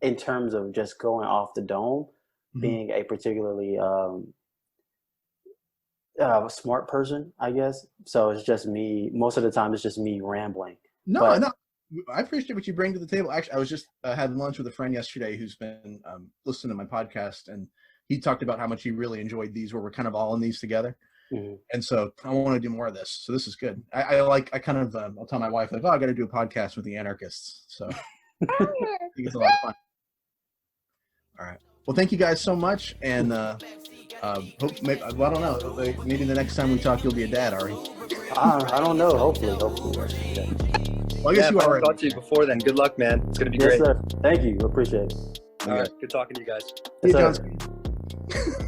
in terms of just going off the dome, being a particularly a smart person, I guess. So it's just me. Most of the time, it's just me rambling. No, But- no. I appreciate what you bring to the table. Actually, I was just had lunch with a friend yesterday who's been listening to my podcast, and he talked about how much he really enjoyed these, where we're kind of all in these together. Mhm. And so I want to do more of this. So this is good. I'll tell my wife, like, oh, I got to do a podcast with the anarchists. So I think it's a lot of fun. All right. Well, thank you guys so much. And I don't know. Maybe the next time we talk, you'll be a dad, Aree. I don't know. Hopefully. Yeah. Well, I guess you if I are. don't talk to you before then. Good luck, man. It's gonna be Yes, great. sir. Thank you. Appreciate it. All right. Good talking to you guys. See you, Yes, sir. Johnson.